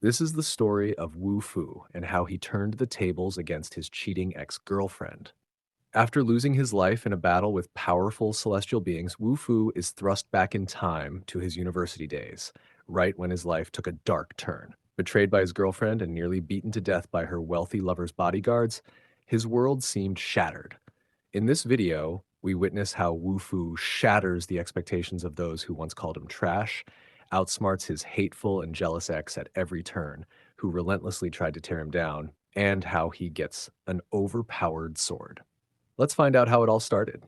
This is the story of Wu Fu and how he turned the tables against his cheating ex-girlfriend. After losing his life in a battle with powerful celestial beings, Wu Fu is thrust back in time to his university days, right when his life took a dark turn. Betrayed by his girlfriend and nearly beaten to death by her wealthy lover's bodyguards, his world seemed shattered. In this video, we witness how Wu Fu shatters the expectations of those who once called him trash, outsmarts his hateful and jealous ex at every turn, who relentlessly tried to tear him down, and how he gets an overpowered sword. Let's find out how it all started.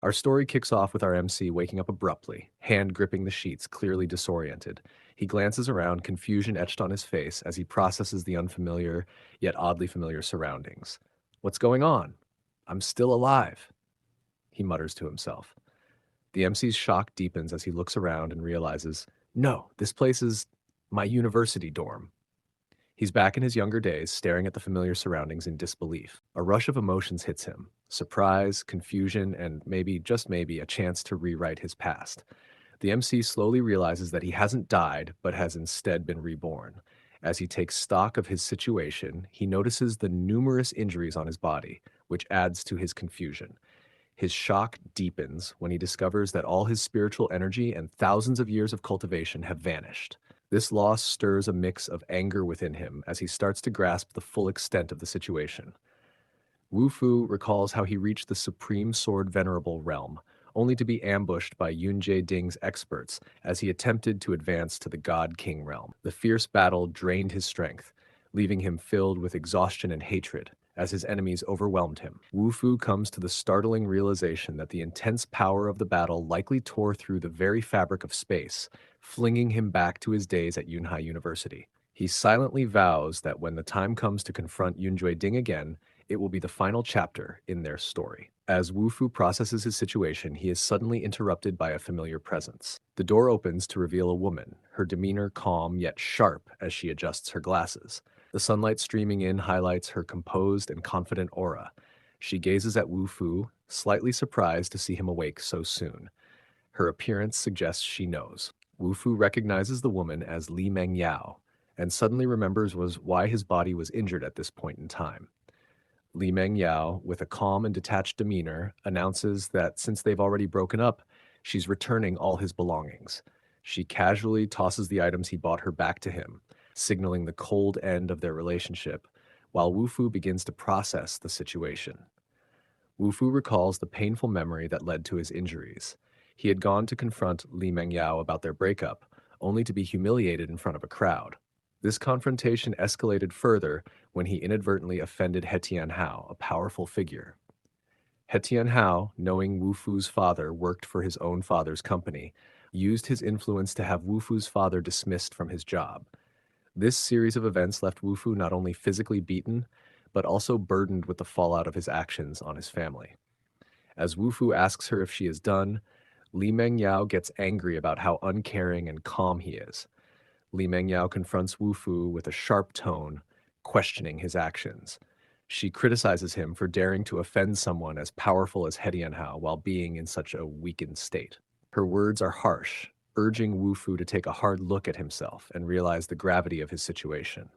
Our story kicks off with our MC waking up abruptly, hand gripping the sheets, clearly disoriented. He glances around, confusion etched on his face as he processes the unfamiliar, yet oddly familiar surroundings. What's going on? I'm still alive, he mutters to himself. The MC's shock deepens as he looks around and realizes, no, this place is my university dorm. He's back in his younger days, staring at the familiar surroundings in disbelief. A rush of emotions hits him: surprise, confusion, and maybe, just maybe, a chance to rewrite his past. The MC slowly realizes that he hasn't died, but has instead been reborn. As he takes stock of his situation, he notices the numerous injuries on his body, which adds to his confusion. His shock deepens when he discovers that all his spiritual energy and thousands of years of cultivation have vanished. This loss stirs a mix of anger within him as he starts to grasp the full extent of the situation. Wu Fu recalls how he reached the Supreme Sword Venerable realm, only to be ambushed by Yunjie Ding's experts as he attempted to advance to the God King realm. The fierce battle drained his strength, leaving him filled with exhaustion and hatred as his enemies overwhelmed him. Wu Fu comes to the startling realization that the intense power of the battle likely tore through the very fabric of space, flinging him back to his days at Yunhai University. He silently vows that when the time comes to confront Yunjie Ding again, it will be the final chapter in their story. As Wu Fu processes his situation, he is suddenly interrupted by a familiar presence. The door opens to reveal a woman, her demeanor calm yet sharp as she adjusts her glasses. The sunlight streaming in highlights her composed and confident aura. She gazes at Wu Fu, slightly surprised to see him awake so soon. Her appearance suggests she knows. Wu Fu recognizes the woman as Li Meng Yao, and suddenly remembers why his body was injured at this point in time. Li Meng Yao, with a calm and detached demeanor, announces that since they've already broken up, she's returning all his belongings. She casually tosses the items he bought her back to him, signaling the cold end of their relationship, while Wu Fu begins to process the situation. Wu Fu recalls the painful memory that led to his injuries. He had gone to confront Li Mengyao about their breakup, only to be humiliated in front of a crowd. This confrontation escalated further when he inadvertently offended He Tianhao, a powerful figure. He Tianhao, knowing Wu Fu's father worked for his own father's company, used his influence to have Wu Fu's father dismissed from his job. This series of events left Wu Fu not only physically beaten, but also burdened with the fallout of his actions on his family. As Wu Fu asks her if she is done, Li Mengyao gets angry about how uncaring and calm he is. Li Mengyao confronts Wu Fu with a sharp tone, questioning his actions. She criticizes him for daring to offend someone as powerful as He Tianhao while being in such a weakened state. Her words are harsh, urging Wu Fu to take a hard look at himself and realize the gravity of his situation.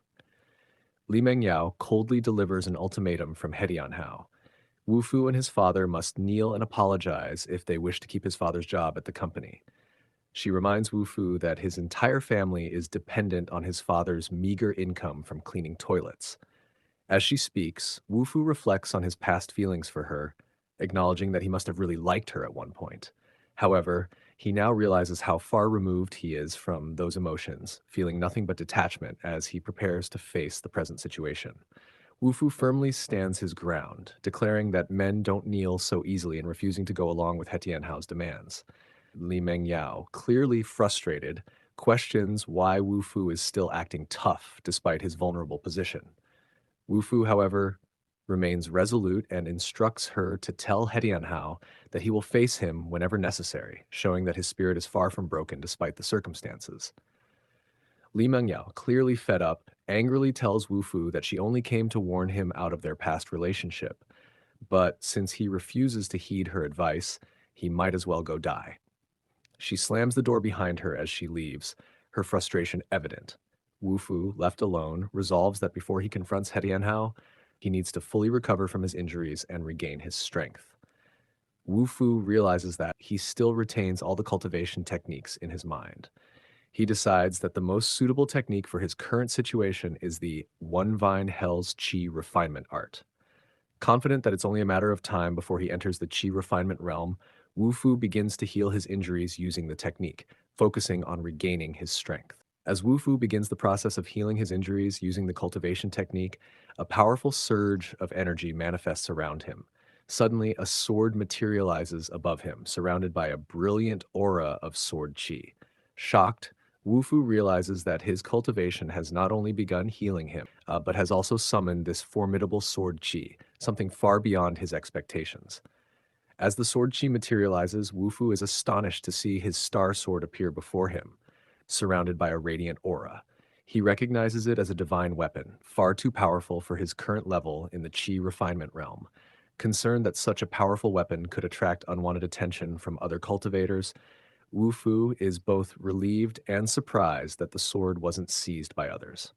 Li Mengyao coldly delivers an ultimatum from He Tianhao. Wu Fu and his father must kneel and apologize if they wish to keep his father's job at the company. She reminds Wu Fu that his entire family is dependent on his father's meager income from cleaning toilets. As she speaks, Wu Fu reflects on his past feelings for her, acknowledging that he must have really liked her at one point. However, he now realizes how far removed he is from those emotions, feeling nothing but detachment as he prepares to face the present situation. Wu Fu firmly stands his ground, declaring that men don't kneel so easily and refusing to go along with He Tianhao's demands. Li Mengyao, clearly frustrated, questions why Wu Fu is still acting tough despite his vulnerable position. Wu Fu, however, remains resolute and instructs her to tell He Tianhao that he will face him whenever necessary, showing that his spirit is far from broken despite the circumstances. Li Mengyao, clearly fed up, angrily tells Wu Fu that she only came to warn him out of their past relationship, but since he refuses to heed her advice, he might as well go die. She slams the door behind her as she leaves, her frustration evident. Wu Fu, left alone, resolves that before he confronts He Tianhao, he needs to fully recover from his injuries and regain his strength. Wu Fu realizes that he still retains all the cultivation techniques in his mind. He decides that the most suitable technique for his current situation is the One Vine Hell's Qi refinement art. Confident that it's only a matter of time before he enters the Qi refinement realm, Wu Fu begins to heal his injuries using the technique, focusing on regaining his strength. As Wu Fu begins the process of healing his injuries using the cultivation technique, a powerful surge of energy manifests around him. Suddenly, a sword materializes above him, surrounded by a brilliant aura of sword qi. Shocked, Wu Fu realizes that his cultivation has not only begun healing him, but has also summoned this formidable sword qi, something far beyond his expectations. As the sword chi materializes, Wu Fu is astonished to see his star sword appear before him, surrounded by a radiant aura. He recognizes it as a divine weapon, far too powerful for his current level in the chi refinement realm. Concerned that such a powerful weapon could attract unwanted attention from other cultivators, Wu Fu is both relieved and surprised that the sword wasn't seized by others.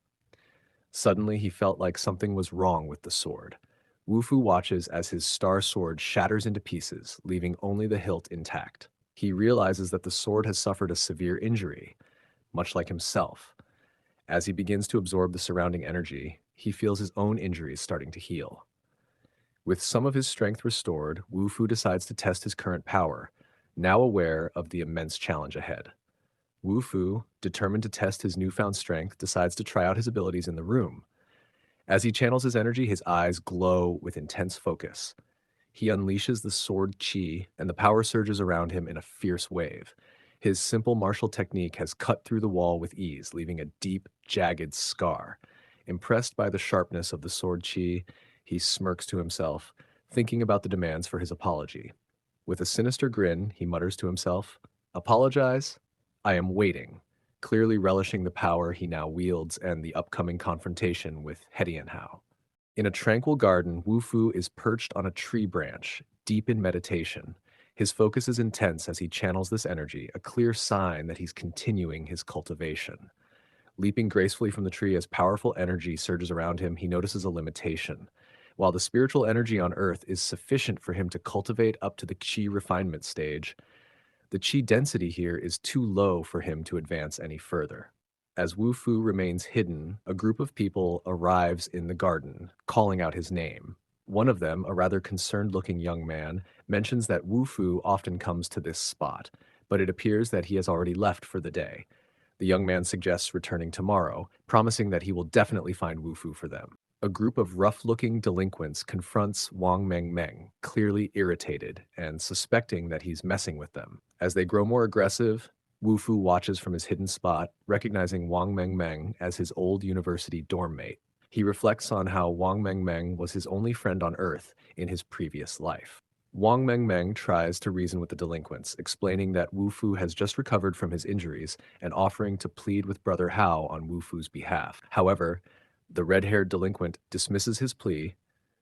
Suddenly, he felt like something was wrong with the sword. Wu Fu watches as his star sword shatters into pieces, leaving only the hilt intact. He realizes that the sword has suffered a severe injury, much like himself. As he begins to absorb the surrounding energy, he feels his own injuries starting to heal. With some of his strength restored, Wu Fu decides to test his current power, now aware of the immense challenge ahead. Wu Fu, determined to test his newfound strength, decides to try out his abilities in the room. As he channels his energy, his eyes glow with intense focus. He unleashes the sword chi, and the power surges around him in a fierce wave. His simple martial technique has cut through the wall with ease, leaving a deep, jagged scar. Impressed by the sharpness of the sword chi, he smirks to himself, thinking about the demands for his apology. With a sinister grin, he mutters to himself, "Apologize? I am waiting," clearly relishing the power he now wields and the upcoming confrontation with He Tianhao. In a tranquil garden, Wu Fu is perched on a tree branch, deep in meditation. His focus is intense as he channels this energy, a clear sign that he's continuing his cultivation. Leaping gracefully from the tree as powerful energy surges around him, he notices a limitation. While the spiritual energy on Earth is sufficient for him to cultivate up to the Qi refinement stage, the Qi density here is too low for him to advance any further. As Wu Fu remains hidden, a group of people arrives in the garden, calling out his name. One of them, a rather concerned-looking young man, mentions that Wu Fu often comes to this spot, but it appears that he has already left for the day. The young man suggests returning tomorrow, promising that he will definitely find Wu Fu for them. A group of rough-looking delinquents confronts Wang Meng, clearly irritated and suspecting that he's messing with them. As they grow more aggressive, Wu Fu watches from his hidden spot, recognizing Wang Meng as his old university dorm mate. He reflects on how Wang Meng was his only friend on Earth in his previous life. Wang Meng tries to reason with the delinquents, explaining that Wu Fu has just recovered from his injuries and offering to plead with Brother Hao on Wu Fu's behalf. However, the red-haired delinquent dismisses his plea,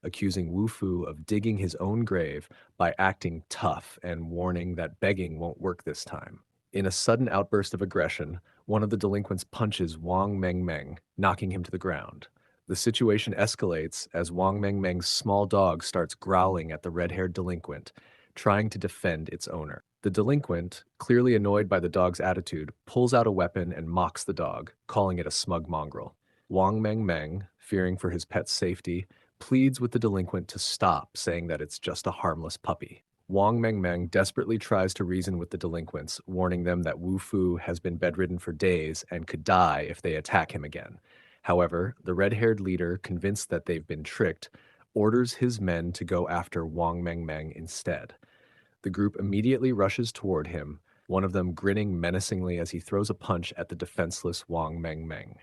accusing Wu Fu of digging his own grave by acting tough and warning that begging won't work this time. In a sudden outburst of aggression, one of the delinquents punches Wang Meng, knocking him to the ground. The situation escalates as Wang Meng's small dog starts growling at the red-haired delinquent, trying to defend its owner. The delinquent, clearly annoyed by the dog's attitude, pulls out a weapon and mocks the dog, calling it a smug mongrel. Wang Meng, fearing for his pet's safety, pleads with the delinquent to stop, saying that it's just a harmless puppy. Wang Meng desperately tries to reason with the delinquents, warning them that Wu Fu has been bedridden for days and could die if they attack him again. However, the red-haired leader, convinced that they've been tricked, orders his men to go after Wang Meng instead. The group immediately rushes toward him, one of them grinning menacingly as he throws a punch at the defenseless Wang Meng.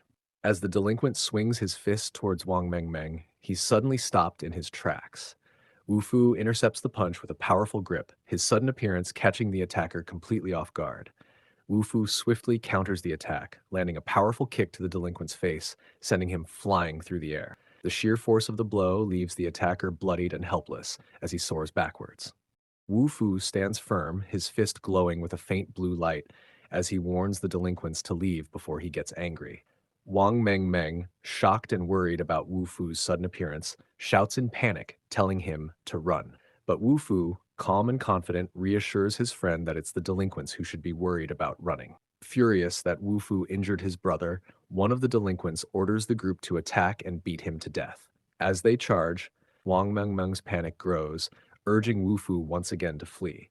As the delinquent swings his fist towards Wang Meng, he's suddenly stopped in his tracks. Wu Fu intercepts the punch with a powerful grip, his sudden appearance catching the attacker completely off guard. Wu Fu swiftly counters the attack, landing a powerful kick to the delinquent's face, sending him flying through the air. The sheer force of the blow leaves the attacker bloodied and helpless as he soars backwards. Wu Fu stands firm, his fist glowing with a faint blue light, as he warns the delinquents to leave before he gets angry. Wang Meng Meng, shocked and worried about Wu Fu's sudden appearance, shouts in panic, telling him to run. But Wu Fu, calm and confident, reassures his friend that it's the delinquents who should be worried about running. Furious that Wu Fu injured his brother, one of the delinquents orders the group to attack and beat him to death. As they charge, Wang Meng Meng's panic grows, urging Wu Fu once again to flee.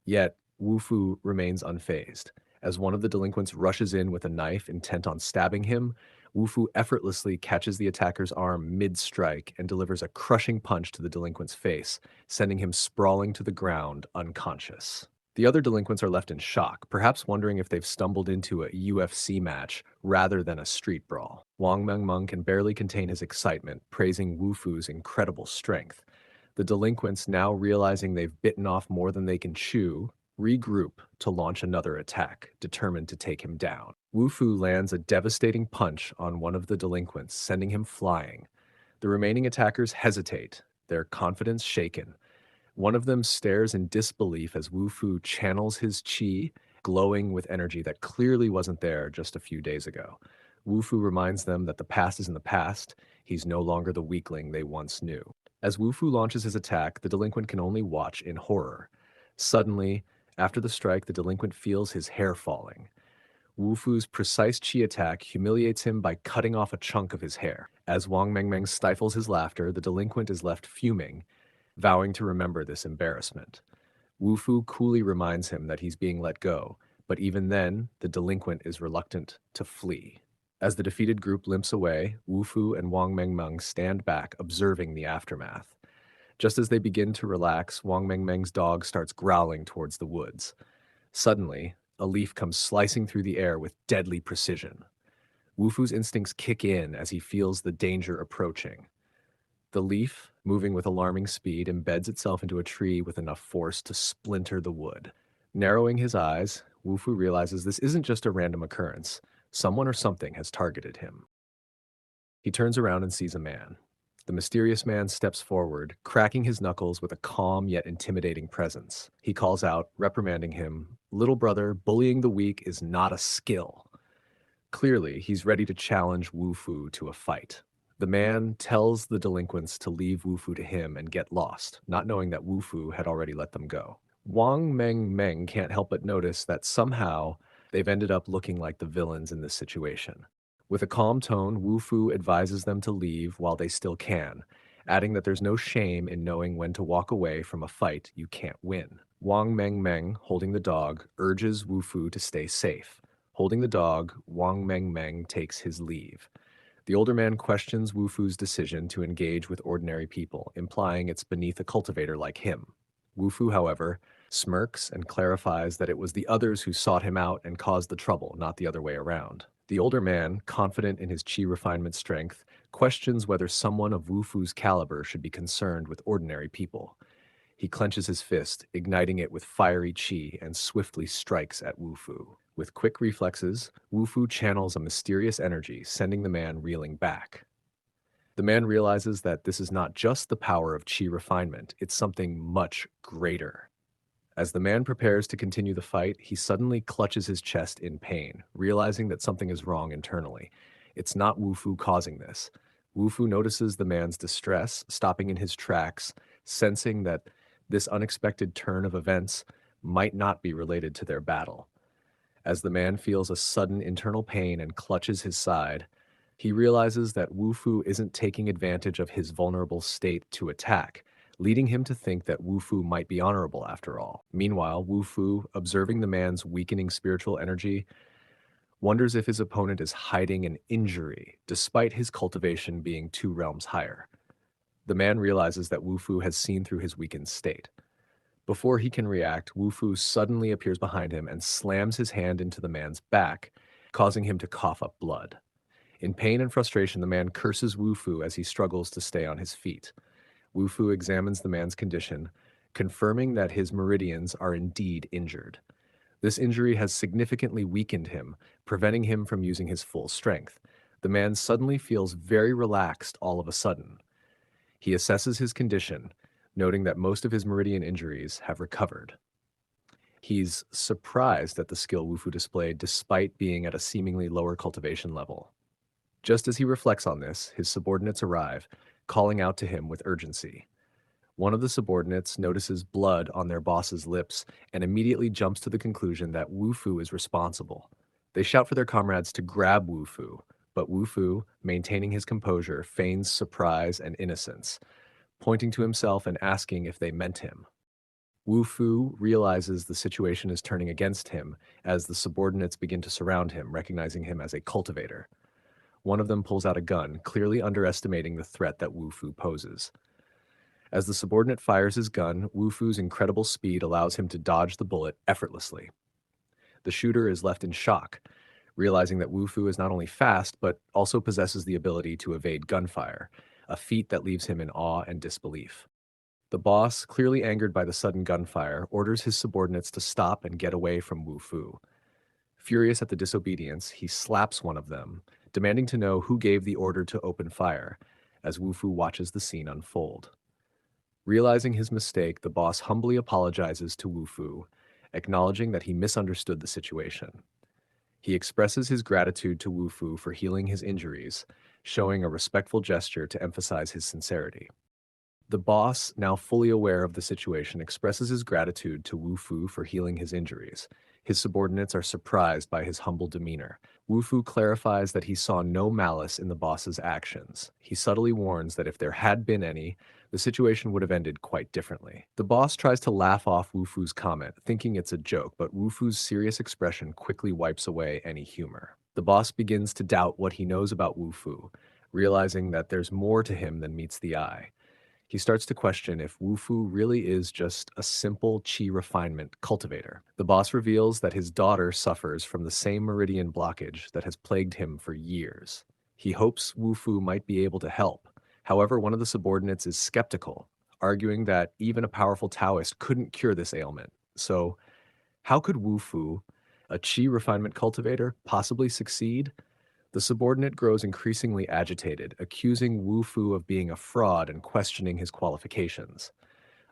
Yet, Wu Fu remains unfazed. As one of the delinquents rushes in with a knife intent on stabbing him, Wu Fu effortlessly catches the attacker's arm mid-strike and delivers a crushing punch to the delinquent's face, sending him sprawling to the ground, unconscious. The other delinquents are left in shock, perhaps wondering if they've stumbled into a UFC match rather than a street brawl. Wang Mengmeng can barely contain his excitement, praising Wu Fu's incredible strength. The delinquents, now realizing they've bitten off more than they can chew, regroup to launch another attack, determined to take him down. Wu Fu lands a devastating punch on one of the delinquents, sending him flying. The remaining attackers hesitate, their confidence shaken. One of them stares in disbelief as Wu Fu channels his qi, glowing with energy that clearly wasn't there just a few days ago. Wu Fu reminds them that the past is in the past, he's no longer the weakling they once knew. As Wu Fu launches his attack, the delinquent can only watch in horror. Suddenly, after the strike, the delinquent feels his hair falling. Wu Fu's precise chi attack humiliates him by cutting off a chunk of his hair. As Wang Mengmeng stifles his laughter, the delinquent is left fuming, vowing to remember this embarrassment. Wu Fu coolly reminds him that he's being let go, but even then, the delinquent is reluctant to flee. As the defeated group limps away, Wu Fu and Wang Mengmeng stand back, observing the aftermath. Just as they begin to relax, Wang Mengmeng's dog starts growling towards the woods. Suddenly, a leaf comes slicing through the air with deadly precision. Wu Fu's instincts kick in as he feels the danger approaching. The leaf, moving with alarming speed, embeds itself into a tree with enough force to splinter the wood. Narrowing his eyes, Wu Fu realizes this isn't just a random occurrence. Someone or something has targeted him. He turns around and sees a man. The mysterious man steps forward, cracking his knuckles with a calm yet intimidating presence. He calls out, reprimanding him, "Little brother, bullying the weak is not a skill." Clearly, he's ready to challenge Wu Fu to a fight. The man tells the delinquents to leave Wu Fu to him and get lost, not knowing that Wu Fu had already let them go. Wang Meng Meng can't help but notice that somehow they've ended up looking like the villains in this situation. With a calm tone, Wu Fu advises them to leave while they still can, adding that there's no shame in knowing when to walk away from a fight you can't win. Wang Meng Meng, holding the dog, urges Wu Fu to stay safe. Holding the dog, Wang Meng Meng takes his leave. The older man questions Wu Fu's decision to engage with ordinary people, implying it's beneath a cultivator like him. Wu Fu, however, smirks and clarifies that it was the others who sought him out and caused the trouble, not the other way around. The older man, confident in his chi refinement strength, questions whether someone of Wu Fu's caliber should be concerned with ordinary people. He clenches his fist, igniting it with fiery chi, and swiftly strikes at Wu Fu. With quick reflexes, Wu Fu channels a mysterious energy, sending the man reeling back. The man realizes that this is not just the power of chi refinement, it's something much greater. As the man prepares to continue the fight, he suddenly clutches his chest in pain, realizing that something is wrong internally. It's not Wu Fu causing this. Wu Fu notices the man's distress, stopping in his tracks, sensing that this unexpected turn of events might not be related to their battle. As the man feels a sudden internal pain and clutches his side, he realizes that Wu Fu isn't taking advantage of his vulnerable state to attack, leading him to think that Wu Fu might be honorable after all. Meanwhile, Wu Fu, observing the man's weakening spiritual energy, wonders if his opponent is hiding an injury, despite his cultivation being 2 realms higher. The man realizes that Wu Fu has seen through his weakened state. Before he can react, Wu Fu suddenly appears behind him and slams his hand into the man's back, causing him to cough up blood. In pain and frustration, the man curses Wu Fu as he struggles to stay on his feet. Wu Fu examines the man's condition, confirming that his meridians are indeed injured. This injury has significantly weakened him, preventing him from using his full strength. The man suddenly feels very relaxed all of a sudden. He assesses his condition, noting that most of his meridian injuries have recovered. He's surprised at the skill Wu Fu displayed despite being at a seemingly lower cultivation level. Just as he reflects on this, his subordinates arrive, calling out to him with urgency. One of the subordinates notices blood on their boss's lips and immediately jumps to the conclusion that Wu Fu is responsible. They shout for their comrades to grab Wu Fu, but Wu Fu, maintaining his composure, feigns surprise and innocence, pointing to himself and asking if they meant him. Wu Fu realizes the situation is turning against him as the subordinates begin to surround him, recognizing him as a cultivator. One of them pulls out a gun, clearly underestimating the threat that Wu Fu poses. As the subordinate fires his gun, Wu Fu's incredible speed allows him to dodge the bullet effortlessly. The shooter is left in shock, realizing that Wu Fu is not only fast, but also possesses the ability to evade gunfire, a feat that leaves him in awe and disbelief. The boss, clearly angered by the sudden gunfire, orders his subordinates to stop and get away from Wu Fu. Furious at the disobedience, he slaps one of them, demanding to know who gave the order to open fire, as Wu Fu watches the scene unfold. Realizing his mistake, the boss humbly apologizes to Wu Fu, acknowledging that he misunderstood the situation. He expresses his gratitude to Wu Fu for healing his injuries, showing a respectful gesture to emphasize his sincerity. The boss, now fully aware of the situation, expresses his gratitude to Wu Fu for healing his injuries. His subordinates are surprised by his humble demeanor. Wu Fu clarifies that he saw no malice in the boss's actions. He subtly warns that if there had been any, the situation would have ended quite differently. The boss tries to laugh off Wu Fu's comment, thinking it's a joke, but Wu Fu's serious expression quickly wipes away any humor. The boss begins to doubt what he knows about Wu Fu, realizing that there's more to him than meets the eye. He starts to question if Wu Fu really is just a simple qi refinement cultivator. The boss reveals that his daughter suffers from the same meridian blockage that has plagued him for years. He hopes Wu Fu might be able to help. However, one of the subordinates is skeptical, arguing that even a powerful Taoist couldn't cure this ailment. So, how could Wu Fu, a qi refinement cultivator, possibly succeed? The subordinate grows increasingly agitated, accusing Wu Fu of being a fraud and questioning his qualifications.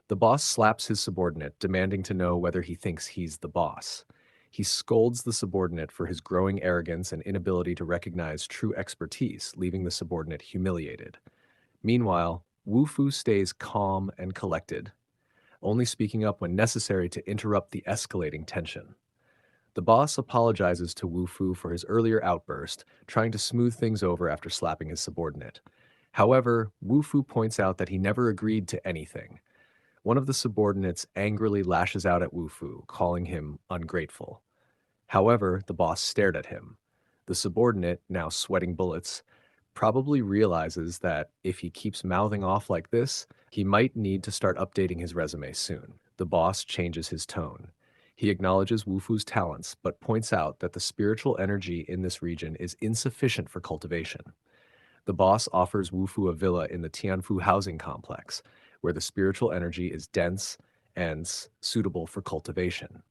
The boss slaps his subordinate, demanding to know whether he thinks he's the boss. He scolds the subordinate for his growing arrogance and inability to recognize true expertise, leaving the subordinate humiliated. Meanwhile, Wu Fu stays calm and collected, only speaking up when necessary to interrupt the escalating tension. The boss apologizes to Wu Fu for his earlier outburst, trying to smooth things over after slapping his subordinate. However, Wu Fu points out that he never agreed to anything. One of the subordinates angrily lashes out at Wu Fu, calling him ungrateful. However, the boss stared at him. The subordinate, now sweating bullets, probably realizes that if he keeps mouthing off like this, he might need to start updating his resume soon. The boss changes his tone. He acknowledges Wu Fu's talents, but points out that the spiritual energy in this region is insufficient for cultivation. The boss offers Wu Fu a villa in the Tianfu housing complex, where the spiritual energy is dense and suitable for cultivation.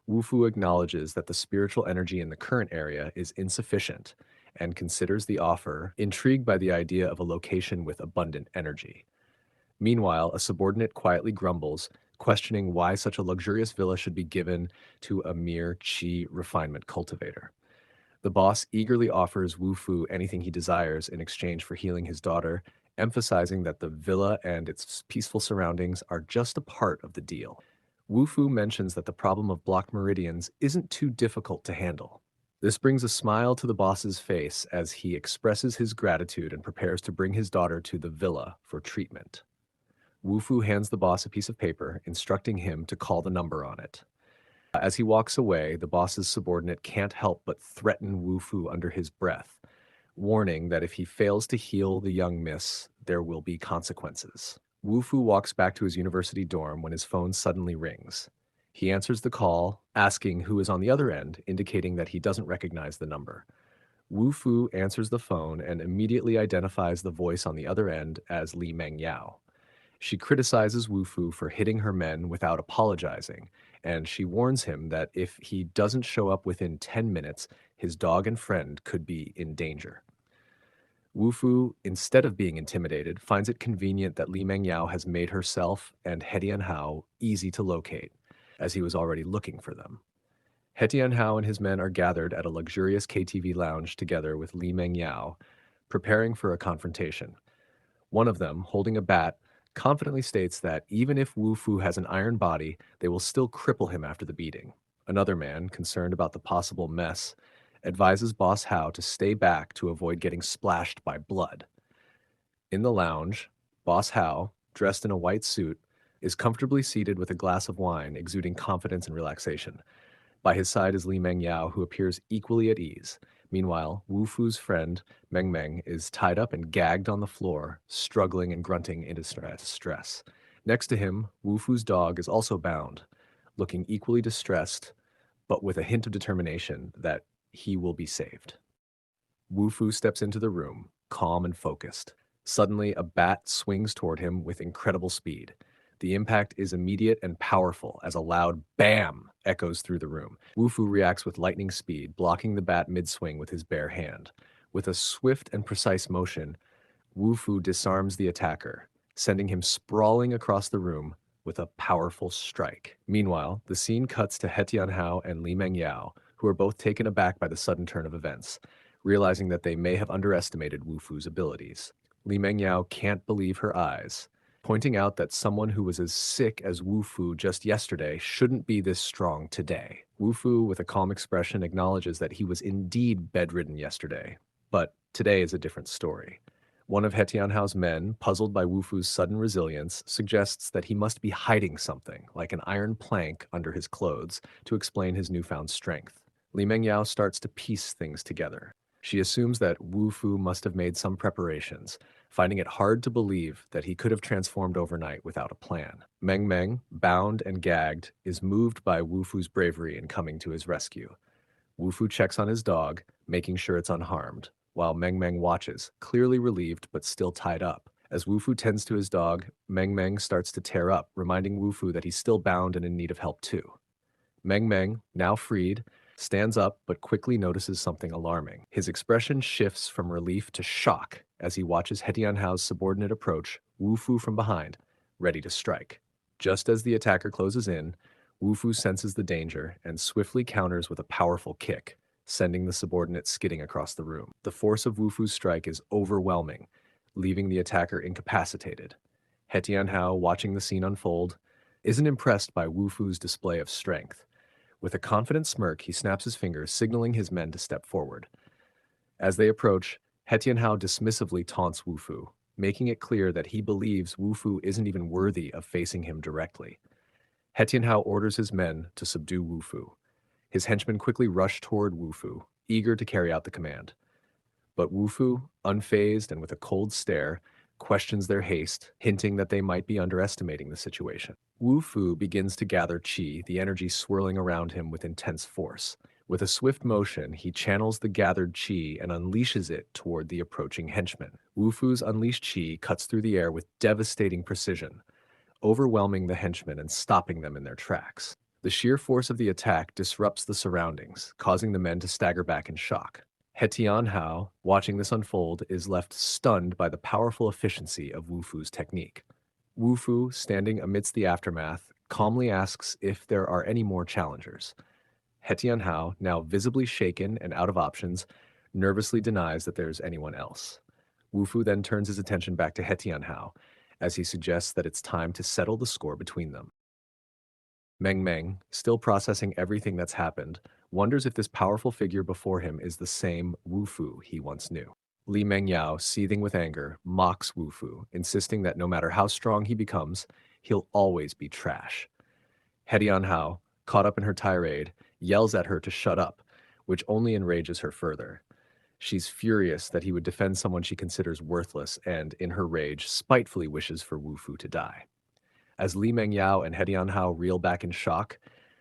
Wu Fu acknowledges that the spiritual energy in the current area is insufficient and considers the offer, intrigued by the idea of a location with abundant energy. Meanwhile, a subordinate quietly grumbles, questioning why such a luxurious villa should be given to a mere qi refinement cultivator. The boss eagerly offers Wu Fu anything he desires in exchange for healing his daughter, emphasizing that the villa and its peaceful surroundings are just a part of the deal. Wu Fu mentions that the problem of blocked meridians isn't too difficult to handle. This brings a smile to the boss's face as he expresses his gratitude and prepares to bring his daughter to the villa for treatment. Wu Fu hands the boss a piece of paper, instructing him to call the number on it. As he walks away, the boss's subordinate can't help but threaten Wu Fu under his breath, warning that if he fails to heal the young miss, there will be consequences. Wu Fu walks back to his university dorm when his phone suddenly rings. He answers the call, asking who is on the other end, indicating that he doesn't recognize the number. Wu Fu answers the phone and immediately identifies the voice on the other end as Li Mengyao. She criticizes Wu Fu for hitting her men without apologizing, and she warns him that if he doesn't show up within 10 minutes, his dog and friend could be in danger. Wu Fu, instead of being intimidated, finds it convenient that Li Mengyao has made herself and Hedian Hao easy to locate, as he was already looking for them. He Tianhao and his men are gathered at a luxurious KTV lounge together with Li Mengyao, preparing for a confrontation. One of them, holding a bat, confidently states that even if Wu Fu has an iron body, they will still cripple him after the beating. Another man, concerned about the possible mess, advises Boss Hao to stay back to avoid getting splashed by blood. In the lounge, Boss Hao, dressed in a white suit, is comfortably seated with a glass of wine, exuding confidence and relaxation. By his side is Li Mengyao, who appears equally at ease. Meanwhile, Wu Fu's friend, Meng Meng, is tied up and gagged on the floor, struggling and grunting in distress. Next to him, Wu Fu's dog is also bound, looking equally distressed, but with a hint of determination that he will be saved. Wu Fu steps into the room, calm and focused. Suddenly, a bat swings toward him with incredible speed. The impact is immediate and powerful as a loud BAM echoes through the room. Wu Fu reacts with lightning speed, blocking the bat mid-swing with his bare hand. With a swift and precise motion, Wu Fu disarms the attacker, sending him sprawling across the room with a powerful strike. Meanwhile, the scene cuts to He Tianhao and Li Mengyao, who are both taken aback by the sudden turn of events, realizing that they may have underestimated Wu Fu's abilities. Li Mengyao can't believe her eyes, pointing out that someone who was as sick as Wu Fu just yesterday shouldn't be this strong today. Wu Fu, with a calm expression, acknowledges that he was indeed bedridden yesterday, but today is a different story. One of He Tianhao's men, puzzled by Wu Fu's sudden resilience, suggests that he must be hiding something, like an iron plank under his clothes, to explain his newfound strength. Li Mengyao starts to piece things together. She assumes that Wu Fu must have made some preparations, finding it hard to believe that he could have transformed overnight without a plan. Meng Meng, bound and gagged, is moved by Wu Fu's bravery in coming to his rescue. Wu Fu checks on his dog, making sure it's unharmed, while Meng Meng watches, clearly relieved but still tied up. As Wu Fu tends to his dog, Meng Meng starts to tear up, reminding Wu Fu that he's still bound and in need of help too. Meng Meng, now freed, stands up but quickly notices something alarming. His expression shifts from relief to shock as he watches He Tianhao's subordinate approach, Wu Fu from behind, ready to strike. Just as the attacker closes in, Wu Fu senses the danger and swiftly counters with a powerful kick, sending the subordinate skidding across the room. The force of Wu Fu's strike is overwhelming, leaving the attacker incapacitated. He Tianhao, watching the scene unfold, isn't impressed by Wu Fu's display of strength. With a confident smirk, he snaps his fingers, signaling his men to step forward. As they approach, He Tianhao dismissively taunts Wu Fu, making it clear that he believes Wu Fu isn't even worthy of facing him directly. He Tianhao orders his men to subdue Wu Fu. His henchmen quickly rush toward Wu Fu, eager to carry out the command. But Wu Fu, unfazed and with a cold stare, questions their haste, hinting that they might be underestimating the situation. Wu Fu begins to gather qi, the energy swirling around him with intense force. With a swift motion, he channels the gathered qi and unleashes it toward the approaching henchmen. Wu Fu's unleashed qi cuts through the air with devastating precision, overwhelming the henchmen and stopping them in their tracks. The sheer force of the attack disrupts the surroundings, causing the men to stagger back in shock. He Tianhao, watching this unfold, is left stunned by the powerful efficiency of Wu Fu's technique. Wu Fu, standing amidst the aftermath, calmly asks if there are any more challengers. He Tianhao, now visibly shaken and out of options, nervously denies that there's anyone else. Wu Fu then turns his attention back to He Tianhao, as he suggests that it's time to settle the score between them. Meng Meng, still processing everything that's happened, wonders if this powerful figure before him is the same Wu Fu he once knew. Li Mengyao, seething with anger, mocks Wu Fu, insisting that no matter how strong he becomes, he'll always be trash. He Tianhao, caught up in her tirade, yells at her to shut up, which only enrages her further. She's furious that he would defend someone she considers worthless and, in her rage, spitefully wishes for Wu Fu to die. As Li Mengyao and He Tianhao reel back in shock,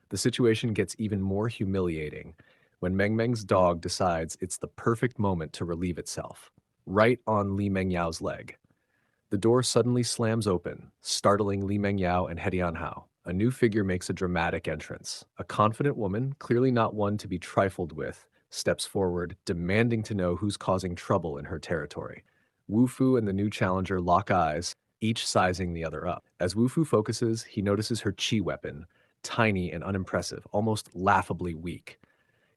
the situation gets even more humiliating when Meng Meng's dog decides it's the perfect moment to relieve itself, right on Li Mengyao's leg. The door suddenly slams open, startling Li Mengyao and He Tianhao. A new figure makes a dramatic entrance. A confident woman, clearly not one to be trifled with, steps forward, demanding to know who's causing trouble in her territory. Wu Fu and the new challenger lock eyes, each sizing the other up. As Wu Fu focuses, he notices her qi weapon, tiny and unimpressive, almost laughably weak.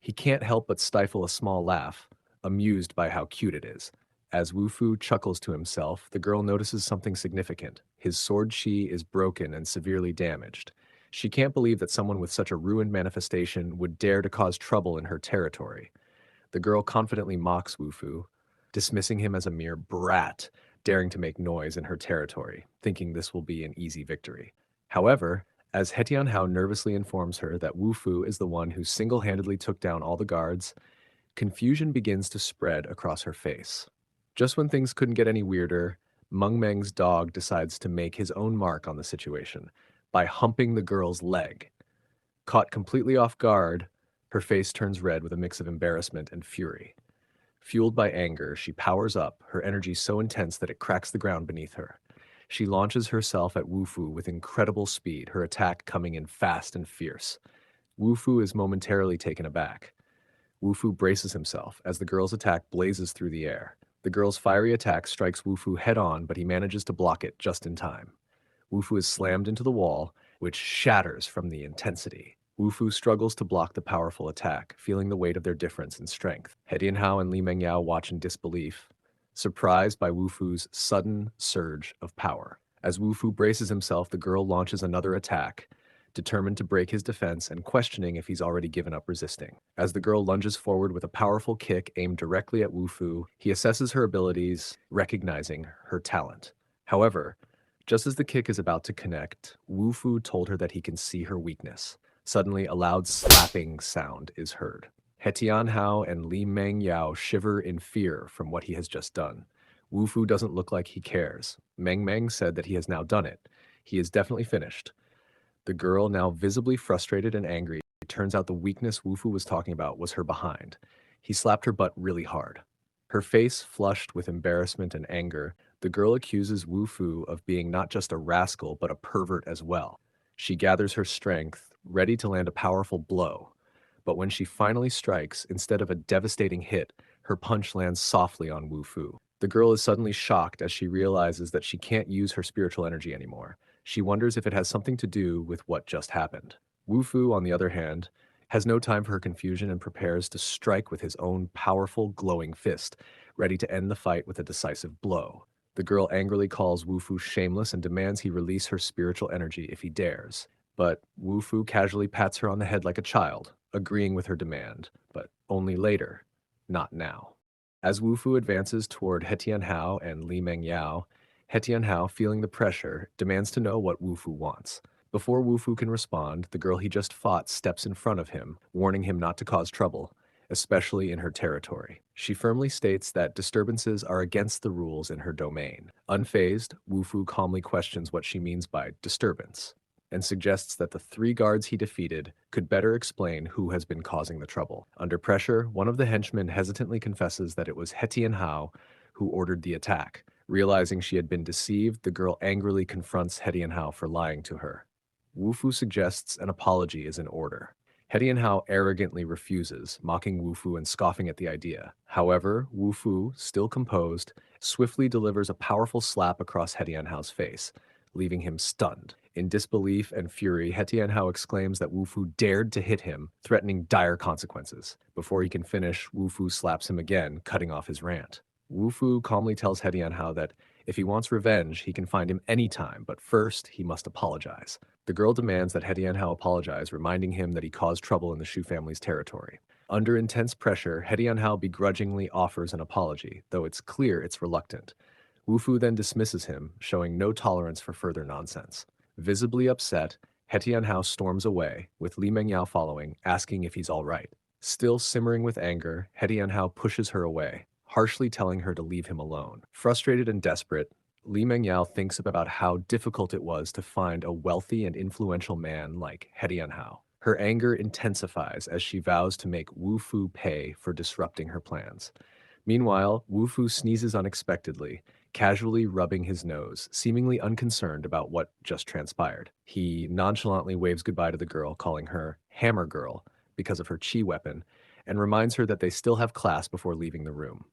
He can't help but stifle a small laugh, amused by how cute it is. As Wu Fu chuckles to himself, the girl notices something significant. His sword chi is broken and severely damaged. She can't believe that someone with such a ruined manifestation would dare to cause trouble in her territory. The girl confidently mocks Wu Fu, dismissing him as a mere brat, daring to make noise in her territory, thinking this will be an easy victory. However, as Hetian Hao nervously informs her that Wu Fu is the one who single-handedly took down all the guards, confusion begins to spread across her face. Just when things couldn't get any weirder, Meng Meng's dog decides to make his own mark on the situation by humping the girl's leg. Caught completely off guard, her face turns red with a mix of embarrassment and fury. Fueled by anger, she powers up, her energy so intense that it cracks the ground beneath her. She launches herself at Wu Fu with incredible speed, her attack coming in fast and fierce. Wu Fu is momentarily taken aback. Wu Fu braces himself as the girl's attack blazes through the air. The girl's fiery attack strikes Wu Fu head on, but he manages to block it just in time. Wu Fu is slammed into the wall, which shatters from the intensity. Wu Fu struggles to block the powerful attack, feeling the weight of their difference in strength. He Dianhao and Li Mengyao watch in disbelief, surprised by Wu Fu's sudden surge of power. As Wu Fu braces himself, the girl launches another attack, determined to break his defense and questioning if he's already given up resisting. As the girl lunges forward with a powerful kick aimed directly at Wu Fu, he assesses her abilities, recognizing her talent. However, just as the kick is about to connect, Wu Fu told her that he can see her weakness. Suddenly, a loud slapping sound is heard. He Tianhao and Li Mengyao shiver in fear from what he has just done. Wu Fu doesn't look like he cares. Meng Meng said that he has now done it. He is definitely finished. The girl, now visibly frustrated and angry, it turns out the weakness Wu Fu was talking about was her behind. He slapped her butt really hard. Her face flushed with embarrassment and anger, the girl accuses Wu Fu of being not just a rascal but a pervert as well. She gathers her strength, ready to land a powerful blow. But when she finally strikes, instead of a devastating hit, her punch lands softly on Wu Fu. The girl is suddenly shocked as she realizes that she can't use her spiritual energy anymore. She wonders if it has something to do with what just happened. Wu Fu, on the other hand, has no time for her confusion and prepares to strike with his own powerful, glowing fist, ready to end the fight with a decisive blow. The girl angrily calls Wu Fu shameless and demands he release her spiritual energy if he dares. But Wu Fu casually pats her on the head like a child, agreeing with her demand, but only later, not now. As Wu Fu advances toward He Tianhao and Li Mengyao, He Tianhao, feeling the pressure, demands to know what Wu Fu wants. Before Wu Fu can respond, the girl he just fought steps in front of him, warning him not to cause trouble, especially in her territory. She firmly states that disturbances are against the rules in her domain. Unfazed, Wu Fu calmly questions what she means by disturbance, and suggests that the three guards he defeated could better explain who has been causing the trouble. Under pressure, one of the henchmen hesitantly confesses that it was He Tianhao who ordered the attack. Realizing she had been deceived, the girl angrily confronts He Tianhao for lying to her. Wu Fu suggests an apology is in order. He Tianhao arrogantly refuses, mocking Wu Fu and scoffing at the idea. However, Wu Fu, still composed, swiftly delivers a powerful slap across He Tianhao's face, leaving him stunned. In disbelief and fury, He Tianhao exclaims that Wu Fu dared to hit him, threatening dire consequences. Before he can finish, Wu Fu slaps him again, cutting off his rant. Wu Fu calmly tells He Tianhao that if he wants revenge, he can find him anytime, but first, he must apologize. The girl demands that He Tianhao apologize, reminding him that he caused trouble in the Shu family's territory. Under intense pressure, He Tianhao begrudgingly offers an apology, though it's clear it's reluctant. Wu Fu then dismisses him, showing no tolerance for further nonsense. Visibly upset, He Tianhao storms away, with Li Mengyao following, asking if he's all right. Still simmering with anger, He Tianhao pushes her away, harshly telling her to leave him alone. Frustrated and desperate, Li Mengyao thinks about how difficult it was to find a wealthy and influential man like He Tianhao. Her anger intensifies as she vows to make Wu Fu pay for disrupting her plans. Meanwhile, Wu Fu sneezes unexpectedly, casually rubbing his nose, seemingly unconcerned about what just transpired. He nonchalantly waves goodbye to the girl, calling her Hammer Girl because of her chi weapon, and reminds her that they still have class before leaving the room.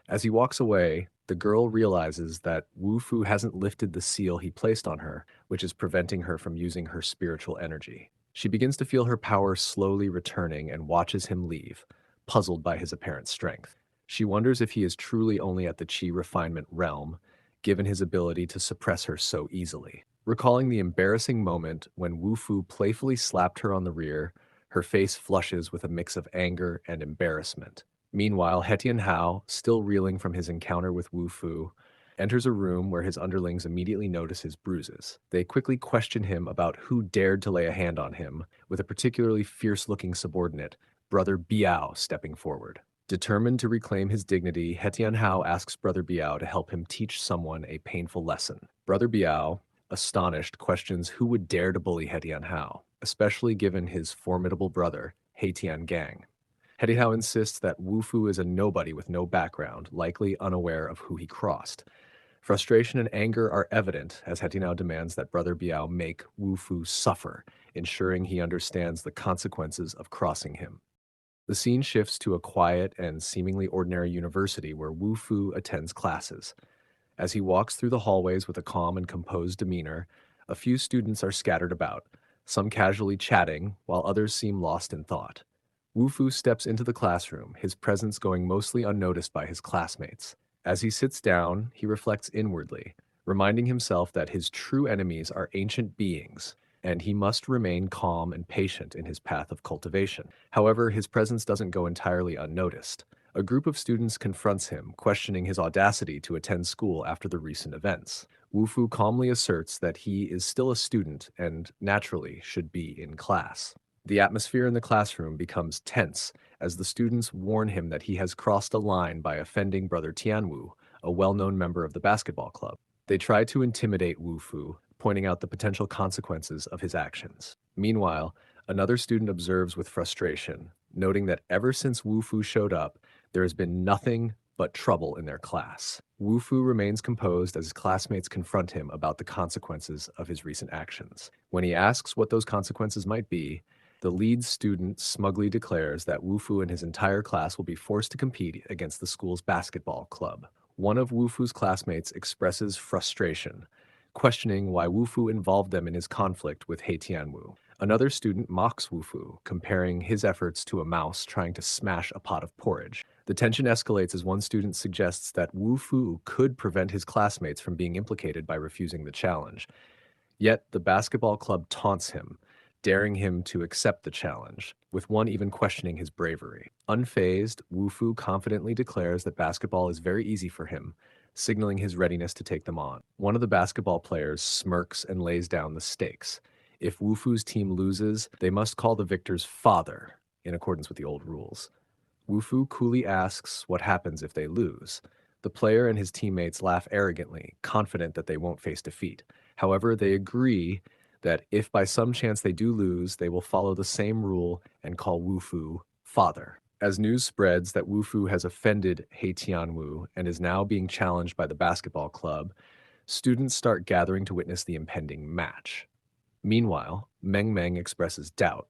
As he walks away, the girl realizes that Wu Fu hasn't lifted the seal he placed on her, which is preventing her from using her spiritual energy. She begins to feel her power slowly returning and watches him leave, puzzled by his apparent strength. She wonders if he is truly only at the chi refinement realm, given his ability to suppress her so easily. Recalling the embarrassing moment when Wu Fu playfully slapped her on the rear, her face flushes with a mix of anger and embarrassment. Meanwhile, Hetian Hao, still reeling from his encounter with Wu Fu, enters a room where his underlings immediately notice his bruises. They quickly question him about who dared to lay a hand on him, with a particularly fierce-looking subordinate, Brother Biao, stepping forward. Determined to reclaim his dignity, Hetian Hao asks Brother Biao to help him teach someone a painful lesson. Brother Biao, astonished, questions who would dare to bully Hetian Hao, especially given his formidable brother, Heitian Gang. Hetian Hao insists that Wu Fu is a nobody with no background, likely unaware of who he crossed. Frustration and anger are evident as Hetinao demands that Brother Biao make Wu Fu suffer, ensuring he understands the consequences of crossing him. The scene shifts to a quiet and seemingly ordinary university where Wu Fu attends classes. As he walks through the hallways with a calm and composed demeanor, a few students are scattered about, some casually chatting, while others seem lost in thought. Wu Fu steps into the classroom, his presence going mostly unnoticed by his classmates. As he sits down, he reflects inwardly, reminding himself that his true enemies are ancient beings, and he must remain calm and patient in his path of cultivation. However, his presence doesn't go entirely unnoticed. A group of students confronts him, questioning his audacity to attend school after the recent events. Wu Fu calmly asserts that he is still a student and, naturally, should be in class. The atmosphere in the classroom becomes tense as the students warn him that he has crossed a line by offending Brother Tianwu, a well-known member of the basketball club. They try to intimidate Wu Fu, pointing out the potential consequences of his actions. Meanwhile, another student observes with frustration, noting that ever since Wu Fu showed up, there has been nothing but trouble in their class. Wu Fu remains composed as his classmates confront him about the consequences of his recent actions. When he asks what those consequences might be, the lead student smugly declares that Wu Fu and his entire class will be forced to compete against the school's basketball club. One of Wu Fu's classmates expresses frustration, questioning why Wu Fu involved them in his conflict with He Tianwu. Another student mocks Wu Fu, comparing his efforts to a mouse trying to smash a pot of porridge. The tension escalates as one student suggests that Wu Fu could prevent his classmates from being implicated by refusing the challenge. Yet the basketball club taunts him, daring him to accept the challenge, with one even questioning his bravery. Unfazed, Wu Fu confidently declares that basketball is very easy for him, signaling his readiness to take them on. One of the basketball players smirks and lays down the stakes. If Wu Fu's team loses, they must call the victor's father, in accordance with the old rules. Wu Fu coolly asks what happens if they lose. The player and his teammates laugh arrogantly, confident that they won't face defeat. However, they agree that if by some chance they do lose, they will follow the same rule and call Wu Fu father. As news spreads that Wu Fu has offended He Tianwu and is now being challenged by the basketball club, students start gathering to witness the impending match. Meanwhile, Meng Meng expresses doubt,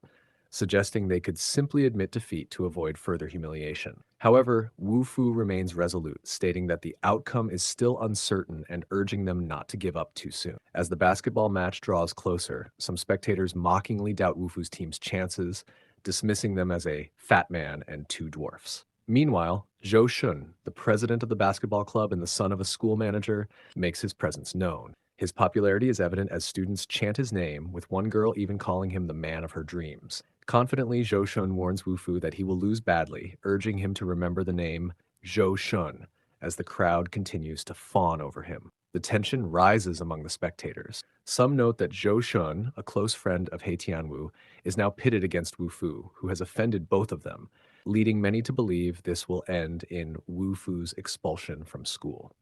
suggesting they could simply admit defeat to avoid further humiliation. However, Wu Fu remains resolute, stating that the outcome is still uncertain and urging them not to give up too soon. As the basketball match draws closer, some spectators mockingly doubt Wu Fu's team's chances, dismissing them as a fat man and two dwarfs. Meanwhile, Zhou Shun, the president of the basketball club and the son of a school manager, makes his presence known. His popularity is evident as students chant his name, with one girl even calling him the man of her dreams. Confidently, Zhou Shun warns Wu Fu that he will lose badly, urging him to remember the name Zhou Shun as the crowd continues to fawn over him. The tension rises among the spectators. Some note that Zhou Shun, a close friend of He Tianwu, is now pitted against Wu Fu, who has offended both of them, leading many to believe this will end in Wu Fu's expulsion from school.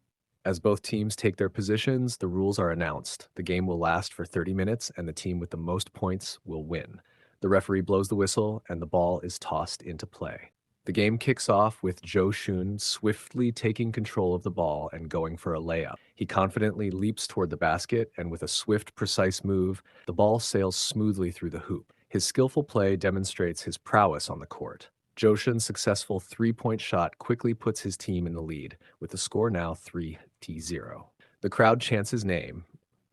As both teams take their positions, the rules are announced. The game will last for 30 minutes, and the team with the most points will win. The referee blows the whistle, and the ball is tossed into play. The game kicks off with Zhou Shun swiftly taking control of the ball and going for a layup. He confidently leaps toward the basket, and with a swift, precise move, the ball sails smoothly through the hoop. His skillful play demonstrates his prowess on the court. Zhou Shun's successful three-point shot quickly puts his team in the lead, with the score now 3-0. The crowd chants his name,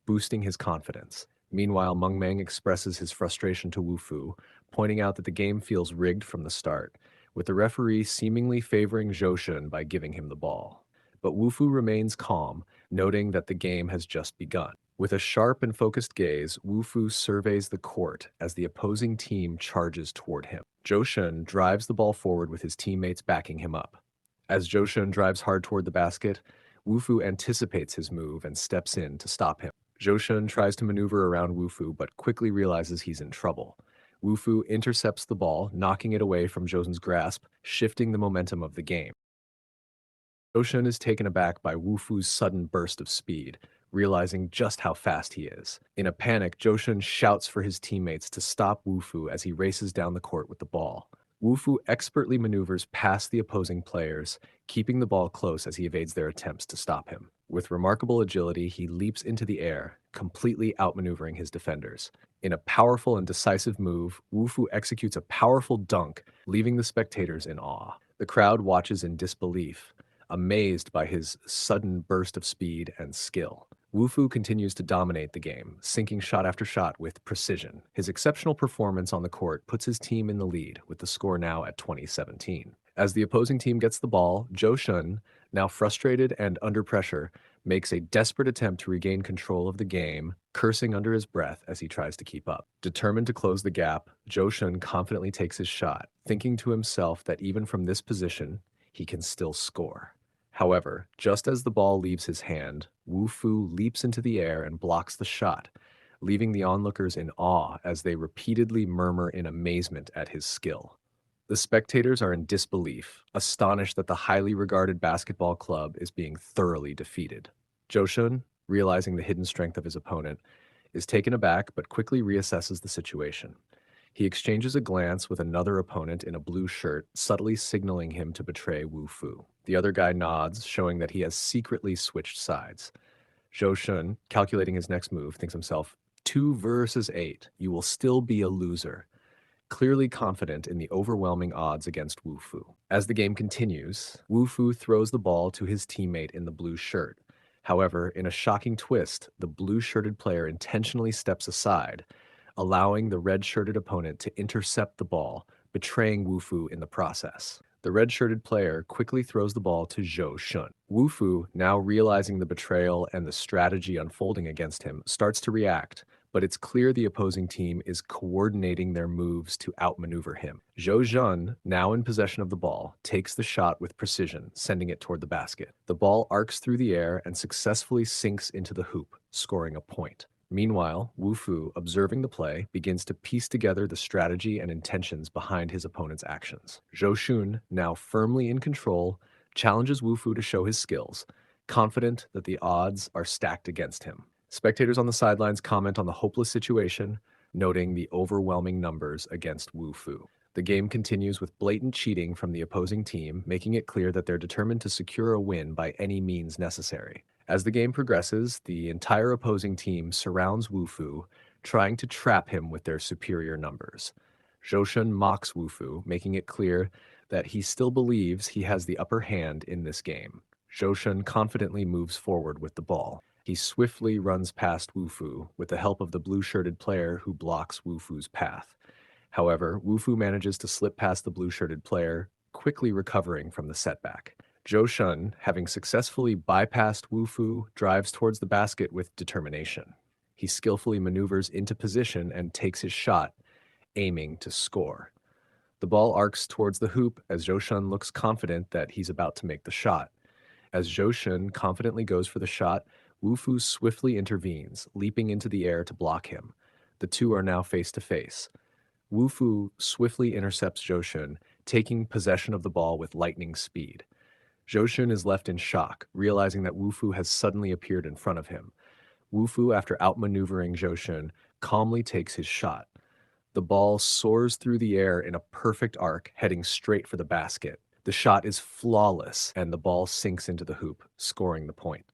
boosting his confidence. Meanwhile, Meng Meng expresses his frustration to Wu Fu, pointing out that the game feels rigged from the start, with the referee seemingly favoring Zhou Shun by giving him the ball. But Wu Fu remains calm, noting that the game has just begun. With a sharp and focused gaze, Wu Fu surveys the court as the opposing team charges toward him. Zhou Shun drives the ball forward with his teammates backing him up. As Zhou Shun drives hard toward the basket, Wu Fu anticipates his move and steps in to stop him. Zhou Shun tries to maneuver around Wu Fu but quickly realizes he's in trouble. Wu Fu intercepts the ball, knocking it away from Zhou Shun's grasp, shifting the momentum of the game. Zhou Shun is taken aback by Wu Fu's sudden burst of speed, realizing just how fast he is. In a panic, Zhou Shun shouts for his teammates to stop Wu Fu as he races down the court with the ball. Wu Fu expertly maneuvers past the opposing players, keeping the ball close as he evades their attempts to stop him. With remarkable agility, he leaps into the air, completely outmaneuvering his defenders. In a powerful and decisive move, Wu Fu executes a powerful dunk, leaving the spectators in awe. The crowd watches in disbelief, amazed by his sudden burst of speed and skill. Wu Fu continues to dominate the game, sinking shot after shot with precision. His exceptional performance on the court puts his team in the lead, with the score now at 2017. As the opposing team gets the ball, Zhou Shun, now frustrated and under pressure, makes a desperate attempt to regain control of the game, cursing under his breath as he tries to keep up. Determined to close the gap, Zhou Shun confidently takes his shot, thinking to himself that even from this position, he can still score. However, just as the ball leaves his hand, Wu Fu leaps into the air and blocks the shot, leaving the onlookers in awe as they repeatedly murmur in amazement at his skill. The spectators are in disbelief, astonished that the highly regarded basketball club is being thoroughly defeated. Zhou Shun, realizing the hidden strength of his opponent, is taken aback but quickly reassesses the situation. He exchanges a glance with another opponent in a blue shirt, subtly signaling him to betray Wu Fu. The other guy nods, showing that he has secretly switched sides. Zhou Shun, calculating his next move, thinks himself, 2 versus 8, you will still be a loser, clearly confident in the overwhelming odds against Wu Fu. As the game continues, Wu Fu throws the ball to his teammate in the blue shirt. However, in a shocking twist, the blue-shirted player intentionally steps aside, allowing the red-shirted opponent to intercept the ball, betraying Wu Fu in the process. The red-shirted player quickly throws the ball to Zhou Shun. Wu Fu, now realizing the betrayal and the strategy unfolding against him, starts to react, but it's clear the opposing team is coordinating their moves to outmaneuver him. Zhou Shun, now in possession of the ball, takes the shot with precision, sending it toward the basket. The ball arcs through the air and successfully sinks into the hoop, scoring a point. Meanwhile, Wu Fu, observing the play, begins to piece together the strategy and intentions behind his opponent's actions. Zhou Shun, now firmly in control, challenges Wu Fu to show his skills, confident that the odds are stacked against him. Spectators on the sidelines comment on the hopeless situation, noting the overwhelming numbers against Wu Fu. The game continues with blatant cheating from the opposing team, making it clear that they're determined to secure a win by any means necessary. As the game progresses, the entire opposing team surrounds Wu Fu, trying to trap him with their superior numbers. Zhou Shun mocks Wu Fu, making it clear that he still believes he has the upper hand in this game. Zhou Shun confidently moves forward with the ball. He swiftly runs past Wu Fu with the help of the blue-shirted player who blocks Wu Fu's path. However, Wu Fu manages to slip past the blue-shirted player, quickly recovering from the setback. Zhou Shun, having successfully bypassed Wu Fu, drives towards the basket with determination. He skillfully maneuvers into position and takes his shot, aiming to score. The ball arcs towards the hoop as Zhou Shun looks confident that he's about to make the shot. As Zhou Shun confidently goes for the shot, Wu Fu swiftly intervenes, leaping into the air to block him. The two are now face to face. Wu Fu swiftly intercepts Zhou Shun, taking possession of the ball with lightning speed. Zhou Shun is left in shock, realizing that Wu Fu has suddenly appeared in front of him. Wu Fu, after outmaneuvering Zhou Shun, calmly takes his shot. The ball soars through the air in a perfect arc, heading straight for the basket. The shot is flawless, and the ball sinks into the hoop, scoring the point.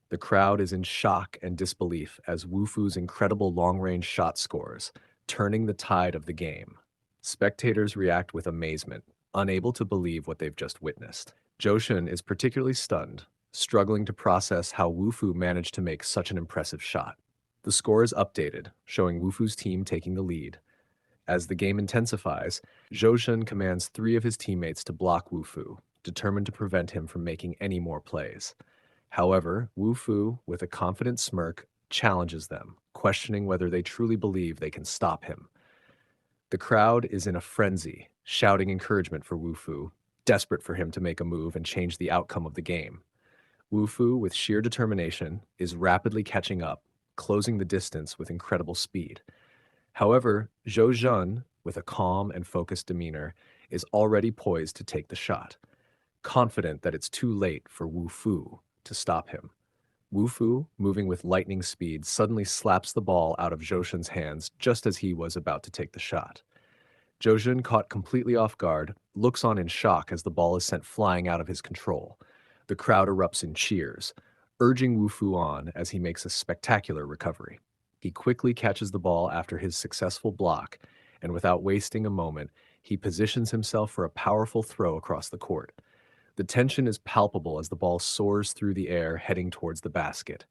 The crowd is in shock and disbelief as Wu Fu's incredible long-range shot scores, turning the tide of the game. Spectators react with amazement, unable to believe what they've just witnessed. Zhou Shun is particularly stunned, struggling to process how Wu Fu managed to make such an impressive shot. The score is updated, showing Wufu's team taking the lead. As the game intensifies, Zhou Shun commands three of his teammates to block Wufu, determined to prevent him from making any more plays. However, Wufu, with a confident smirk, challenges them, questioning whether they truly believe they can stop him. The crowd is in a frenzy, shouting encouragement for Wufu, desperate for him to make a move and change the outcome of the game. Wufu, with sheer determination, is rapidly catching up, closing the distance with incredible speed. However, Zhou Zhen, with a calm and focused demeanor, is already poised to take the shot, confident that it's too late for Wu Fu to stop him. Wu Fu, moving with lightning speed, suddenly slaps the ball out of Zhou Shen's hands just as he was about to take the shot. Zhou Zhen, caught completely off guard, looks on in shock as the ball is sent flying out of his control. The crowd erupts in cheers, urging Wu Fu on as he makes a spectacular recovery. He quickly catches the ball after his successful block, and without wasting a moment, he positions himself for a powerful throw across the court. The tension is palpable as the ball soars through the air, heading towards the basket.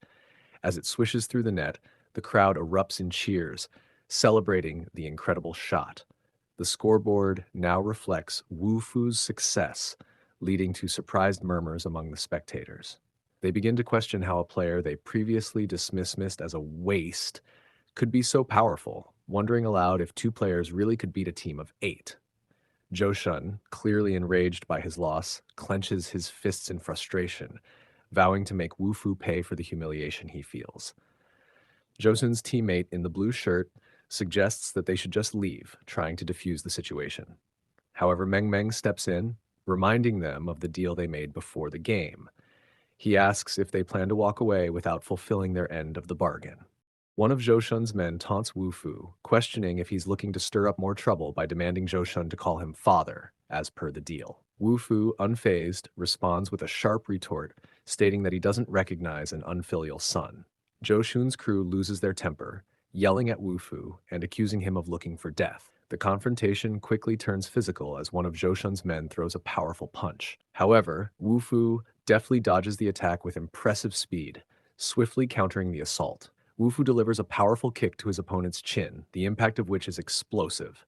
As it swishes through the net, the crowd erupts in cheers, celebrating the incredible shot. The scoreboard now reflects Wu Fu's success, leading to surprised murmurs among the spectators. They begin to question how a player they previously dismissed as a waste could be so powerful, wondering aloud if two players really could beat a team of 8. Zhou Shun, clearly enraged by his loss, clenches his fists in frustration, vowing to make Wu Fu pay for the humiliation he feels. Zhou Shun's teammate in the blue shirt suggests that they should just leave, trying to defuse the situation. However, Meng Meng steps in, reminding them of the deal they made before the game. He asks if they plan to walk away without fulfilling their end of the bargain. One of Zhou Shun's men taunts Wu Fu, questioning if he's looking to stir up more trouble by demanding Zhou Shun to call him father, as per the deal. Wu Fu, unfazed, responds with a sharp retort, stating that he doesn't recognize an unfilial son. Zhou Shun's crew loses their temper, yelling at Wu Fu and accusing him of looking for death. The confrontation quickly turns physical as one of Zhou Shun's men throws a powerful punch. However, Wu Fu deftly dodges the attack with impressive speed, swiftly countering the assault. Wu Fu delivers a powerful kick to his opponent's chin, the impact of which is explosive.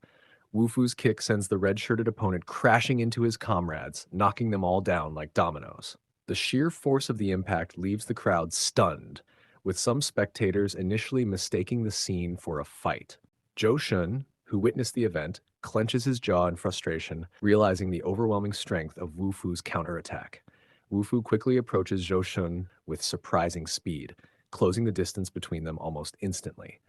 Wu Fu's kick sends the red-shirted opponent crashing into his comrades, knocking them all down like dominoes. The sheer force of the impact leaves the crowd stunned, with some spectators initially mistaking the scene for a fight. Zhou Shun, who witnessed the event, clenches his jaw in frustration, realizing the overwhelming strength of Wu Fu's counterattack. Wu Fu quickly approaches Zhou Shun with surprising speed, closing the distance between them almost instantly.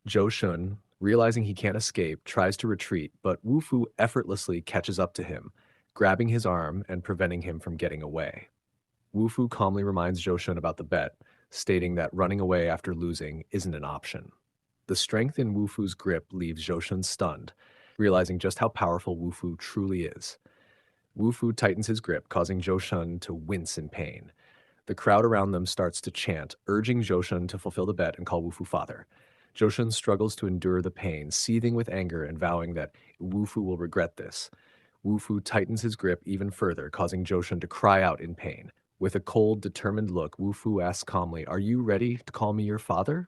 Zhou Shun, realizing he can't escape, tries to retreat, but Wu Fu effortlessly catches up to him, grabbing his arm and preventing him from getting away. Wu Fu calmly reminds Zhou Shun about the bet, stating that running away after losing isn't an option. The strength in Wu Fu's grip leaves Zhou Shun stunned, realizing just how powerful Wu Fu truly is. Wu Fu tightens his grip, causing Zhou Shun to wince in pain. The crowd around them starts to chant, urging Zhou Shun to fulfill the bet and call Wu Fu father. Zhou Shun struggles to endure the pain, seething with anger and vowing that Wu Fu will regret this. Wu Fu tightens his grip even further, causing Zhou Shun to cry out in pain. With a cold, determined look, Wu Fu asks calmly, "Are you ready to call me your father?"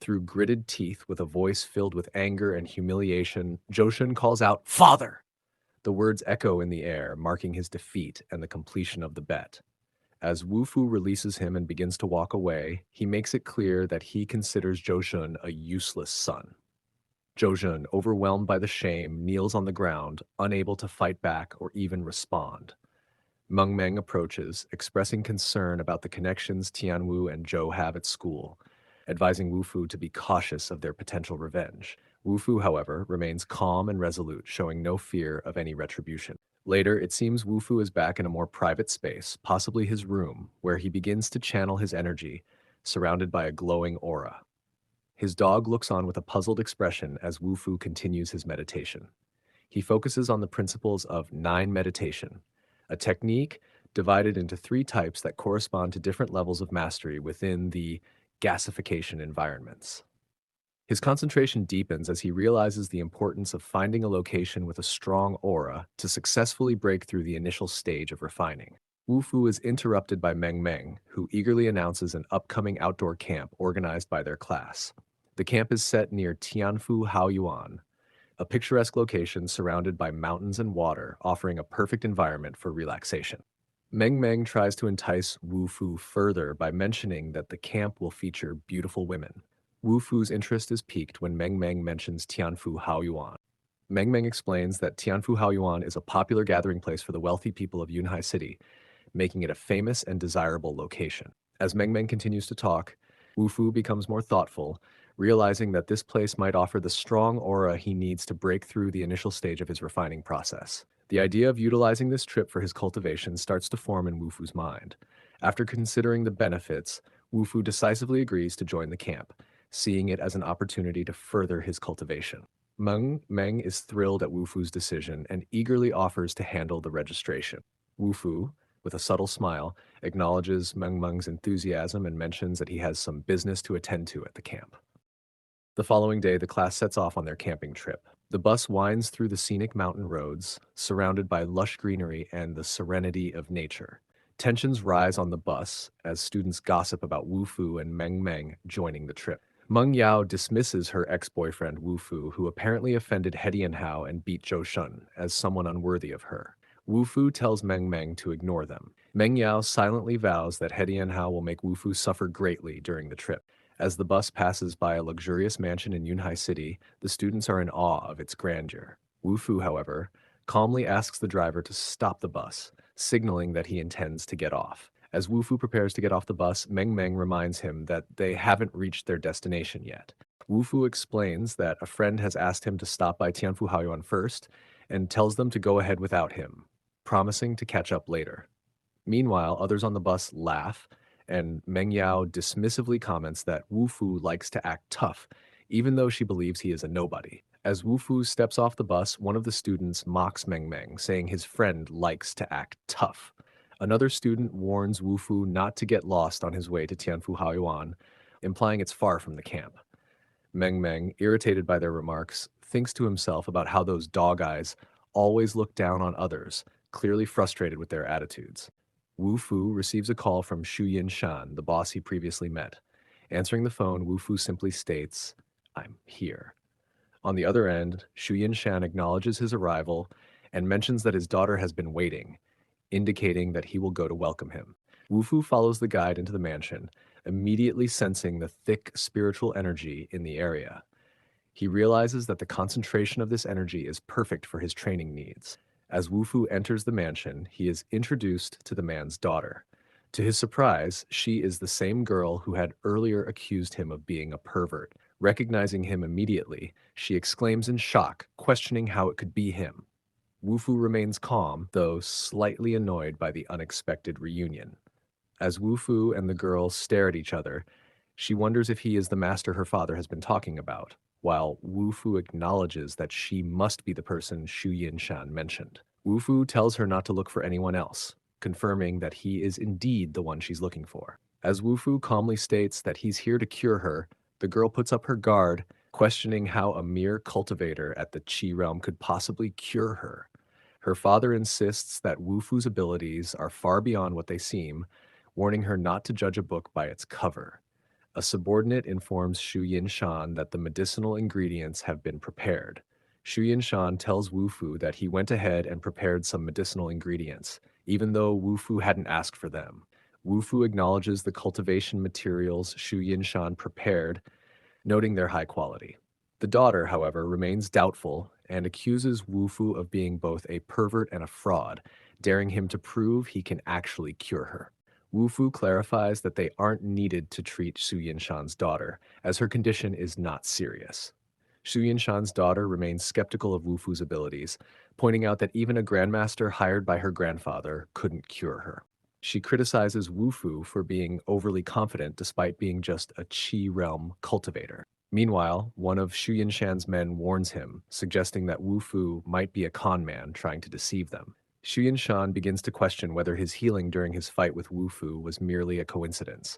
Through gritted teeth, with a voice filled with anger and humiliation, Zhou Shun calls out, "Father!" The words echo in the air, marking his defeat and the completion of the bet. As Wu Fu releases him and begins to walk away, he makes it clear that he considers Zhou Shun a useless son. Zhou Shun, overwhelmed by the shame, kneels on the ground, unable to fight back or even respond. Meng Meng approaches, expressing concern about the connections Tianwu and Zhou have at school, advising Wu Fu to be cautious of their potential revenge. Wu Fu, however, remains calm and resolute, showing no fear of any retribution. Later, it seems Wu Fu is back in a more private space, possibly his room, where he begins to channel his energy, surrounded by a glowing aura. His dog looks on with a puzzled expression as Wu Fu continues his meditation. He focuses on the principles of nine meditation, a technique divided into 3 types that correspond to different levels of mastery within the gasification environments. His concentration deepens as he realizes the importance of finding a location with a strong aura to successfully break through the initial stage of refining. Wu Fu is interrupted by Meng Meng, who eagerly announces an upcoming outdoor camp organized by their class. The camp is set near Tianfu Haoyuan, a picturesque location surrounded by mountains and water, offering a perfect environment for relaxation. Meng Meng tries to entice Wu Fu further by mentioning that the camp will feature beautiful women. Wu Fu's interest is piqued when Meng Meng mentions Tianfu Haoyuan. Meng Meng explains that Tianfu Haoyuan is a popular gathering place for the wealthy people of Yunhai City, making it a famous and desirable location. As Meng Meng continues to talk, Wu Fu becomes more thoughtful, realizing that this place might offer the strong aura he needs to break through the initial stage of his refining process. The idea of utilizing this trip for his cultivation starts to form in Wu Fu's mind. After considering the benefits, Wu Fu decisively agrees to join the camp, seeing it as an opportunity to further his cultivation. Meng Meng is thrilled at Wu Fu's decision and eagerly offers to handle the registration. Wu Fu, with a subtle smile, acknowledges Meng Meng's enthusiasm and mentions that he has some business to attend to at the camp. The following day, the class sets off on their camping trip. The bus winds through the scenic mountain roads, surrounded by lush greenery and the serenity of nature. Tensions rise on the bus as students gossip about Wu Fu and Meng Meng joining the trip. Meng Yao dismisses her ex-boyfriend Wu Fu, who apparently offended Hedian Hao and beat Zhou Shun, as someone unworthy of her. Wu Fu tells Meng Meng to ignore them. Meng Yao silently vows that Hedian Hao will make Wu Fu suffer greatly during the trip. As the bus passes by a luxurious mansion in Yunhai City, the students are in awe of its grandeur. Wu Fu, however, calmly asks the driver to stop the bus, signaling that he intends to get off. As Wu Fu prepares to get off the bus, Meng Meng reminds him that they haven't reached their destination yet. Wu Fu explains that a friend has asked him to stop by Tianfu Haoyuan first and tells them to go ahead without him, promising to catch up later. Meanwhile, others on the bus laugh, and Meng Yao dismissively comments that Wu Fu likes to act tough, even though she believes he is a nobody. As Wu Fu steps off the bus, one of the students mocks Meng Meng, saying his friend likes to act tough. Another student warns Wu Fu not to get lost on his way to Tianfu Haoyuan, implying it's far from the camp. Meng Meng, irritated by their remarks, thinks to himself about how those dog eyes always look down on others, clearly frustrated with their attitudes. Wu Fu receives a call from Shu Yin Shan, the boss he previously met. Answering the phone, Wu Fu simply states, "I'm here." On the other end, Shu Yin Shan acknowledges his arrival and mentions that his daughter has been waiting, indicating that he will go to welcome him. Wu Fu follows the guide into the mansion, immediately sensing the thick spiritual energy in the area. He realizes that the concentration of this energy is perfect for his training needs. As Wu Fu enters the mansion, he is introduced to the man's daughter. To his surprise, she is the same girl who had earlier accused him of being a pervert. Recognizing him immediately, she exclaims in shock, questioning how it could be him. Wu Fu remains calm, though slightly annoyed by the unexpected reunion. As Wu Fu and the girl stare at each other, she wonders if he is the master her father has been talking about, while Wu Fu acknowledges that she must be the person Shu Yin Shan mentioned. Wu Fu tells her not to look for anyone else, confirming that he is indeed the one she's looking for. As Wu Fu calmly states that he's here to cure her, the girl puts up her guard, questioning how a mere cultivator at the Qi realm could possibly cure her. Her father insists that Wu Fu's abilities are far beyond what they seem, warning her not to judge a book by its cover. A subordinate informs Shu Yin Shan that the medicinal ingredients have been prepared. Shu Yin Shan tells Wu Fu that he went ahead and prepared some medicinal ingredients, even though Wu Fu hadn't asked for them. Wu Fu acknowledges the cultivation materials Shu Yin Shan prepared, noting their high quality. The daughter, however, remains doubtful and accuses Wu Fu of being both a pervert and a fraud, daring him to prove he can actually cure her. Wu Fu clarifies that they aren't needed to treat Su Yinshan's daughter, as her condition is not serious. Su Yinshan's daughter remains skeptical of Wu Fu's abilities, pointing out that even a grandmaster hired by her grandfather couldn't cure her. She criticizes Wu Fu for being overly confident despite being just a Qi realm cultivator. Meanwhile, one of Shu Yinshan's men warns him, suggesting that Wu Fu might be a con man trying to deceive them. Shu Yinshan begins to question whether his healing during his fight with Wu Fu was merely a coincidence.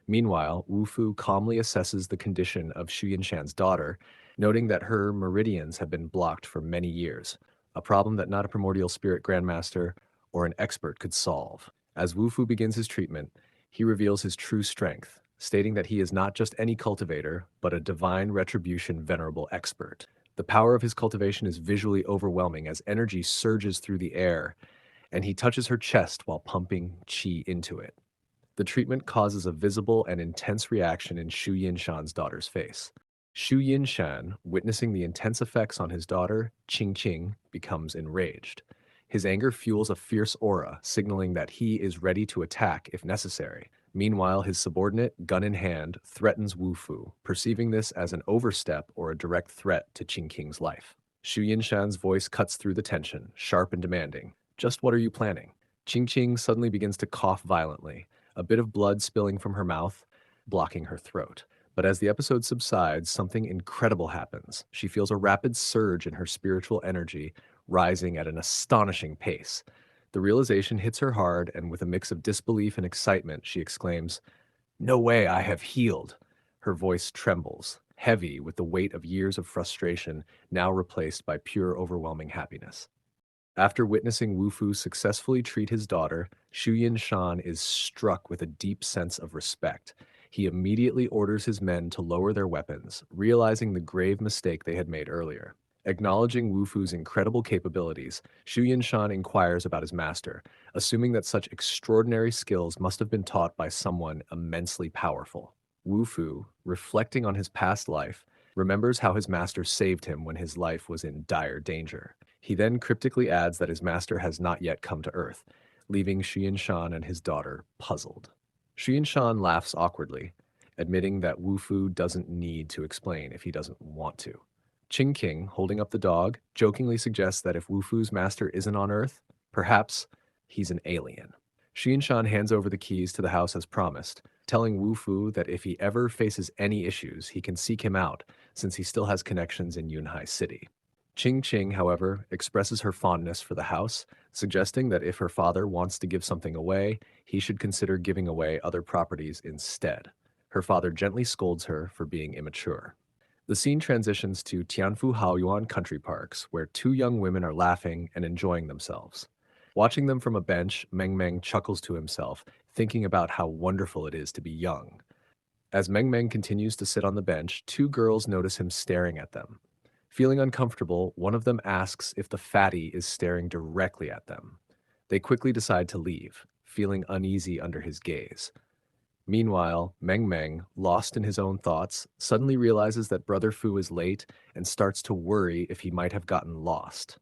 Meanwhile, Wu Fu calmly assesses the condition of Shu Yinshan's daughter, noting that her meridians have been blocked for many years, a problem that not a primordial spirit grandmaster or an expert could solve. As Wu Fu begins his treatment, he reveals his true strength, stating that he is not just any cultivator, but a divine retribution venerable expert. The power of his cultivation is visually overwhelming as energy surges through the air, and he touches her chest while pumping qi into it. The treatment causes a visible and intense reaction in Shu Yinshan's daughter's face. Shu Yinshan, witnessing the intense effects on his daughter, Qing, becomes enraged. His anger fuels a fierce aura, signaling that he is ready to attack if necessary. Meanwhile, his subordinate, gun in hand, threatens Wu Fu, perceiving this as an overstep or a direct threat to Qing's life. Shu Yinshan's voice cuts through the tension, sharp and demanding. Just what are you planning? Qing suddenly begins to cough violently, a bit of blood spilling from her mouth, blocking her throat. But as the episode subsides, something incredible happens. She feels a rapid surge in her spiritual energy, rising at an astonishing pace. The realization hits her hard, and with a mix of disbelief and excitement, she exclaims, "No way, I have healed." Her voice trembles, heavy with the weight of years of frustration, now replaced by pure, overwhelming happiness. After witnessing Wu Fu successfully treat his daughter, Shu Yinshan is struck with a deep sense of respect. He immediately orders his men to lower their weapons, realizing the grave mistake they had made earlier. Acknowledging Wu Fu's incredible capabilities, Shu Yinshan inquires about his master, assuming that such extraordinary skills must have been taught by someone immensely powerful. Wu Fu, reflecting on his past life, remembers how his master saved him when his life was in dire danger. He then cryptically adds that his master has not yet come to Earth, leaving Xianshan and his daughter puzzled. Xianshan laughs awkwardly, admitting that Wu Fu doesn't need to explain if he doesn't want to. Qing, holding up the dog, jokingly suggests that if Wu Fu's master isn't on Earth, perhaps he's an alien. Xianshan hands over the keys to the house as promised, telling Wu Fu that if he ever faces any issues, he can seek him out, since he still has connections in Yunhai City. Qing, however, expresses her fondness for the house, suggesting that if her father wants to give something away, he should consider giving away other properties instead. Her father gently scolds her for being immature. The scene transitions to Tianfu Haoyuan country parks, where two young women are laughing and enjoying themselves. Watching them from a bench, Meng chuckles to himself, thinking about how wonderful it is to be young. As Meng continues to sit on the bench, two girls notice him staring at them. Feeling uncomfortable, one of them asks if the fatty is staring directly at them. They quickly decide to leave, feeling uneasy under his gaze. Meanwhile, Meng, lost in his own thoughts, suddenly realizes that Brother Fu is late and starts to worry if he might have gotten lost.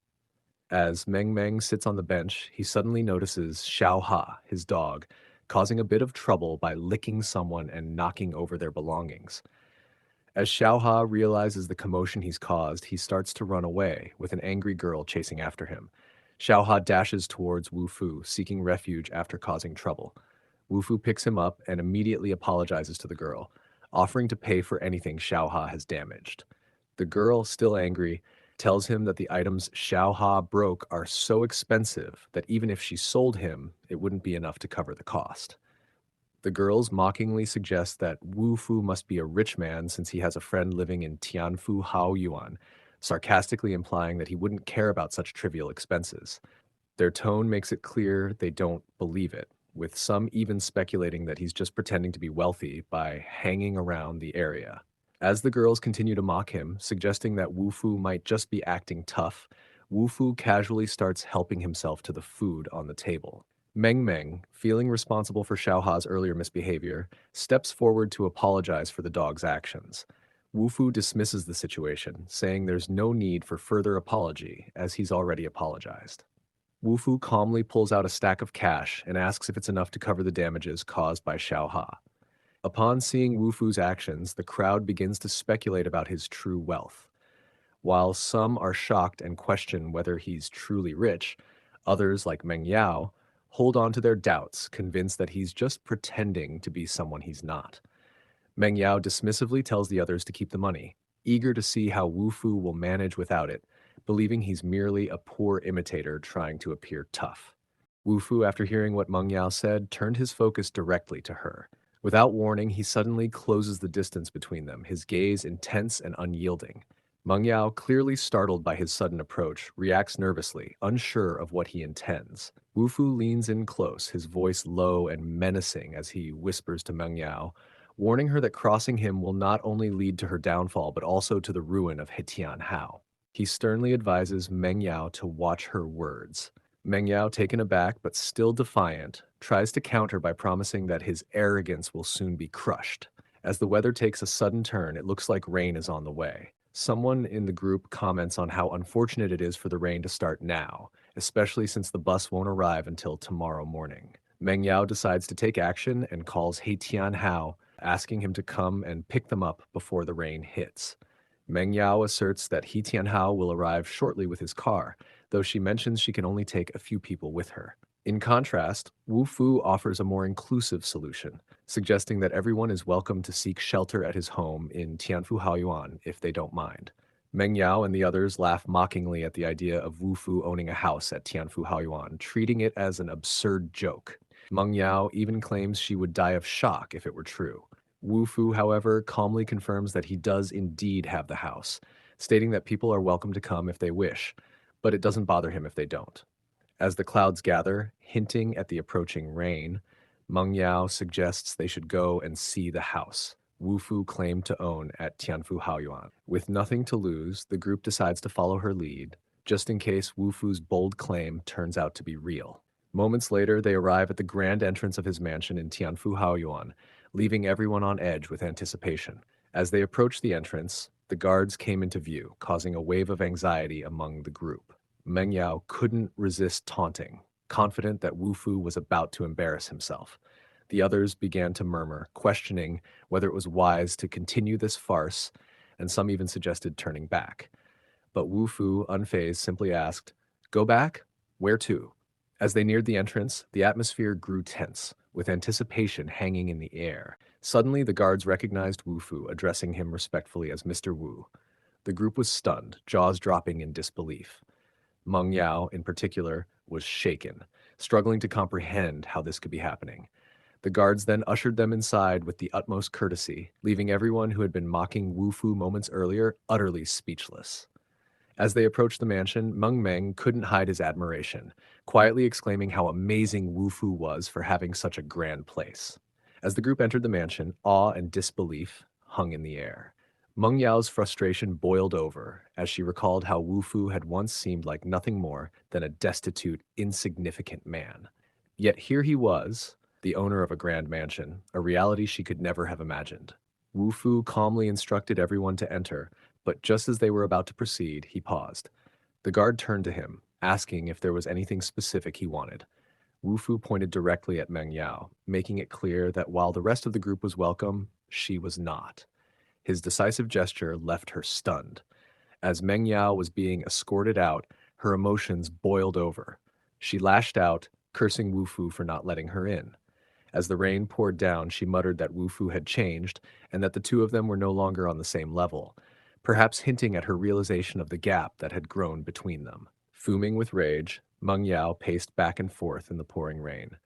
As Meng sits on the bench, he suddenly notices Xiao Ha, his dog, causing a bit of trouble by licking someone and knocking over their belongings. As Xiaoha realizes the commotion he's caused, he starts to run away, with an angry girl chasing after him. Xiaoha dashes towards Wu Fu, seeking refuge after causing trouble. Wu Fu picks him up and immediately apologizes to the girl, offering to pay for anything Xiaoha has damaged. The girl, still angry, tells him that the items Xiaoha broke are so expensive that even if she sold him, it wouldn't be enough to cover the cost. The girls mockingly suggest that Wu Fu must be a rich man since he has a friend living in Tianfu Haoyuan, sarcastically implying that he wouldn't care about such trivial expenses. Their tone makes it clear they don't believe it, with some even speculating that he's just pretending to be wealthy by hanging around the area. As the girls continue to mock him, suggesting that Wu Fu might just be acting tough, Wu Fu casually starts helping himself to the food on the table. Meng, feeling responsible for Xiaoha's earlier misbehavior, steps forward to apologize for the dog's actions. Wu Fu dismisses the situation, saying there's no need for further apology, as he's already apologized. Wu Fu calmly pulls out a stack of cash and asks if it's enough to cover the damages caused by Xiaoha. Upon seeing Wu Fu's actions, the crowd begins to speculate about his true wealth. While some are shocked and question whether he's truly rich, others, like Meng Yao, hold on to their doubts, convinced that he's just pretending to be someone he's not. Meng Yao dismissively tells the others to keep the money, eager to see how Wu Fu will manage without it, believing he's merely a poor imitator trying to appear tough. Wu Fu, after hearing what Meng Yao said, turned his focus directly to her. Without warning, he suddenly closes the distance between them, his gaze intense and unyielding. Meng Yao, clearly startled by his sudden approach, reacts nervously, unsure of what he intends. Wu Fu leans in close, his voice low and menacing as he whispers to Meng Yao, warning her that crossing him will not only lead to her downfall but also to the ruin of Hetian Hao. He sternly advises Meng Yao to watch her words. Meng Yao, taken aback but still defiant, tries to counter by promising that his arrogance will soon be crushed. As the weather takes a sudden turn, it looks like rain is on the way. Someone in the group comments on how unfortunate it is for the rain to start now, especially since the bus won't arrive until tomorrow morning. Meng Yao decides to take action and calls He Tian Hao, asking him to come and pick them up before the rain hits. Meng Yao asserts that He Tian Hao will arrive shortly with his car, though she mentions she can only take a few people with her. In contrast, Wu Fu offers a more inclusive solution, suggesting that everyone is welcome to seek shelter at his home in Tianfu Haoyuan if they don't mind. Meng Yao and the others laugh mockingly at the idea of Wu Fu owning a house at Tianfu Haoyuan, treating it as an absurd joke. Meng Yao even claims she would die of shock if it were true. Wu Fu, however, calmly confirms that he does indeed have the house, stating that people are welcome to come if they wish, but it doesn't bother him if they don't. As the clouds gather, hinting at the approaching rain, Meng Yao suggests they should go and see the house Wu Fu claimed to own at Tianfu Haoyuan. With nothing to lose, the group decides to follow her lead, just in case Wu Fu's bold claim turns out to be real. Moments later, they arrive at the grand entrance of his mansion in Tianfu Haoyuan, leaving everyone on edge with anticipation. As they approach the entrance, the guards came into view, causing a wave of anxiety among the group. Meng Yao couldn't resist taunting, confident that Wu Fu was about to embarrass himself. The others began to murmur, questioning whether it was wise to continue this farce, and some even suggested turning back. But Wu Fu, unfazed, simply asked, "Go back? Where to?" As they neared the entrance, the atmosphere grew tense, with anticipation hanging in the air. Suddenly, the guards recognized Wu Fu, addressing him respectfully as Mr. Wu. The group was stunned, jaws dropping in disbelief. Meng Yao, in particular, was shaken, struggling to comprehend how this could be happening. The guards then ushered them inside with the utmost courtesy, leaving everyone who had been mocking Wu Fu moments earlier utterly speechless. As they approached the mansion, Meng Meng couldn't hide his admiration, quietly exclaiming how amazing Wu Fu was for having such a grand place. As the group entered the mansion, awe and disbelief hung in the air. Meng Yao's frustration boiled over as she recalled how Wu Fu had once seemed like nothing more than a destitute, insignificant man. Yet here he was, the owner of a grand mansion, a reality she could never have imagined. Wu Fu calmly instructed everyone to enter, but just as they were about to proceed, he paused. The guard turned to him, asking if there was anything specific he wanted. Wu Fu pointed directly at Meng Yao, making it clear that while the rest of the group was welcome, she was not. His decisive gesture left her stunned. As Meng Yao was being escorted out, her emotions boiled over. She lashed out, cursing Wu Fu for not letting her in. As the rain poured down, she muttered that Wu Fu had changed and that the two of them were no longer on the same level, perhaps hinting at her realization of the gap that had grown between them. Fuming with rage, Meng Yao paced back and forth in the pouring rain.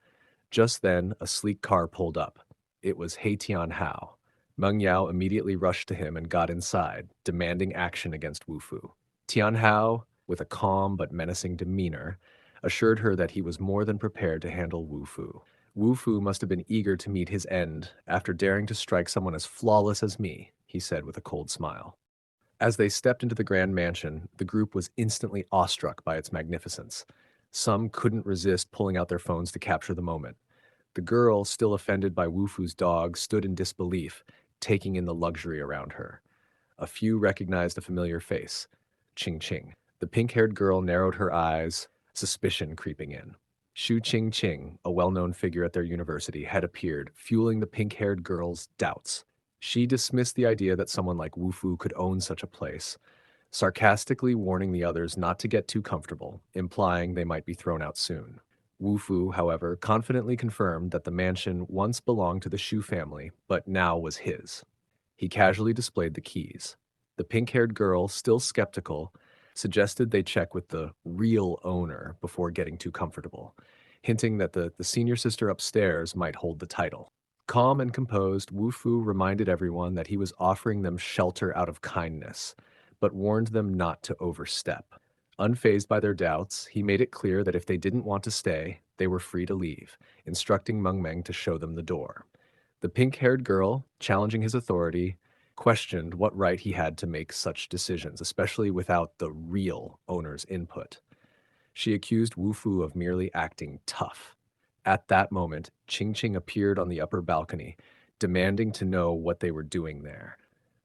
Just then, a sleek car pulled up. It was He Tian Hao. Meng Yao immediately rushed to him and got inside, demanding action against Wu Fu. Tian Hao, with a calm but menacing demeanor, assured her that he was more than prepared to handle Wu Fu. Wu Fu must have been eager to meet his end after daring to strike someone as flawless as me, he said with a cold smile. As they stepped into the grand mansion, the group was instantly awestruck by its magnificence. Some couldn't resist pulling out their phones to capture the moment. The girl, still offended by Wu Fu's dog, stood in disbelief, taking in the luxury around her. A few recognized a familiar face, Ching Ching. The pink-haired girl narrowed her eyes, suspicion creeping in. Shu Ching Ching, a well-known figure at their university, had appeared, fueling the pink-haired girl's doubts. She dismissed the idea that someone like Wu Fu could own such a place, sarcastically warning the others not to get too comfortable, implying they might be thrown out soon. Wu Fu, however, confidently confirmed that the mansion once belonged to the Shu family, but now was his. He casually displayed the keys. The pink-haired girl, still skeptical, suggested they check with the real owner before getting too comfortable, hinting that the senior sister upstairs might hold the title. Calm and composed, Wu Fu reminded everyone that he was offering them shelter out of kindness, but warned them not to overstep. Unfazed by their doubts, he made it clear that if they didn't want to stay, they were free to leave, instructing Meng Meng to show them the door. The pink-haired girl, challenging his authority, questioned what right he had to make such decisions, especially without the real owner's input. She accused Wu Fu of merely acting tough. At that moment, Qing Qing appeared on the upper balcony, demanding to know what they were doing there.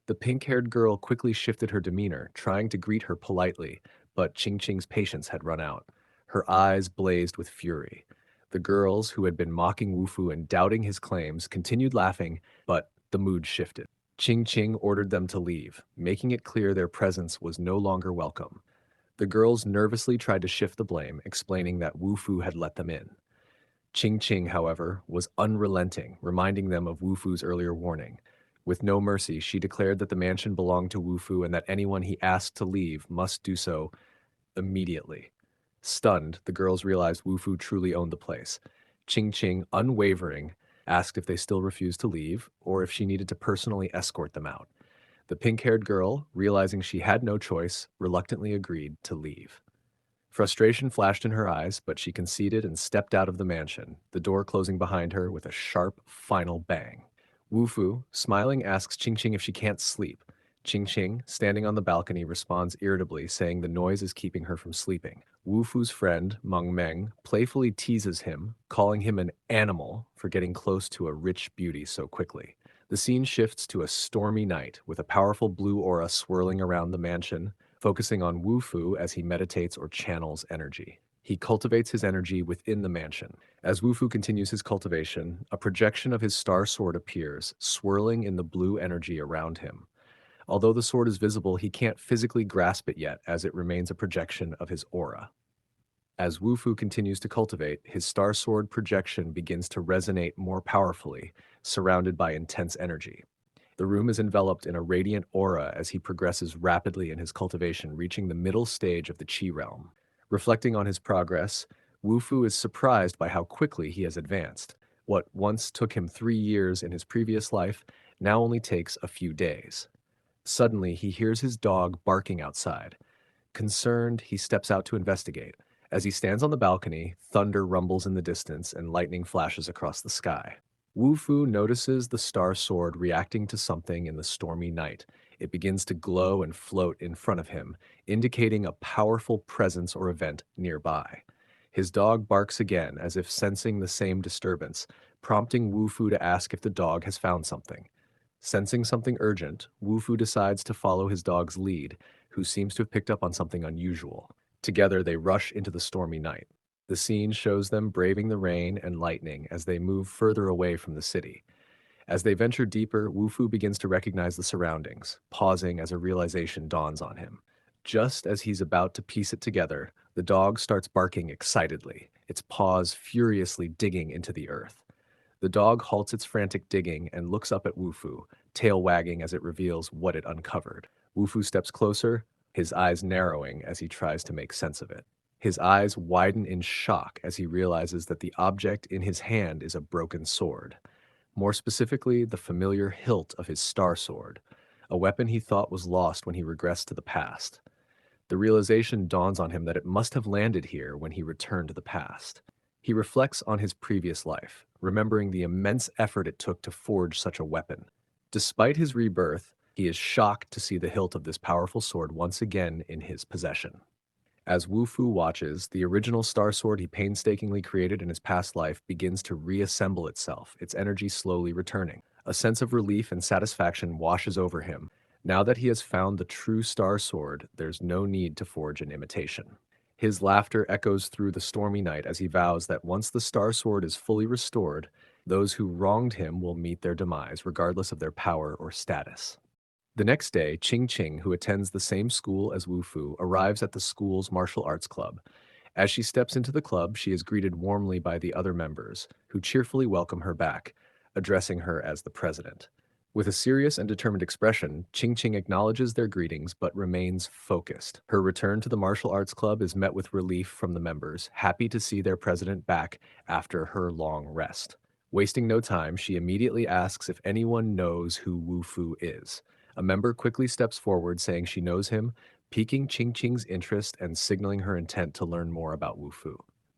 The pink-haired girl quickly shifted her demeanor, trying to greet her politely, but Qing Qing's patience had run out. Her eyes blazed with fury. The girls, who had been mocking Wu Fu and doubting his claims, continued laughing, but the mood shifted. Qing Qing ordered them to leave, making it clear their presence was no longer welcome. The girls nervously tried to shift the blame, explaining that Wu Fu had let them in. Qing Qing, however, was unrelenting, reminding them of Wu Fu's earlier warning. With no mercy, she declared that the mansion belonged to Wu Fu and that anyone he asked to leave must do so immediately. Stunned, the girls realized Wu Fu truly owned the place. Qing Qing, unwavering, asked if they still refused to leave or if she needed to personally escort them out. The pink-haired girl, realizing she had no choice, reluctantly agreed to leave. Frustration flashed in her eyes, but she conceded and stepped out of the mansion, the door closing behind her with a sharp, final bang. Wu Fu, smiling, asks Qing Qing if she can't sleep. Qing Qing, standing on the balcony, responds irritably, saying the noise is keeping her from sleeping. Wu Fu's friend, Meng Meng, playfully teases him, calling him an animal for getting close to a rich beauty so quickly. The scene shifts to a stormy night, with a powerful blue aura swirling around the mansion, focusing on Wu Fu as he meditates or channels energy. He cultivates his energy within the mansion. As Wu Fu continues his cultivation, a projection of his star sword appears, swirling in the blue energy around him. Although the sword is visible, he can't physically grasp it yet, as it remains a projection of his aura. As Wu Fu continues to cultivate, his star sword projection begins to resonate more powerfully, surrounded by intense energy. The room is enveloped in a radiant aura as he progresses rapidly in his cultivation, reaching the middle stage of the Qi realm. Reflecting on his progress, Wu Fu is surprised by how quickly he has advanced. What once took him 3 years in his previous life now only takes a few days. Suddenly, he hears his dog barking outside. Concerned, he steps out to investigate. As he stands on the balcony, thunder rumbles in the distance and lightning flashes across the sky. Wu Fu notices the star sword reacting to something in the stormy night. It begins to glow and float in front of him, indicating a powerful presence or event nearby. His dog barks again, as if sensing the same disturbance, prompting Wu Fu to ask if the dog has found something. Sensing something urgent, Wu Fu decides to follow his dog's lead, who seems to have picked up on something unusual. Together, they rush into the stormy night. The scene shows them braving the rain and lightning as they move further away from the city. As they venture deeper, Wu Fu begins to recognize the surroundings, pausing as a realization dawns on him. Just as he's about to piece it together, the dog starts barking excitedly, its paws furiously digging into the earth. The dog halts its frantic digging and looks up at Wu Fu, tail wagging as it reveals what it uncovered. Wu Fu steps closer, his eyes narrowing as he tries to make sense of it. His eyes widen in shock as he realizes that the object in his hand is a broken sword. More specifically, the familiar hilt of his star sword, a weapon he thought was lost when he regressed to the past. The realization dawns on him that it must have landed here when he returned to the past. He reflects on his previous life, remembering the immense effort it took to forge such a weapon. Despite his rebirth, he is shocked to see the hilt of this powerful sword once again in his possession. As Wu Fu watches, the original star sword he painstakingly created in his past life begins to reassemble itself, its energy slowly returning. A sense of relief and satisfaction washes over him. Now that he has found the true star sword, there's no need to forge an imitation. His laughter echoes through the stormy night as he vows that once the star sword is fully restored, those who wronged him will meet their demise, regardless of their power or status. The next day, Qing Qing, who attends the same school as Wu Fu, arrives at the school's martial arts club. As she steps into the club, she is greeted warmly by the other members, who cheerfully welcome her back, addressing her as the president. With a serious and determined expression, Qing Qing acknowledges their greetings but remains focused. Her return to the martial arts club is met with relief from the members, happy to see their president back after her long rest. Wasting no time, she immediately asks if anyone knows who Wu Fu is. A member quickly steps forward saying she knows him, piquing Qing Qing's interest and signaling her intent to learn more about Wu Fu.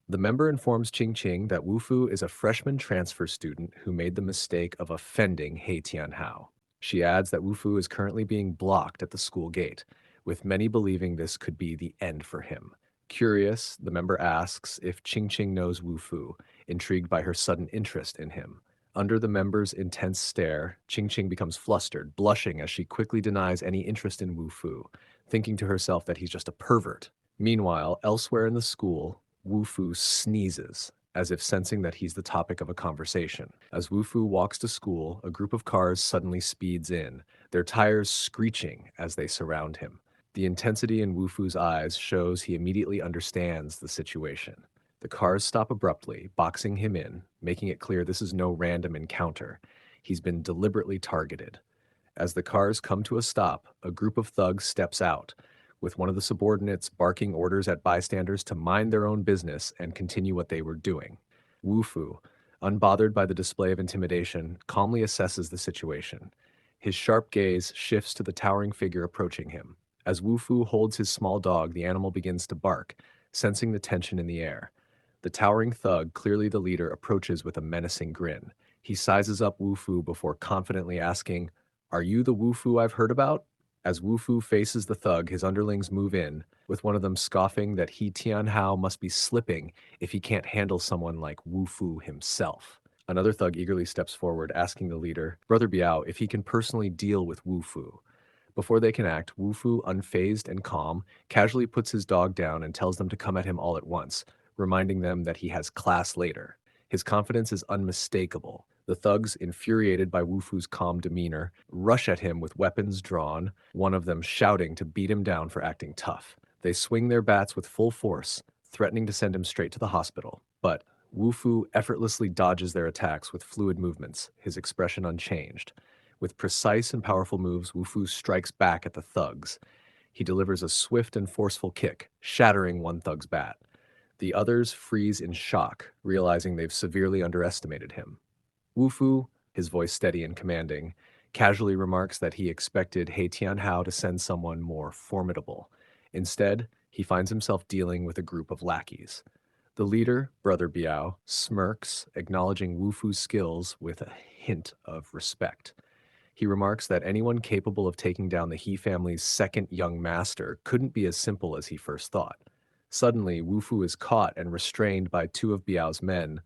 The member informs Qing Qing that Wu Fu is a freshman transfer student who made the mistake of offending He Tianhao. She adds that Wu Fu is currently being blocked at the school gate, with many believing this could be the end for him. Curious, the member asks if Qing Qing knows Wu Fu, intrigued by her sudden interest in him. Under the member's intense stare, Qing Qing becomes flustered, blushing as she quickly denies any interest in Wu Fu, thinking to herself that he's just a pervert. Meanwhile, elsewhere in the school, Wu Fu sneezes, as if sensing that he's the topic of a conversation. As Wu Fu walks to school, a group of cars suddenly speeds in, their tires screeching as they surround him. The intensity in Wu Fu's eyes shows he immediately understands the situation. The cars stop abruptly, boxing him in, making it clear this is no random encounter. He's been deliberately targeted. As the cars come to a stop, a group of thugs steps out, with one of the subordinates barking orders at bystanders to mind their own business and continue what they were doing. Wu Fu, unbothered by the display of intimidation, calmly assesses the situation. His sharp gaze shifts to the towering figure approaching him. As Wu Fu holds his small dog, the animal begins to bark, sensing the tension in the air. The towering thug, clearly the leader, approaches with a menacing grin. He sizes up Wu Fu before confidently asking, "Are you the Wu Fu I've heard about?" As Wu Fu faces the thug, his underlings move in, with one of them scoffing that He Tianhao must be slipping if he can't handle someone like Wu Fu himself. Another thug eagerly steps forward, asking the leader, Brother Biao, if he can personally deal with Wu Fu. Before they can act, Wu Fu, unfazed and calm, casually puts his dog down and tells them to come at him all at once, reminding them that he has class later. His confidence is unmistakable. The thugs, infuriated by Wu Fu's calm demeanor, rush at him with weapons drawn, one of them shouting to beat him down for acting tough. They swing their bats with full force, threatening to send him straight to the hospital. But Wu Fu effortlessly dodges their attacks with fluid movements, his expression unchanged. With precise and powerful moves, Wu Fu strikes back at the thugs. He delivers a swift and forceful kick, shattering one thug's bat. The others freeze in shock, realizing they've severely underestimated him. Wu Fu, his voice steady and commanding, casually remarks that he expected He Tianhao to send someone more formidable. Instead, he finds himself dealing with a group of lackeys. The leader, Brother Biao, smirks, acknowledging Wu Fu's skills with a hint of respect. He remarks that anyone capable of taking down the He family's second young master couldn't be as simple as he first thought. Suddenly, Wu Fu is caught and restrained by two of Biao's men,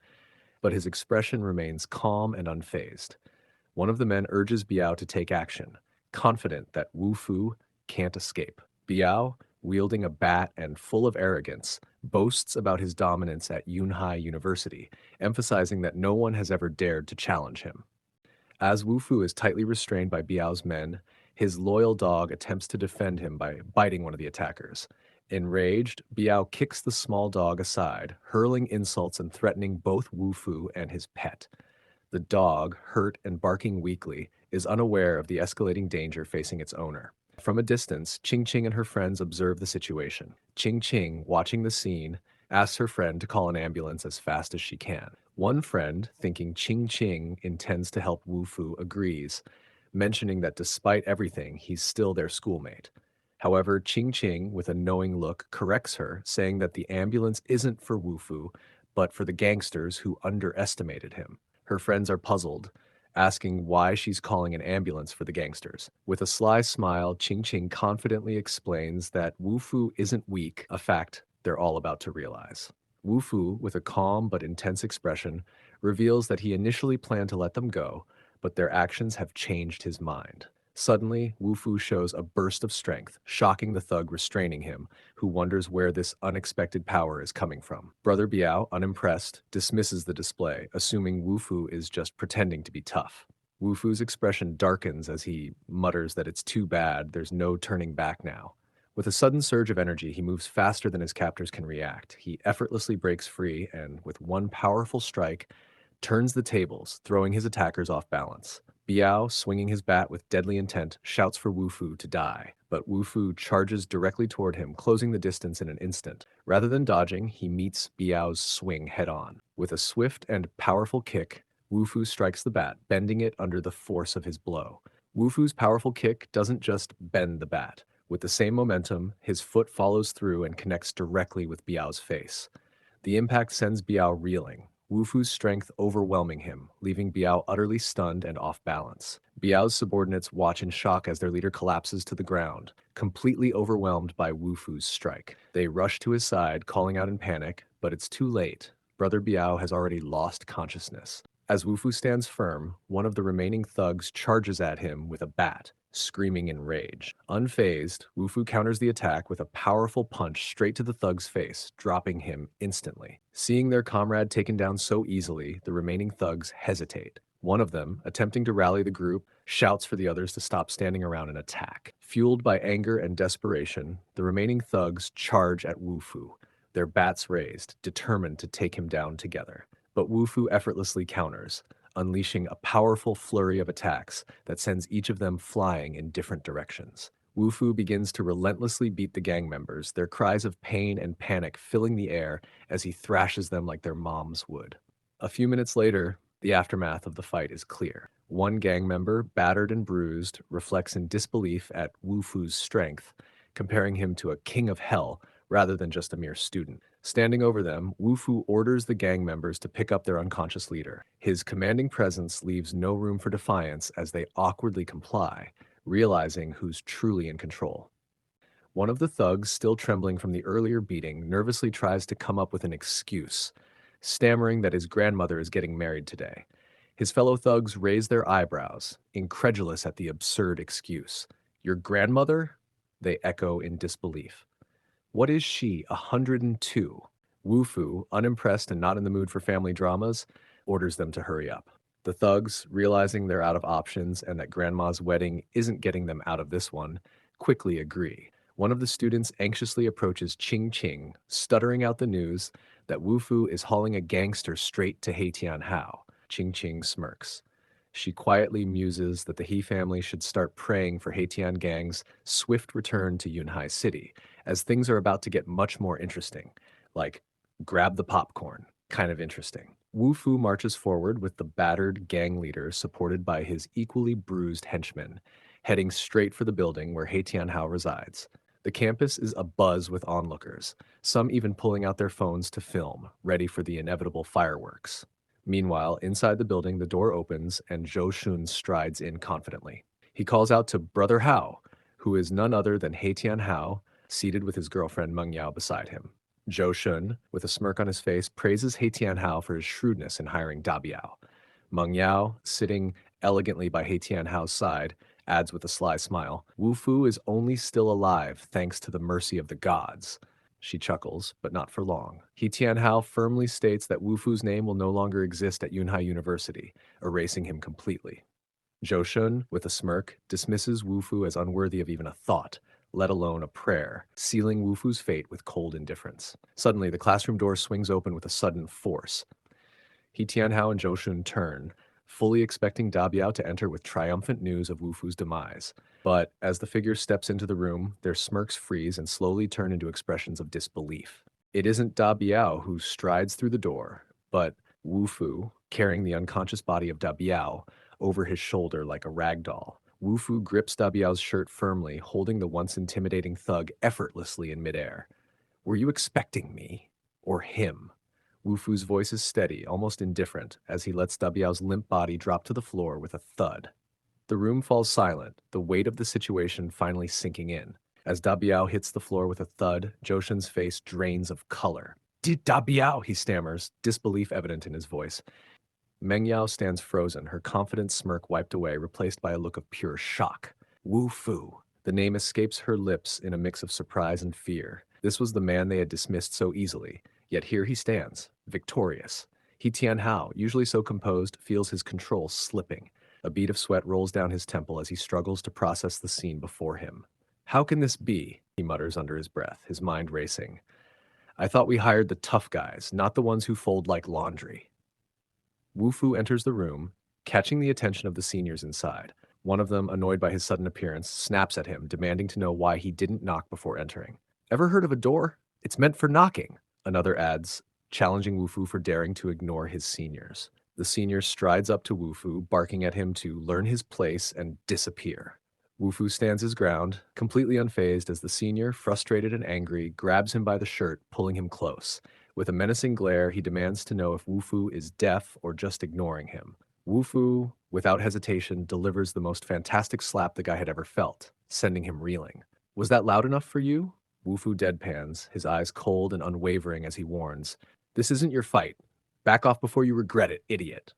but his expression remains calm and unfazed. One of the men urges Biao to take action, confident that Wu Fu can't escape. Biao, wielding a bat and full of arrogance, boasts about his dominance at Yunhai University, emphasizing that no one has ever dared to challenge him. As Wu Fu is tightly restrained by Biao's men, his loyal dog attempts to defend him by biting one of the attackers. Enraged, Biao kicks the small dog aside, hurling insults and threatening both Wu Fu and his pet. The dog, hurt and barking weakly, is unaware of the escalating danger facing its owner. From a distance, Qing Qing and her friends observe the situation. Qing Qing, watching the scene, asks her friend to call an ambulance as fast as she can. One friend, thinking Qing Qing intends to help Wu Fu, agrees, mentioning that despite everything, he's still their schoolmate. However, Qing Qing, with a knowing look, corrects her, saying that the ambulance isn't for Wu Fu, but for the gangsters who underestimated him. Her friends are puzzled, asking why she's calling an ambulance for the gangsters. With a sly smile, Qing Qing confidently explains that Wu Fu isn't weak, a fact they're all about to realize. Wu Fu, with a calm but intense expression, reveals that he initially planned to let them go, but their actions have changed his mind. Suddenly, Wu Fu shows a burst of strength, shocking the thug restraining him, who wonders where this unexpected power is coming from. Brother Biao, unimpressed, dismisses the display, assuming Wu Fu is just pretending to be tough. Wu Fu's expression darkens as he mutters that it's too bad, there's no turning back now. With a sudden surge of energy, he moves faster than his captors can react. He effortlessly breaks free and, with one powerful strike, turns the tables, throwing his attackers off balance. Biao, swinging his bat with deadly intent, shouts for Wu Fu to die, but Wu Fu charges directly toward him, closing the distance in an instant. Rather than dodging, he meets Biao's swing head-on. With a swift and powerful kick, Wu Fu strikes the bat, bending it under the force of his blow. Wu Fu's powerful kick doesn't just bend the bat. With the same momentum, his foot follows through and connects directly with Biao's face. The impact sends Biao reeling, Wu Fu's strength overwhelming him, leaving Biao utterly stunned and off balance. Biao's subordinates watch in shock as their leader collapses to the ground, completely overwhelmed by Wu Fu's strike. They rush to his side, calling out in panic, but it's too late. Brother Biao has already lost consciousness. As Wu Fu stands firm, one of the remaining thugs charges at him with a bat, screaming in rage. Unfazed, Wu Fu counters the attack with a powerful punch straight to the thug's face, dropping him instantly. Seeing their comrade taken down so easily, the remaining thugs hesitate. One of them, attempting to rally the group, shouts for the others to stop standing around and attack. Fueled by anger and desperation, the remaining thugs charge at Wu Fu, their bats raised, determined to take him down together. But Wu Fu effortlessly counters, unleashing a powerful flurry of attacks that sends each of them flying in different directions. Wu Fu begins to relentlessly beat the gang members, their cries of pain and panic filling the air as he thrashes them like their moms would. A few minutes later, the aftermath of the fight is clear. One gang member, battered and bruised, reflects in disbelief at Wu Fu's strength, comparing him to a king of hell rather than just a mere student. Standing over them, Wu Fu orders the gang members to pick up their unconscious leader. His commanding presence leaves no room for defiance as they awkwardly comply, realizing who's truly in control. One of the thugs, still trembling from the earlier beating, nervously tries to come up with an excuse, stammering that his grandmother is getting married today. His fellow thugs raise their eyebrows, incredulous at the absurd excuse. "Your grandmother?" They echo in disbelief. What is she, 102? Wu Fu, unimpressed and not in the mood for family dramas, orders them to hurry up. The thugs, realizing they're out of options and that Grandma's wedding isn't getting them out of this one, quickly agree. One of the students anxiously approaches Ching Ching, stuttering out the news that Wu Fu is hauling a gangster straight to Heitian Hao. Ching Ching smirks. She quietly muses that the He family should start praying for Heitian Gang's swift return to Yunhai City, as things are about to get much more interesting. Like, grab the popcorn, kind of interesting. Wu Fu marches forward with the battered gang leader supported by his equally bruised henchmen, heading straight for the building where Heitian Hao resides. The campus is abuzz with onlookers, some even pulling out their phones to film, ready for the inevitable fireworks. Meanwhile, inside the building, the door opens and Zhou Shun strides in confidently. He calls out to Brother Hao, who is none other than Heitian Hao, seated with his girlfriend Meng Yao beside him. Zhou Shun, with a smirk on his face, praises Heitian Hao for his shrewdness in hiring Da Biao. Meng Yao, sitting elegantly by Heitian Hao's side, adds with a sly smile, "Wu Fu is only still alive thanks to the mercy of the gods." She chuckles, but not for long. He Tianhao firmly states that Wu Fu's name will no longer exist at Yunhai University, erasing him completely. Zhou Shun, with a smirk, dismisses Wu Fu as unworthy of even a thought, let alone a prayer, sealing Wu Fu's fate with cold indifference. Suddenly, the classroom door swings open with a sudden force. He Tianhao and Zhou Shun turn, fully expecting Da Biao to enter with triumphant news of Wu Fu's demise. But as the figure steps into the room, their smirks freeze and slowly turn into expressions of disbelief. It isn't Da Biao who strides through the door, but Wu Fu, carrying the unconscious body of Da Biao over his shoulder like a rag doll. Wu Fu grips Da Biao's shirt firmly, holding the once intimidating thug effortlessly in midair. "Were you expecting me? Or him?" Wu Fu's voice is steady, almost indifferent, as he lets Da Biao's limp body drop to the floor with a thud. The room falls silent, the weight of the situation finally sinking in. As Da Biao hits the floor with a thud, Joshin's face drains of color. Da Biao, he stammers, disbelief evident in his voice. Meng Yao stands frozen, her confident smirk wiped away, replaced by a look of pure shock. Wu Fu. The name escapes her lips in a mix of surprise and fear. This was the man they had dismissed so easily, yet here he stands, victorious. He Tianhao, usually so composed, feels his control slipping. A bead of sweat rolls down his temple as he struggles to process the scene before him. "How can this be?" he mutters under his breath, his mind racing. "I thought we hired the tough guys, not the ones who fold like laundry." Wu Fu enters the room, catching the attention of the seniors inside. One of them, annoyed by his sudden appearance, snaps at him, demanding to know why he didn't knock before entering. "Ever heard of a door? It's meant for knocking," another adds, challenging Wu Fu for daring to ignore his seniors. The senior strides up to Wu Fu, barking at him to learn his place and disappear. Wu Fu stands his ground, completely unfazed as the senior, frustrated and angry, grabs him by the shirt, pulling him close. With a menacing glare, he demands to know if Wu Fu is deaf or just ignoring him. Wu Fu, without hesitation, delivers the most fantastic slap the guy had ever felt, sending him reeling. Was that loud enough for you? Wu Fu deadpans, his eyes cold and unwavering as he warns, "This isn't your fight. Back off before you regret it, idiot."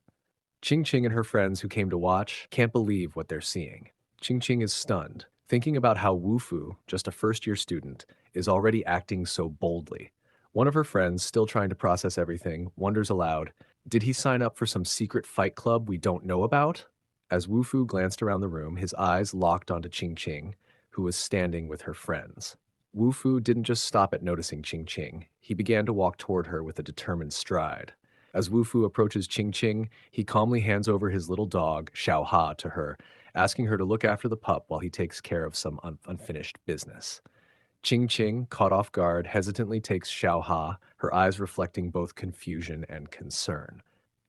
Ching Ching and her friends who came to watch can't believe what they're seeing. Ching Ching is stunned, thinking about how Wu Fu, just a first-year student, is already acting so boldly. One of her friends, still trying to process everything, wonders aloud, "Did he sign up for some secret fight club we don't know about?" As Wu Fu glanced around the room, his eyes locked onto Ching Ching, who was standing with her friends. Wu Fu didn't just stop at noticing Ching Ching. He began to walk toward her with a determined stride. As Wu Fu approaches Ching Ching, he calmly hands over his little dog, Xiao Ha, to her, asking her to look after the pup while he takes care of some unfinished business. Ching Ching, caught off guard, hesitantly takes Xiao Ha, her eyes reflecting both confusion and concern.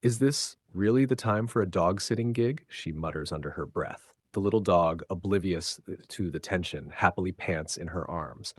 "Is this really the time for a dog-sitting gig?" she mutters under her breath. The little dog, oblivious to the tension, happily pants in her arms.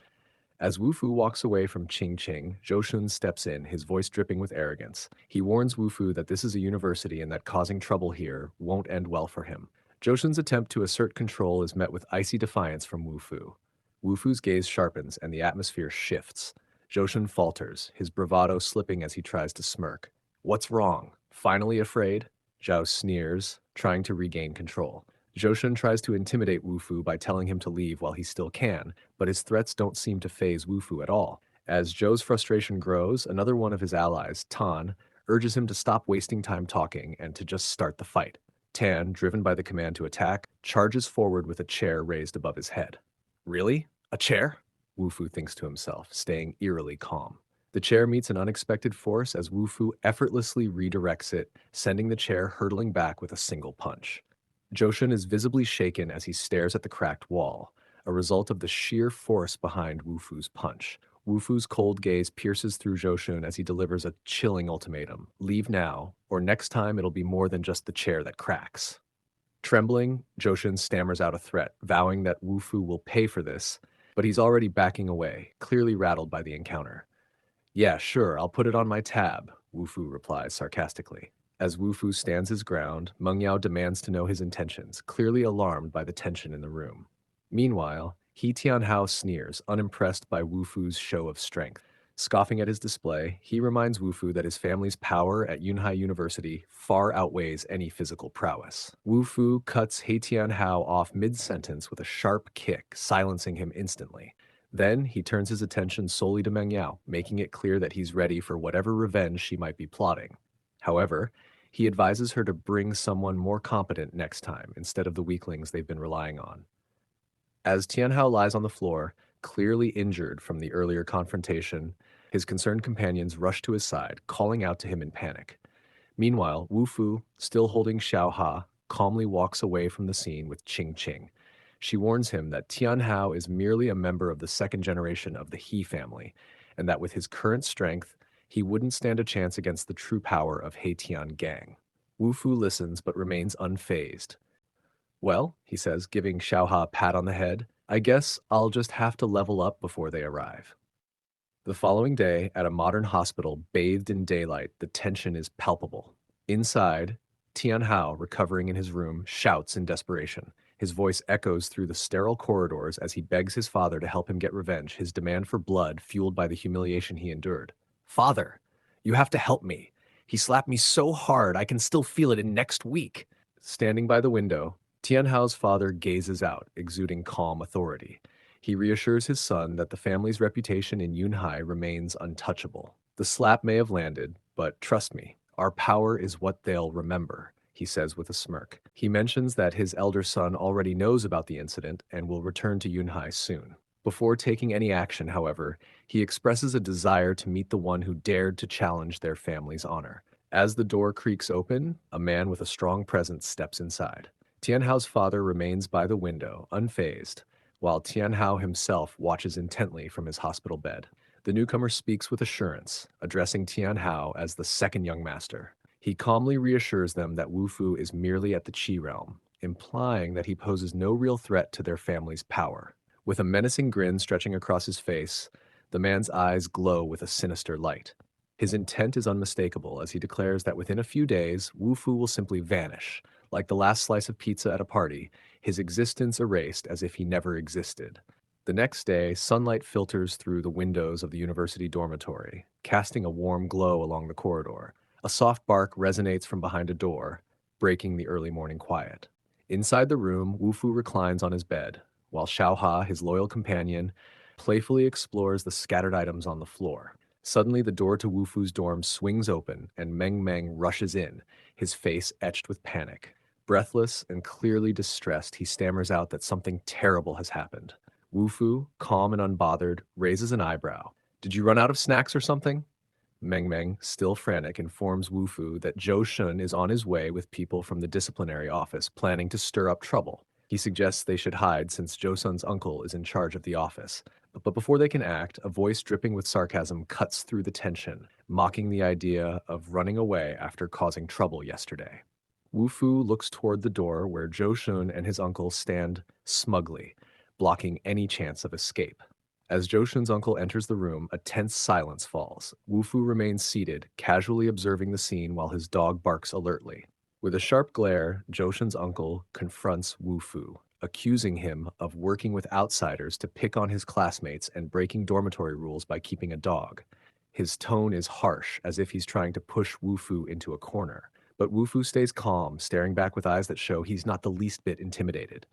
As Wu Fu walks away from Ching Ching, Zhou Shun steps in, his voice dripping with arrogance. He warns Wu Fu that this is a university and that causing trouble here won't end well for him. Zhou Shun's attempt to assert control is met with icy defiance from Wu Fu. Wu Fu's gaze sharpens and the atmosphere shifts. Zhou Shun falters, his bravado slipping as he tries to smirk. "What's wrong? Finally afraid?" Zhao sneers, trying to regain control. Zhou Shun tries to intimidate Wu Fu by telling him to leave while he still can, but his threats don't seem to faze Wu Fu at all. As Zhou's frustration grows, another one of his allies, Tan, urges him to stop wasting time talking and to just start the fight. Tan, driven by the command to attack, charges forward with a chair raised above his head. "Really? A chair?" Wu Fu thinks to himself, staying eerily calm. The chair meets an unexpected force as Wu Fu effortlessly redirects it, sending the chair hurtling back with a single punch. Joshin is visibly shaken as he stares at the cracked wall, a result of the sheer force behind Wu Fu's punch. Wu Fu's cold gaze pierces through Joshin as he delivers a chilling ultimatum. "Leave now, or next time it'll be more than just the chair that cracks." Trembling, Joshin stammers out a threat, vowing that Wu Fu will pay for this, but he's already backing away, clearly rattled by the encounter. "Yeah, sure, I'll put it on my tab," Wu Fu replies sarcastically. As Wu Fu stands his ground, Meng Yao demands to know his intentions, clearly alarmed by the tension in the room. Meanwhile, He Tianhao sneers, unimpressed by Wu Fu's show of strength. Scoffing at his display, he reminds Wu Fu that his family's power at Yunhai University far outweighs any physical prowess. Wu Fu cuts He Tianhao off mid-sentence with a sharp kick, silencing him instantly. Then he turns his attention solely to Meng Yao, making it clear that he's ready for whatever revenge she might be plotting. However, he advises her to bring someone more competent next time instead of the weaklings they've been relying on. As Tianhao lies on the floor, clearly injured from the earlier confrontation, his concerned companions rush to his side, calling out to him in panic. Meanwhile, Wu Fu, still holding Xiao Ha, calmly walks away from the scene with Qing Qing. She warns him that Tianhao is merely a member of the second generation of the He family, and that with his current strength, he wouldn't stand a chance against the true power of He Tian gang. Wu Fu listens but remains unfazed. "Well," he says, giving Xiaoha a pat on the head, "I guess I'll just have to level up before they arrive." The following day, at a modern hospital bathed in daylight, the tension is palpable. Inside, Tian Hao, recovering in his room, shouts in desperation. His voice echoes through the sterile corridors as he begs his father to help him get revenge, his demand for blood fueled by the humiliation he endured. "Father, you have to help me. He slapped me so hard I can still feel it in next week." Standing by the window, Tian Hao's father gazes out, exuding calm authority. He reassures his son that the family's reputation in Yunhai remains untouchable. "The slap may have landed, but trust me, our power is what they'll remember," he says with a smirk. He mentions that his elder son already knows about the incident and will return to Yunhai soon. Before taking any action, however, he expresses a desire to meet the one who dared to challenge their family's honor. As the door creaks open, a man with a strong presence steps inside. Tianhao's father remains by the window, unfazed, while Tianhao himself watches intently from his hospital bed. The newcomer speaks with assurance, addressing Tianhao as the second young master. He calmly reassures them that Wu Fu is merely at the Qi realm, implying that he poses no real threat to their family's power. With a menacing grin stretching across his face, the man's eyes glow with a sinister light. His intent is unmistakable as he declares that within a few days, Wu Fu will simply vanish, like the last slice of pizza at a party, his existence erased as if he never existed. The next day, sunlight filters through the windows of the university dormitory, casting a warm glow along the corridor. A soft bark resonates from behind a door, breaking the early morning quiet. Inside the room, Wu Fu reclines on his bed, while Xiaoha, his loyal companion, playfully explores the scattered items on the floor. Suddenly, the door to Wu Fu's dorm swings open, and Meng Meng rushes in, his face etched with panic. Breathless and clearly distressed, he stammers out that something terrible has happened. Wu Fu, calm and unbothered, raises an eyebrow. Did you run out of snacks or something? Meng Meng, still frantic, informs Wu Fu that Zhou Shun is on his way with people from the disciplinary office planning to stir up trouble. He suggests they should hide since Zhou Shun's uncle is in charge of the office. But before they can act, a voice dripping with sarcasm cuts through the tension, mocking the idea of running away after causing trouble yesterday. Wu Fu looks toward the door where Zhou Shun and his uncle stand smugly, blocking any chance of escape. As Joshin's uncle enters the room, a tense silence falls. Wu Fu remains seated, casually observing the scene while his dog barks alertly. With a sharp glare, Joshin's uncle confronts Wu Fu, accusing him of working with outsiders to pick on his classmates and breaking dormitory rules by keeping a dog. His tone is harsh, as if he's trying to push Wu Fu into a corner. But Wu Fu stays calm, staring back with eyes that show he's not the least bit intimidated.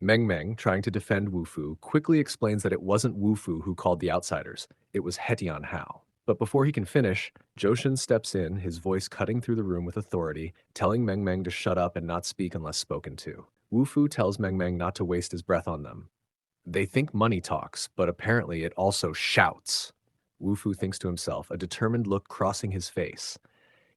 Meng Meng, trying to defend Wu Fu, quickly explains that it wasn't Wu Fu who called the outsiders, it was Hetian Hao. But before he can finish, Joshin steps in, his voice cutting through the room with authority, telling Meng Meng to shut up and not speak unless spoken to. Wu Fu tells Meng Meng not to waste his breath on them. They think money talks, but apparently it also shouts. Wu Fu thinks to himself, a determined look crossing his face.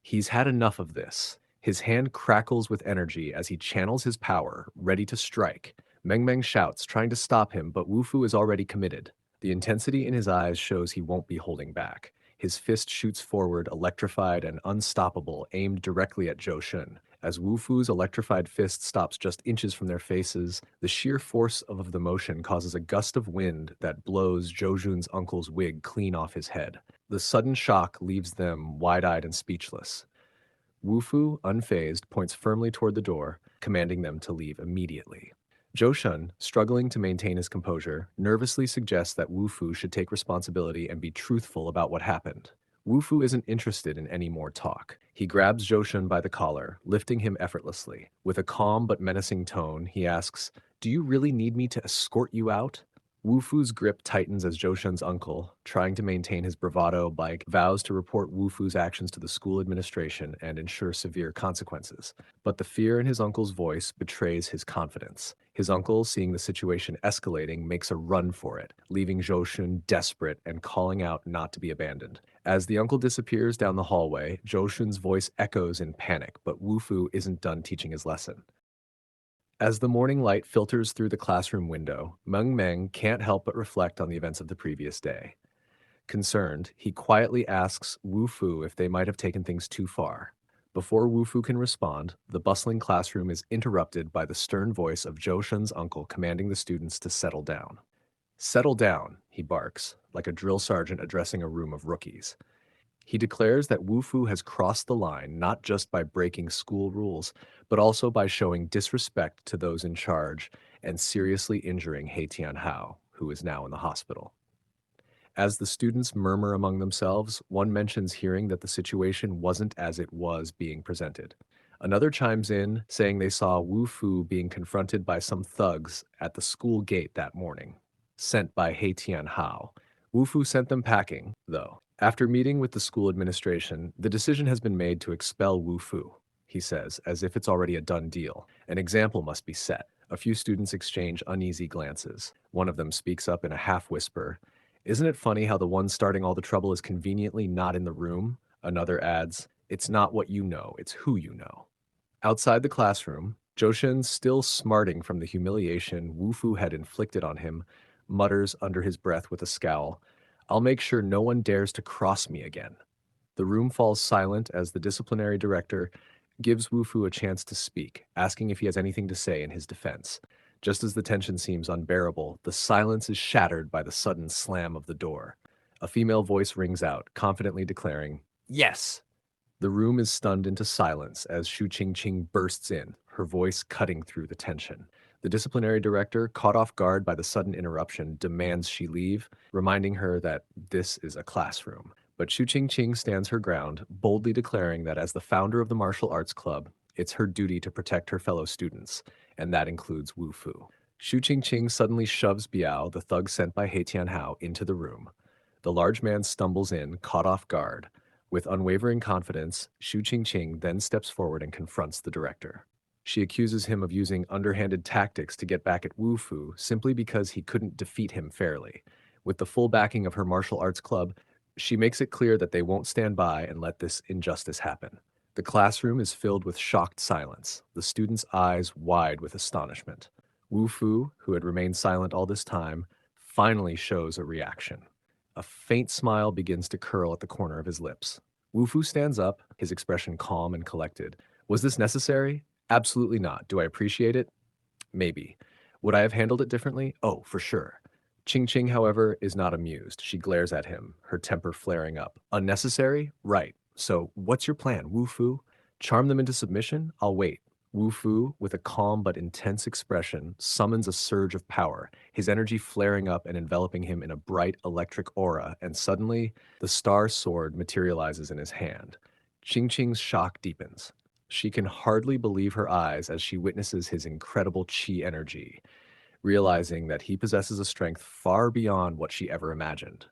He's had enough of this. His hand crackles with energy as he channels his power, ready to strike. Meng Meng shouts, trying to stop him, but Wu Fu is already committed. The intensity in his eyes shows he won't be holding back. His fist shoots forward, electrified and unstoppable, aimed directly at Zhou Shun. As Wu Fu's electrified fist stops just inches from their faces, the sheer force of the motion causes a gust of wind that blows Zhou Jun's uncle's wig clean off his head. The sudden shock leaves them wide-eyed and speechless. Wu Fu, unfazed, points firmly toward the door, commanding them to leave immediately. Zhou Shun, struggling to maintain his composure, nervously suggests that Wu Fu should take responsibility and be truthful about what happened. Wu Fu isn't interested in any more talk. He grabs Zhou Shun by the collar, lifting him effortlessly. With a calm but menacing tone, he asks, "Do you really need me to escort you out?" Wu Fu's grip tightens as Zhou Shun's uncle, trying to maintain his bravado bike, vows to report Wu Fu's actions to the school administration and ensure severe consequences. But the fear in his uncle's voice betrays his confidence. His uncle, seeing the situation escalating, makes a run for it, leaving Zhou Shun desperate and calling out not to be abandoned. As the uncle disappears down the hallway, Zhou Shun's voice echoes in panic, but Wu Fu isn't done teaching his lesson. As the morning light filters through the classroom window, Meng Meng can't help but reflect on the events of the previous day. Concerned, he quietly asks Wu Fu if they might have taken things too far. Before Wu Fu can respond, the bustling classroom is interrupted by the stern voice of Zhou Shun's uncle commanding the students to settle down. "Settle down," he barks, like a drill sergeant addressing a room of rookies. He declares that Wu Fu has crossed the line not just by breaking school rules, but also by showing disrespect to those in charge and seriously injuring He Tianhao, who is now in the hospital. As the students murmur among themselves, one mentions hearing that the situation wasn't as it was being presented. Another chimes in, saying they saw Wu Fu being confronted by some thugs at the school gate that morning, sent by He Tianhao. Wu Fu sent them packing, though. After meeting with the school administration, the decision has been made to expel Wu Fu, he says, as if it's already a done deal. An example must be set. A few students exchange uneasy glances. One of them speaks up in a half-whisper. "Isn't it funny how the one starting all the trouble is conveniently not in the room?" Another adds, "It's not what you know, it's who you know." Outside the classroom, Joshin, still smarting from the humiliation Wu Fu had inflicted on him, mutters under his breath with a scowl, "I'll make sure no one dares to cross me again." The room falls silent as the disciplinary director gives Wu Fu a chance to speak, asking if he has anything to say in his defense. Just as the tension seems unbearable, the silence is shattered by the sudden slam of the door. A female voice rings out, confidently declaring, "Yes!" The room is stunned into silence as Shu Qingqing bursts in, her voice cutting through the tension. The disciplinary director, caught off guard by the sudden interruption, demands she leave, reminding her that this is a classroom. But Shu Qingqing stands her ground, boldly declaring that as the founder of the martial arts club, it's her duty to protect her fellow students, and that includes Wu Fu. Shu Qingqing suddenly shoves Biao, the thug sent by He Tianhao, into the room. The large man stumbles in, caught off guard. With unwavering confidence, Shu Qingqing then steps forward and confronts the director. She accuses him of using underhanded tactics to get back at Wu Fu simply because he couldn't defeat him fairly. With the full backing of her martial arts club, she makes it clear that they won't stand by and let this injustice happen. The classroom is filled with shocked silence, the students' eyes wide with astonishment. Wu Fu, who had remained silent all this time, finally shows a reaction. A faint smile begins to curl at the corner of his lips. Wu Fu stands up, his expression calm and collected. Was this necessary? Absolutely not. Do I appreciate it? Maybe. Would I have handled it differently? Oh, for sure. Ching Ching, however, is not amused. She glares at him, her temper flaring up. Unnecessary? Right. So, what's your plan, Wu Fu? Charm them into submission? I'll wait. Wu Fu, with a calm but intense expression, summons a surge of power, his energy flaring up and enveloping him in a bright electric aura, and suddenly, the star sword materializes in his hand. Ching Ching's shock deepens. She can hardly believe her eyes as she witnesses his incredible chi energy, realizing that he possesses a strength far beyond what she ever imagined.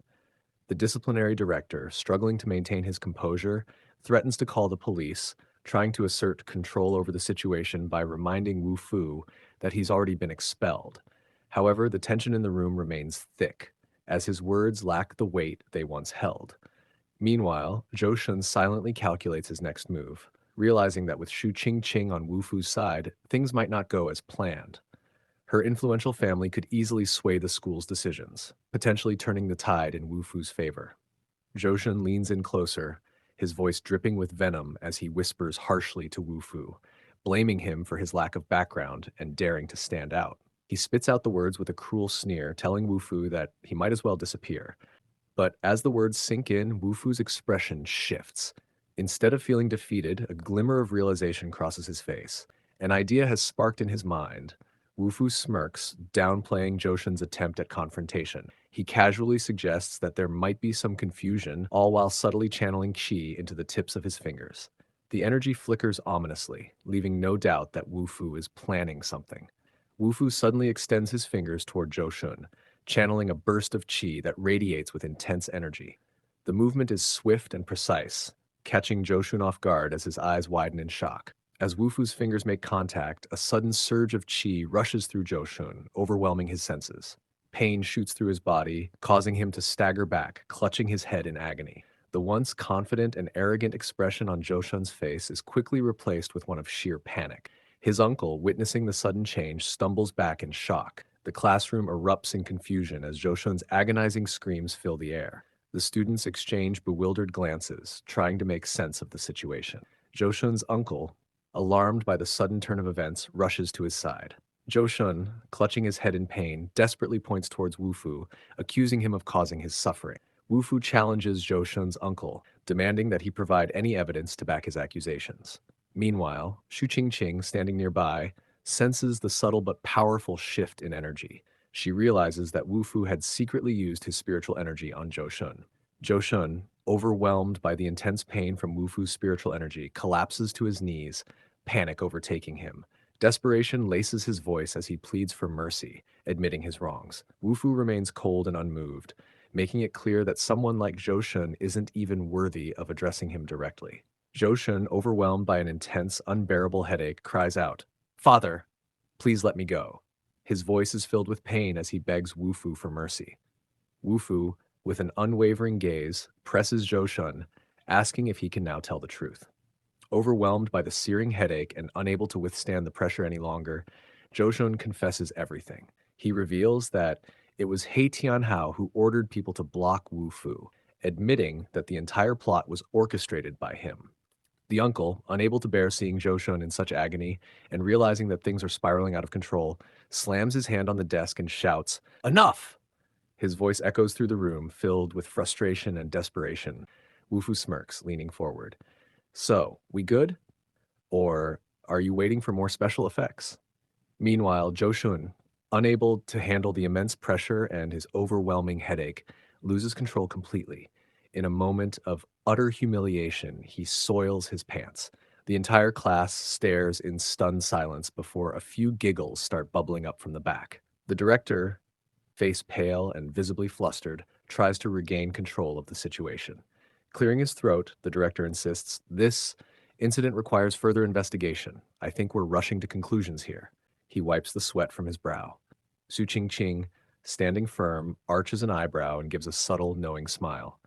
The disciplinary director, struggling to maintain his composure, threatens to call the police, trying to assert control over the situation by reminding Wu Fu that he's already been expelled. However, the tension in the room remains thick, as his words lack the weight they once held. Meanwhile, Zhou Shun silently calculates his next move, realizing that with Shu Qingqing on Wu Fu's side, things might not go as planned. Her influential family could easily sway the school's decisions, potentially turning the tide in Wu Fu's favor. Zhou Shun leans in closer, his voice dripping with venom as he whispers harshly to Wu Fu, blaming him for his lack of background and daring to stand out. He spits out the words with a cruel sneer, telling Wu Fu that he might as well disappear. But as the words sink in, Wu Fu's expression shifts. Instead of feeling defeated, a glimmer of realization crosses his face. An idea has sparked in his mind. Wu Fu smirks, downplaying Zhou Shun's attempt at confrontation. He casually suggests that there might be some confusion, all while subtly channeling qi into the tips of his fingers. The energy flickers ominously, leaving no doubt that Wu Fu is planning something. Wu Fu suddenly extends his fingers toward Zhou Shun, channeling a burst of qi that radiates with intense energy. The movement is swift and precise, catching Zhou Shun off guard as his eyes widen in shock. As Wu Fu's fingers make contact, a sudden surge of qi rushes through Zhou Shun, overwhelming his senses. Pain shoots through his body, causing him to stagger back, clutching his head in agony. The once confident and arrogant expression on Zhou Shun's face is quickly replaced with one of sheer panic. His uncle, witnessing the sudden change, stumbles back in shock. The classroom erupts in confusion as Zhou Shun's agonizing screams fill the air. The students exchange bewildered glances, trying to make sense of the situation. Zhou Shun's uncle, alarmed by the sudden turn of events, rushes to his side. Zhou Shun, clutching his head in pain, desperately points towards Wu Fu, accusing him of causing his suffering. Wu Fu challenges Zhou Shun's uncle, demanding that he provide any evidence to back his accusations. Meanwhile, Shu Qingqing, standing nearby, senses the subtle but powerful shift in energy. She realizes that Wu Fu had secretly used his spiritual energy on Zhou Shun. Zhou Shun, overwhelmed by the intense pain from Wu Fu's spiritual energy, collapses to his knees, panic overtaking him. Desperation laces his voice as he pleads for mercy, admitting his wrongs. Wu Fu remains cold and unmoved, making it clear that someone like Zhou Shun isn't even worthy of addressing him directly. Zhou Shun, overwhelmed by an intense, unbearable headache, cries out, "Father, please let me go." His voice is filled with pain as he begs Wu Fu for mercy. Wu Fu, with an unwavering gaze, presses Zhou Shun, asking if he can now tell the truth. Overwhelmed by the searing headache and unable to withstand the pressure any longer, Zhou Shun confesses everything. He reveals that it was He Tianhao who ordered people to block Wu Fu, admitting that the entire plot was orchestrated by him. The uncle, unable to bear seeing Joshun in such agony and realizing that things are spiraling out of control, slams his hand on the desk and shouts, "Enough!" His voice echoes through the room, filled with frustration and desperation. Wufu smirks, leaning forward. "So, we good? Or are you waiting for more special effects?" Meanwhile, Joshun, unable to handle the immense pressure and his overwhelming headache, loses control completely. In a moment of utter humiliation, he soils his pants. The entire class stares in stunned silence before a few giggles start bubbling up from the back. The director, face pale and visibly flustered, tries to regain control of the situation. Clearing his throat, the director insists, "This incident requires further investigation. I think we're rushing to conclusions here." He wipes the sweat from his brow. Su Ching Ching, standing firm, arches an eyebrow and gives a subtle, knowing smile.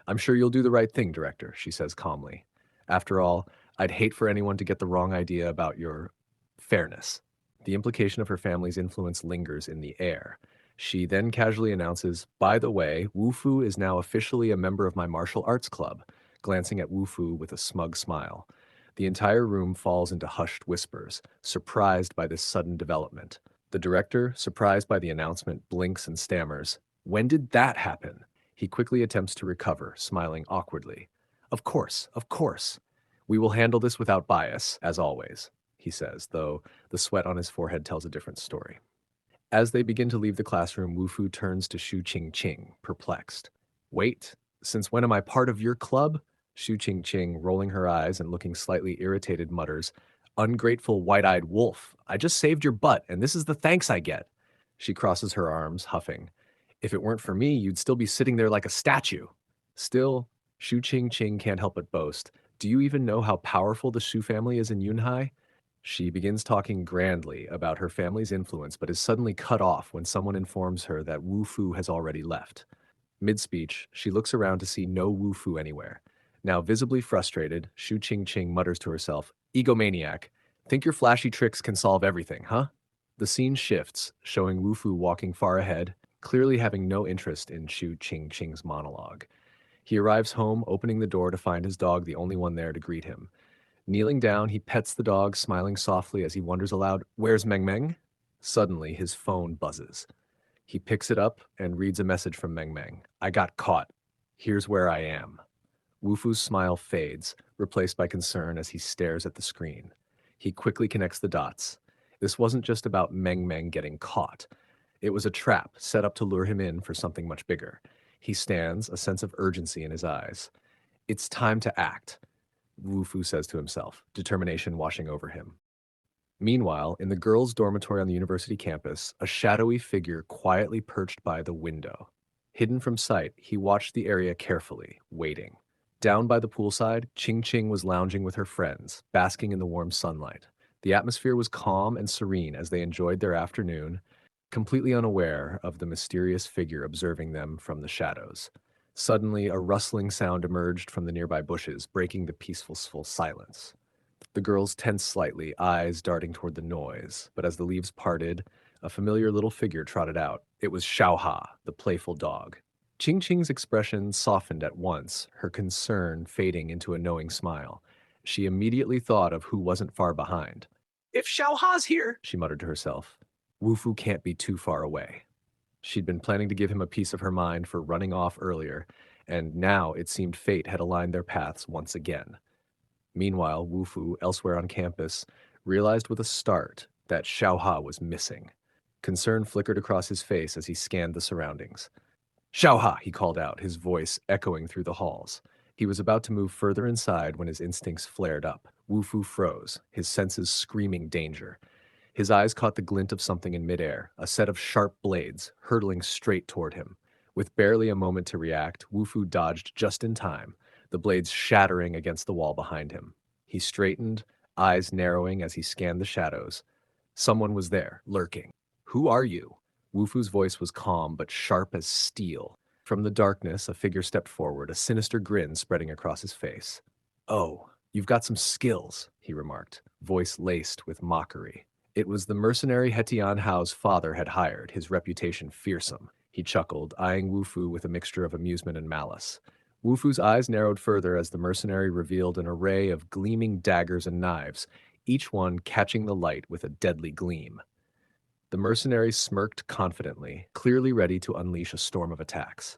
"I'm sure you'll do the right thing, Director," she says calmly. "After all, I'd hate for anyone to get the wrong idea about your fairness." The implication of her family's influence lingers in the air. She then casually announces, "By the way, Wu Fu is now officially a member of my martial arts club," glancing at Wu Fu with a smug smile. The entire room falls into hushed whispers, surprised by this sudden development. The director, surprised by the announcement, blinks and stammers, "When did that happen?" He quickly attempts to recover, smiling awkwardly. Of course, of course. We will handle this without bias, as always," he says, though the sweat on his forehead tells a different story. As they begin to leave the classroom, Wu Fu turns to Shu Qing Qing, perplexed. "Wait, since when am I part of your club?" Shu Qing Qing, rolling her eyes and looking slightly irritated, mutters, "Ungrateful white-eyed wolf. I just saved your butt, and this is the thanks I get." She crosses her arms, huffing. "If it weren't for me, you'd still be sitting there like a statue." Still, Shu Qing Qing can't help but boast. "Do you even know how powerful the Shu family is in Yunhai?" She begins talking grandly about her family's influence, but is suddenly cut off when someone informs her that Wu Fu has already left. Mid-speech, she looks around to see no Wu Fu anywhere. Now visibly frustrated, Shu Qing Qing mutters to herself, "Egomaniac. Think your flashy tricks can solve everything, huh?" The scene shifts, showing Wu Fu walking far ahead, clearly having no interest in Shu Qing Qing's monologue. He arrives home, opening the door to find his dog the only one there to greet him. Kneeling down, he pets the dog, smiling softly as he wonders aloud, "Where's Meng Meng?" Suddenly, his phone buzzes. He picks it up and reads a message from Meng Meng. "I got caught. Here's where I am." Wu Fu's smile fades, replaced by concern as he stares at the screen. He quickly connects the dots. This wasn't just about Meng Meng getting caught. It was a trap set up to lure him in for something much bigger. He stands, a sense of urgency in his eyes. "It's time to act," Wu Fu says to himself, determination washing over him. Meanwhile, in the girls' dormitory on the university campus, a shadowy figure quietly perched by the window. Hidden from sight, he watched the area carefully, waiting. Down by the poolside, Ching Ching was lounging with her friends, basking in the warm sunlight. The atmosphere was calm and serene as they enjoyed their afternoon, completely unaware of the mysterious figure observing them from the shadows. Suddenly, a rustling sound emerged from the nearby bushes, breaking the peaceful silence. The girls tensed slightly, eyes darting toward the noise, but as the leaves parted, a familiar little figure trotted out. It was Xiaoha, the playful dog. Ching Ching's expression softened at once, her concern fading into a knowing smile. She immediately thought of who wasn't far behind. "If Xiaoha's here," she muttered to herself, "Wu Fu can't be too far away." She'd been planning to give him a piece of her mind for running off earlier, and now it seemed fate had aligned their paths once again. Meanwhile, Wu Fu, elsewhere on campus, realized with a start that Xiaoha was missing. Concern flickered across his face as he scanned the surroundings. "Xiaoha!" he called out, his voice echoing through the halls. He was about to move further inside when his instincts flared up. Wu Fu froze, his senses screaming danger. His eyes caught the glint of something in midair, a set of sharp blades, hurtling straight toward him. With barely a moment to react, Wu Fu dodged just in time, the blades shattering against the wall behind him. He straightened, eyes narrowing as he scanned the shadows. Someone was there, lurking. "Who are you?" Wu Fu's voice was calm but sharp as steel. From the darkness, a figure stepped forward, a sinister grin spreading across his face. "Oh, you've got some skills," he remarked, voice laced with mockery. It was the mercenary Hetian Hao's father had hired, his reputation fearsome. He chuckled, eyeing Wu Fu with a mixture of amusement and malice. Wu Fu's eyes narrowed further as the mercenary revealed an array of gleaming daggers and knives, each one catching the light with a deadly gleam. The mercenary smirked confidently, clearly ready to unleash a storm of attacks.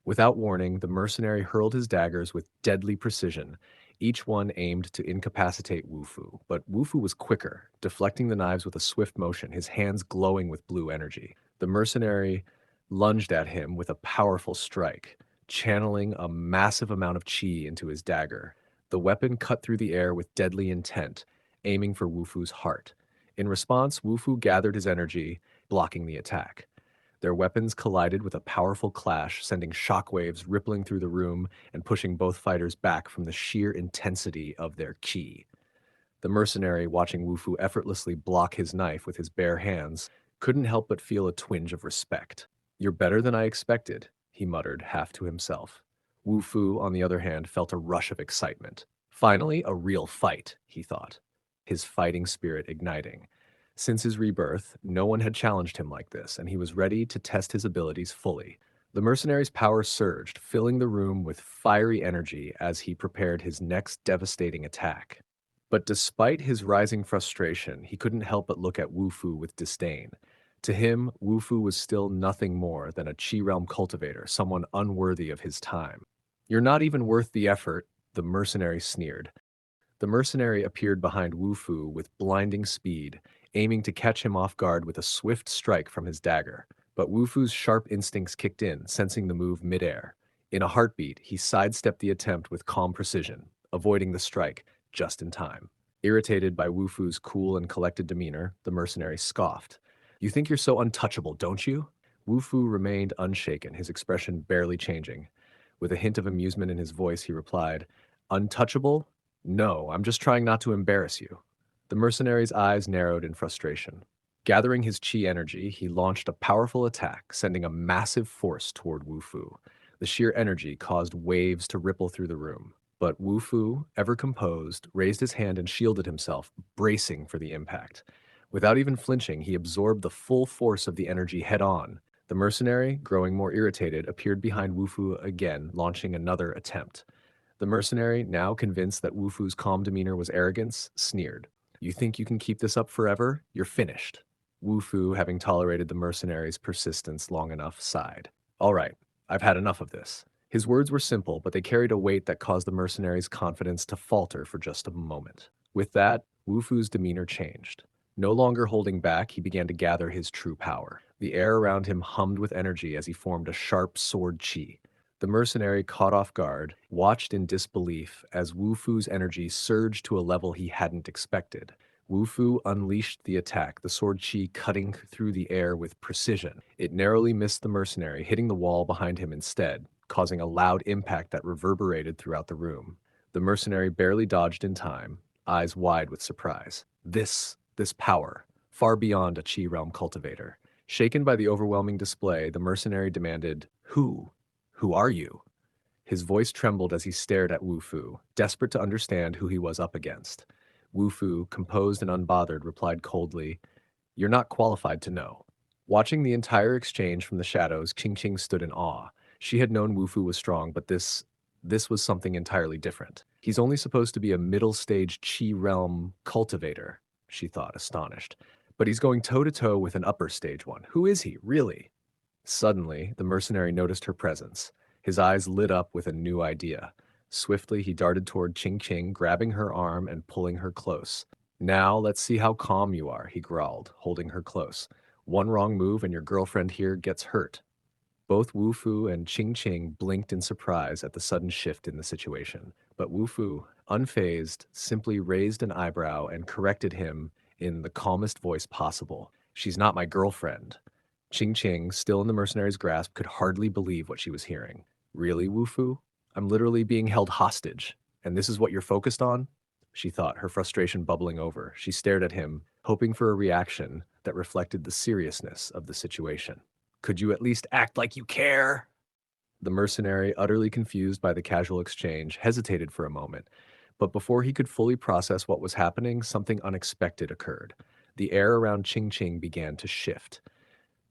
Without warning, the mercenary hurled his daggers with deadly precision, each one aimed to incapacitate Wu Fu. But Wu Fu was quicker, deflecting the knives with a swift motion, his hands glowing with blue energy. The mercenary lunged at him with a powerful strike, channeling a massive amount of chi into his dagger. The weapon cut through the air with deadly intent, aiming for Wu Fu's heart. In response, Wu Fu gathered his energy, blocking the attack. Their weapons collided with a powerful clash, sending shockwaves rippling through the room and pushing both fighters back from the sheer intensity of their ki. The mercenary, watching Wu Fu effortlessly block his knife with his bare hands, couldn't help but feel a twinge of respect. "You're better than I expected," he muttered, half to himself. Wu Fu, on the other hand, felt a rush of excitement. Finally, a real fight, he thought, his fighting spirit igniting. Since his rebirth, no one had challenged him like this, and he was ready to test his abilities fully. The mercenary's power surged, filling the room with fiery energy as he prepared his next devastating attack. But despite his rising frustration, he couldn't help but look at Wu Fu with disdain. To him, Wu Fu was still nothing more than a Qi realm cultivator, someone unworthy of his time. "You're not even worth the effort," the mercenary sneered. The mercenary appeared behind Wu Fu with blinding speed, aiming to catch him off guard with a swift strike from his dagger. But Wu Fu's sharp instincts kicked in, sensing the move midair. In a heartbeat, he sidestepped the attempt with calm precision, avoiding the strike just in time. Irritated by Wu Fu's cool and collected demeanor, the mercenary scoffed. "You think you're so untouchable, don't you?" Wu Fu remained unshaken, his expression barely changing. With a hint of amusement in his voice, he replied, "Untouchable? No, I'm just trying not to embarrass you." The mercenary's eyes narrowed in frustration. Gathering his chi energy, he launched a powerful attack, sending a massive force toward Wu Fu. The sheer energy caused waves to ripple through the room. But Wu Fu, ever composed, raised his hand and shielded himself, bracing for the impact. Without even flinching, he absorbed the full force of the energy head on. The mercenary, growing more irritated, appeared behind Wu Fu again, launching another attempt. The mercenary, now convinced that Wu Fu's calm demeanor was arrogance, sneered. "You think you can keep this up forever? You're finished." Wu Fu, having tolerated the mercenary's persistence long enough, sighed. "All right, I've had enough of this." His words were simple, but they carried a weight that caused the mercenary's confidence to falter for just a moment. With that, Wu Fu's demeanor changed. No longer holding back, he began to gather his true power. The air around him hummed with energy as he formed a sharp sword chi. The mercenary, caught off guard, watched in disbelief as Wu Fu's energy surged to a level he hadn't expected. Wu Fu unleashed the attack, the sword chi cutting through the air with precision. It narrowly missed the mercenary, hitting the wall behind him instead, causing a loud impact that reverberated throughout the room. The mercenary barely dodged in time, eyes wide with surprise. This power, far beyond a Qi realm cultivator. Shaken by the overwhelming display, the mercenary demanded, "Who? Who are you?" His voice trembled as he stared at Wu Fu, desperate to understand who he was up against. Wu Fu, composed and unbothered, replied coldly, "You're not qualified to know." Watching the entire exchange from the shadows, Qing Qing stood in awe. She had known Wu Fu was strong, but this was something entirely different. "He's only supposed to be a middle-stage Qi realm cultivator," she thought, astonished. "But he's going toe-to-toe with an upper-stage one. Who is he, really?" Suddenly, the mercenary noticed her presence. His eyes lit up with a new idea. Swiftly, he darted toward Ching Ching, grabbing her arm and pulling her close. "Now, let's see how calm you are," he growled, holding her close. "One wrong move and your girlfriend here gets hurt." Both Wu Fu and Ching Ching blinked in surprise at the sudden shift in the situation. But Wu Fu, unfazed, simply raised an eyebrow and corrected him in the calmest voice possible. "She's not my girlfriend." Ching Ching, still in the mercenary's grasp, could hardly believe what she was hearing. "Really, Wu Fu? I'm literally being held hostage, and this is what you're focused on?" She thought, her frustration bubbling over. She stared at him, hoping for a reaction that reflected the seriousness of the situation. "Could you at least act like you care?" The mercenary, utterly confused by the casual exchange, hesitated for a moment, but before he could fully process what was happening, something unexpected occurred. The air around Ching Ching began to shift.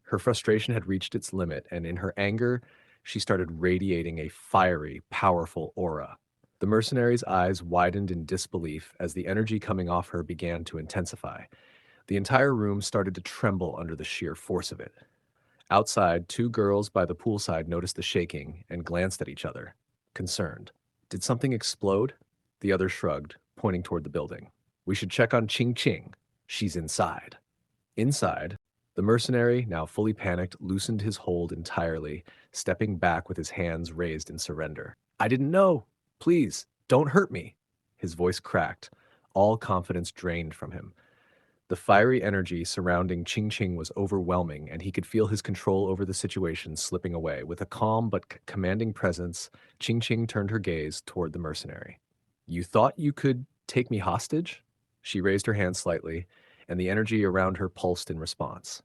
Her frustration had reached its limit, and in her anger, She started radiating a fiery, powerful aura. The mercenary's eyes widened in disbelief as the energy coming off her began to intensify. The entire room started to tremble under the sheer force of it. Outside, two girls by the poolside noticed the shaking and glanced at each other, concerned. Did something explode? The other shrugged, pointing toward the building. We should check on Ching Ching. She's inside. Inside, the mercenary, now fully panicked, loosened his hold entirely, stepping back with his hands raised in surrender. I didn't know. Please, don't hurt me. His voice cracked, all confidence drained from him. The fiery energy surrounding Ching Ching was overwhelming, and he could feel his control over the situation slipping away. With a calm but commanding presence, Ching Ching turned her gaze toward the mercenary. You thought you could take me hostage? She raised her hand slightly, and the energy around her pulsed in response.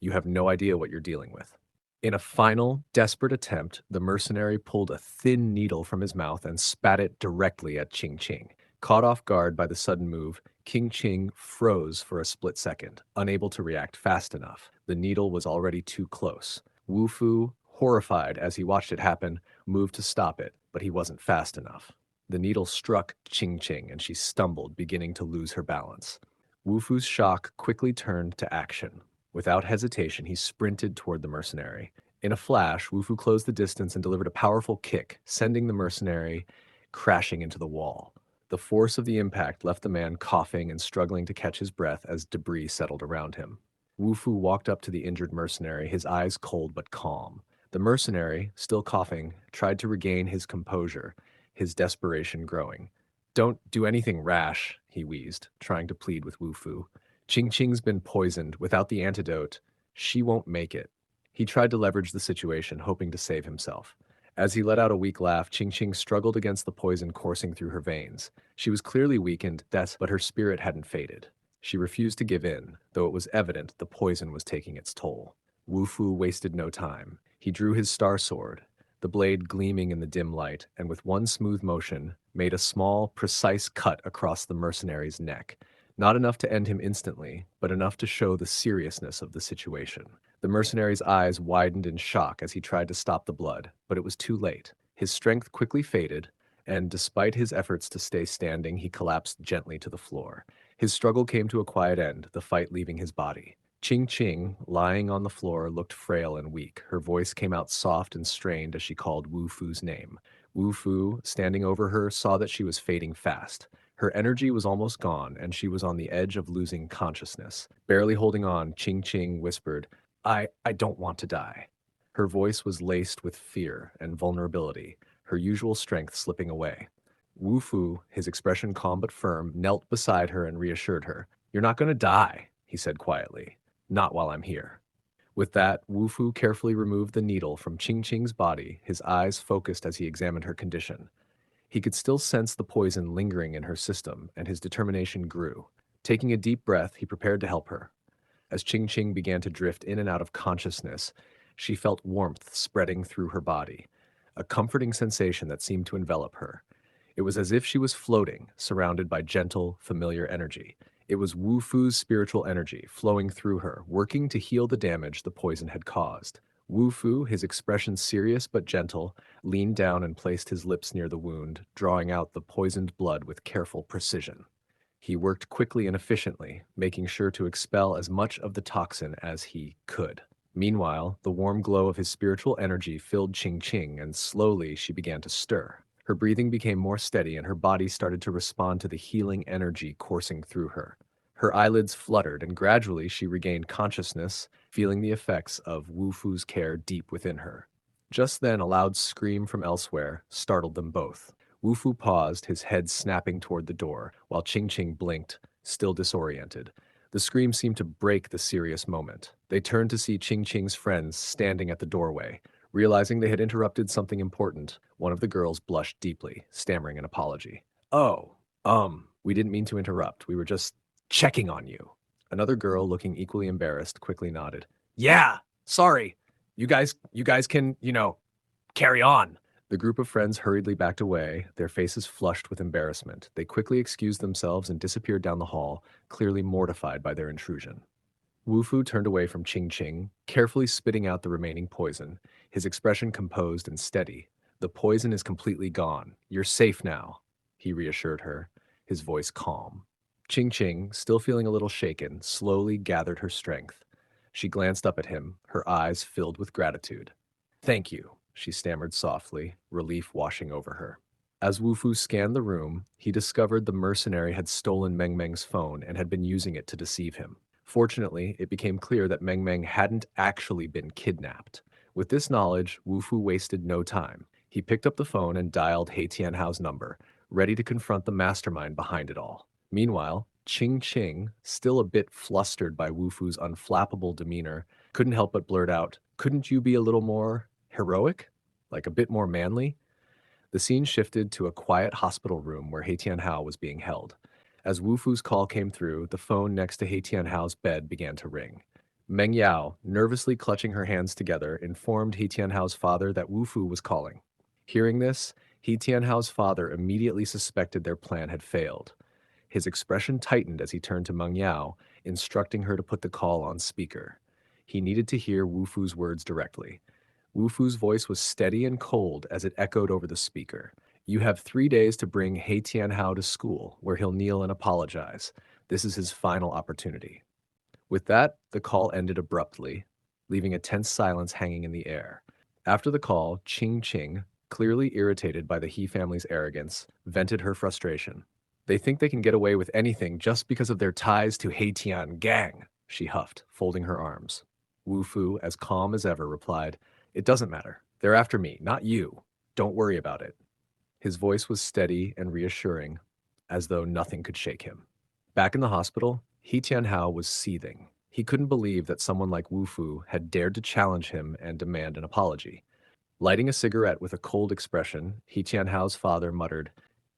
You have no idea what you're dealing with. In a final, desperate attempt, the mercenary pulled a thin needle from his mouth and spat it directly at Ching Ching. Caught off guard by the sudden move, King Ching froze for a split second, unable to react fast enough. The needle was already too close. Wu Fu, horrified as he watched it happen, moved to stop it, but he wasn't fast enough. The needle struck Ching Ching and she stumbled, beginning to lose her balance. Wu Fu's shock quickly turned to action. Without hesitation, he sprinted toward the mercenary. In a flash, Wu Fu closed the distance and delivered a powerful kick, sending the mercenary crashing into the wall. The force of the impact left the man coughing and struggling to catch his breath as debris settled around him. Wu Fu walked up to the injured mercenary, his eyes cold but calm. The mercenary, still coughing, tried to regain his composure, his desperation growing. Don't do anything rash, he wheezed, trying to plead with Wu Fu. Ching Ching's been poisoned. Without the antidote, she won't make it. He tried to leverage the situation, hoping to save himself. As he let out a weak laugh, Ching Ching struggled against the poison coursing through her veins. She was clearly weakened, but her spirit hadn't faded. She refused to give in, though it was evident the poison was taking its toll. Wu Fu wasted no time. He drew his star sword, the blade gleaming in the dim light, and with one smooth motion, made a small, precise cut across the mercenary's neck. Not enough to end him instantly, but enough to show the seriousness of the situation. The mercenary's eyes widened in shock as he tried to stop the blood, but it was too late. His strength quickly faded, and despite his efforts to stay standing, he collapsed gently to the floor. His struggle came to a quiet end, the fight leaving his body. Ching Ching, lying on the floor, looked frail and weak. Her voice came out soft and strained as she called Wu Fu's name. Wu Fu, standing over her, saw that she was fading fast. Her energy was almost gone, and she was on the edge of losing consciousness. Barely holding on, Ching Ching whispered, I don't want to die. Her voice was laced with fear and vulnerability, her usual strength slipping away. Wu Fu, his expression calm but firm, knelt beside her and reassured her. You're not going to die, he said quietly. Not while I'm here. With that, Wu Fu carefully removed the needle from Ching Ching's body, his eyes focused as he examined her condition. He could still sense the poison lingering in her system, and his determination grew. Taking a deep breath, he prepared to help her. As Ching Ching began to drift in and out of consciousness, she felt warmth spreading through her body, a comforting sensation that seemed to envelop her. It was as if she was floating, surrounded by gentle, familiar energy. It was Wu Fu's spiritual energy flowing through her, working to heal the damage the poison had caused. Wu Fu, his expression serious but gentle, leaned down and placed his lips near the wound, drawing out the poisoned blood with careful precision. He worked quickly and efficiently, making sure to expel as much of the toxin as he could. Meanwhile, the warm glow of his spiritual energy filled Ching Ching, and slowly she began to stir. Her breathing became more steady, and her body started to respond to the healing energy coursing through her. Her eyelids fluttered, and gradually she regained consciousness, feeling the effects of Wu Fu's care deep within her. Just then, a loud scream from elsewhere startled them both. Wu Fu paused, his head snapping toward the door, while Ching Ching blinked, still disoriented. The scream seemed to break the serious moment. They turned to see Ching Ching's friends standing at the doorway. Realizing they had interrupted something important, one of the girls blushed deeply, stammering an apology. Oh, we didn't mean to interrupt. We were just checking on you. Another girl, looking equally embarrassed, quickly nodded. Yeah, sorry. You guys can, carry on. The group of friends hurriedly backed away, their faces flushed with embarrassment. They quickly excused themselves and disappeared down the hall, clearly mortified by their intrusion. Wu Fu turned away from Qing Qing, carefully spitting out the remaining poison, his expression composed and steady. The poison is completely gone. You're safe now, he reassured her, his voice calm. Qing Qing, still feeling a little shaken, slowly gathered her strength. She glanced up at him, her eyes filled with gratitude. Thank you, she stammered softly, relief washing over her. As Wu Fu scanned the room, he discovered the mercenary had stolen Meng Meng's phone and had been using it to deceive him. Fortunately, it became clear that Meng Meng hadn't actually been kidnapped. With this knowledge, Wu Fu wasted no time. He picked up the phone and dialed He Tianhao's number, ready to confront the mastermind behind it all. Meanwhile, Qing Qing, still a bit flustered by Wu Fu's unflappable demeanor, couldn't help but blurt out, "Couldn't you be a little more heroic? Like a bit more manly?" The scene shifted to a quiet hospital room where He Tianhao was being held. As Wu Fu's call came through, the phone next to He Tianhao's bed began to ring. Meng Yao, nervously clutching her hands together, informed He Tianhao's father that Wu Fu was calling. Hearing this, He Tianhao's father immediately suspected their plan had failed. His expression tightened as he turned to Meng Yao, instructing her to put the call on speaker. He needed to hear Wu Fu's words directly. Wu Fu's voice was steady and cold as it echoed over the speaker. You have 3 days to bring He Tianhao to school, where he'll kneel and apologize. This is his final opportunity. With that, the call ended abruptly, leaving a tense silence hanging in the air. After the call, Qing Qing, clearly irritated by the He family's arrogance, vented her frustration. They think they can get away with anything just because of their ties to He Tian gang, she huffed, folding her arms. Wu Fu, as calm as ever, replied, It doesn't matter. They're after me, not you. Don't worry about it. His voice was steady and reassuring, as though nothing could shake him. Back in the hospital, He Tianhao was seething. He couldn't believe that someone like Wu Fu had dared to challenge him and demand an apology. Lighting a cigarette with a cold expression, He Tianhao's father muttered,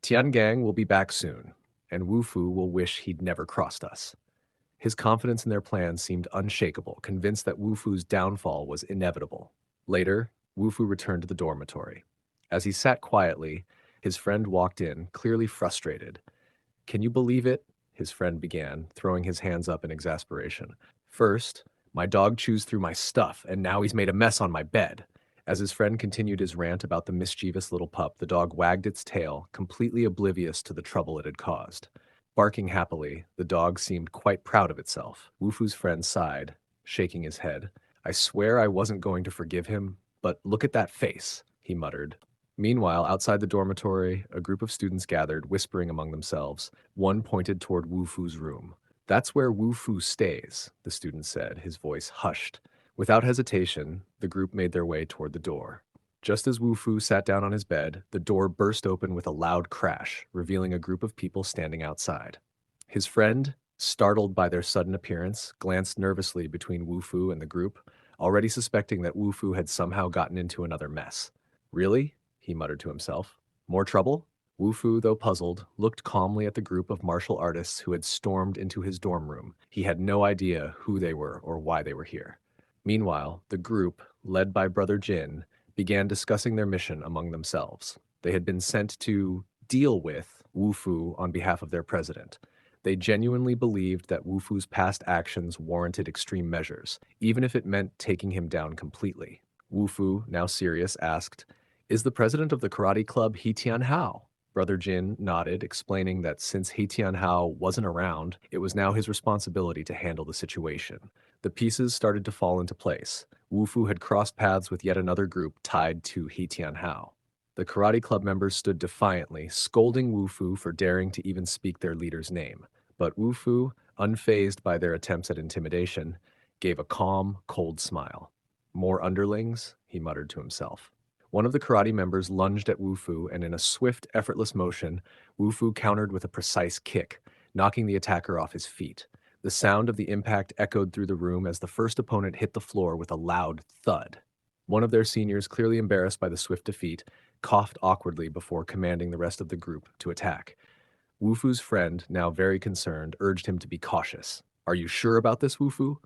Tiangang will be back soon, and Wu Fu will wish he'd never crossed us. His confidence in their plan seemed unshakable, convinced that Wu Fu's downfall was inevitable. Later, Wu Fu returned to the dormitory. As he sat quietly, his friend walked in, clearly frustrated. Can you believe it? His friend began, throwing his hands up in exasperation. First, my dog chews through my stuff, and now he's made a mess on my bed. As his friend continued his rant about the mischievous little pup, the dog wagged its tail, completely oblivious to the trouble it had caused. Barking happily, the dog seemed quite proud of itself. Wu Fu's friend sighed, shaking his head. I swear I wasn't going to forgive him, but look at that face, he muttered. Meanwhile, outside the dormitory, a group of students gathered, whispering among themselves. One pointed toward Wu Fu's room. That's where Wu Fu stays, the student said, his voice hushed. Without hesitation, the group made their way toward the door. Just as Wu Fu sat down on his bed, the door burst open with a loud crash, revealing a group of people standing outside. His friend, startled by their sudden appearance, glanced nervously between Wu Fu and the group, already suspecting that Wu Fu had somehow gotten into another mess. Really? He muttered to himself. More trouble? Wu Fu, though puzzled, looked calmly at the group of martial artists who had stormed into his dorm room. He had no idea who they were or why they were here. Meanwhile, the group, led by Brother Jin, began discussing their mission among themselves. They had been sent to deal with Wu Fu on behalf of their president. They genuinely believed that Wu Fu's past actions warranted extreme measures, even if it meant taking him down completely. Wu Fu, now serious, asked, Is the president of the karate club He Tianhao? Brother Jin nodded, explaining that since He Tianhao wasn't around, it was now his responsibility to handle the situation. The pieces started to fall into place. Wu Fu had crossed paths with yet another group tied to He Tianhao. The karate club members stood defiantly, scolding Wu Fu for daring to even speak their leader's name. But Wu Fu, unfazed by their attempts at intimidation, gave a calm, cold smile. More underlings, he muttered to himself. One of the karate members lunged at Wu Fu, and in a swift, effortless motion, Wu Fu countered with a precise kick, knocking the attacker off his feet. The sound of the impact echoed through the room as the first opponent hit the floor with a loud thud. One of their seniors, clearly embarrassed by the swift defeat, coughed awkwardly before commanding the rest of the group to attack. Wu Fu's friend, now very concerned, urged him to be cautious. Are you sure about this, Wu Fu?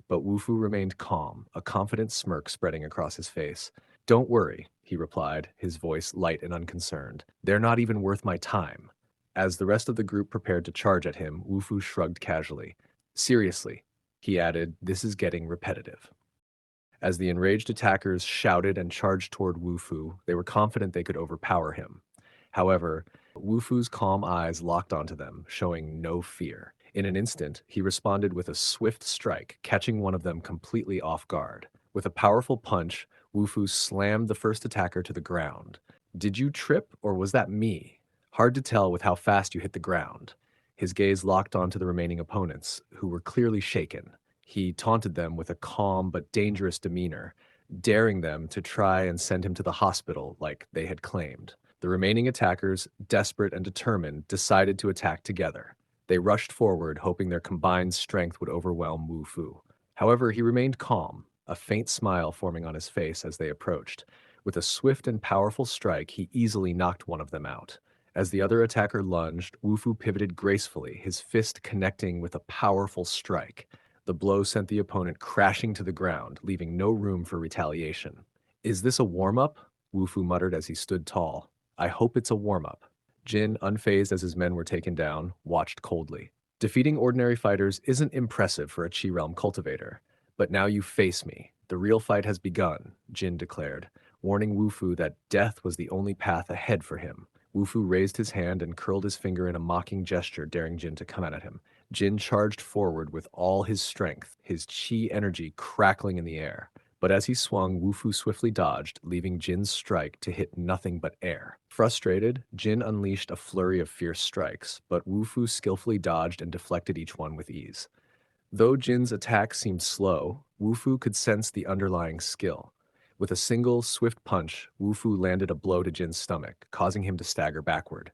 But Wu Fu remained calm, a confident smirk spreading across his face. Don't worry, he replied, his voice light and unconcerned. They're not even worth my time. As the rest of the group prepared to charge at him, Wu Fu shrugged casually. Seriously, He added, "This is getting repetitive." As the enraged attackers shouted and charged toward Wu Fu, they were confident they could overpower him. However, Wu Fu's calm eyes locked onto them, showing no fear. In an instant, he responded with a swift strike, catching one of them completely off guard. With a powerful punch, Wu Fu slammed the first attacker to the ground. "Did you trip, or was that me? Hard to tell with how fast you hit the ground." His gaze locked onto the remaining opponents, who were clearly shaken. He taunted them with a calm but dangerous demeanor, daring them to try and send him to the hospital like they had claimed. The remaining attackers, desperate and determined, decided to attack together. They rushed forward, hoping their combined strength would overwhelm Wu Fu. However, he remained calm, a faint smile forming on his face as they approached. With a swift and powerful strike, he easily knocked one of them out. As the other attacker lunged, Wu Fu pivoted gracefully, his fist connecting with a powerful strike. The blow sent the opponent crashing to the ground, leaving no room for retaliation. "Is this a warm-up?" Wu Fu muttered as he stood tall. "I hope it's a warm-up." Jin, unfazed as his men were taken down, watched coldly. Defeating ordinary fighters isn't impressive for a Qi Realm cultivator. But now you face me. The real fight has begun, Jin declared, warning Wu Fu that death was the only path ahead for him. Wu Fu raised his hand and curled his finger in a mocking gesture, daring Jin to come at him. Jin charged forward with all his strength, his Qi energy crackling in the air. But as he swung, Wu Fu swiftly dodged, leaving Jin's strike to hit nothing but air. Frustrated, Jin unleashed a flurry of fierce strikes, but Wu Fu skillfully dodged and deflected each one with ease. Though Jin's attack seemed slow, Wu Fu could sense the underlying skill. With a single, swift punch, Wu Fu landed a blow to Jin's stomach, causing him to stagger backward.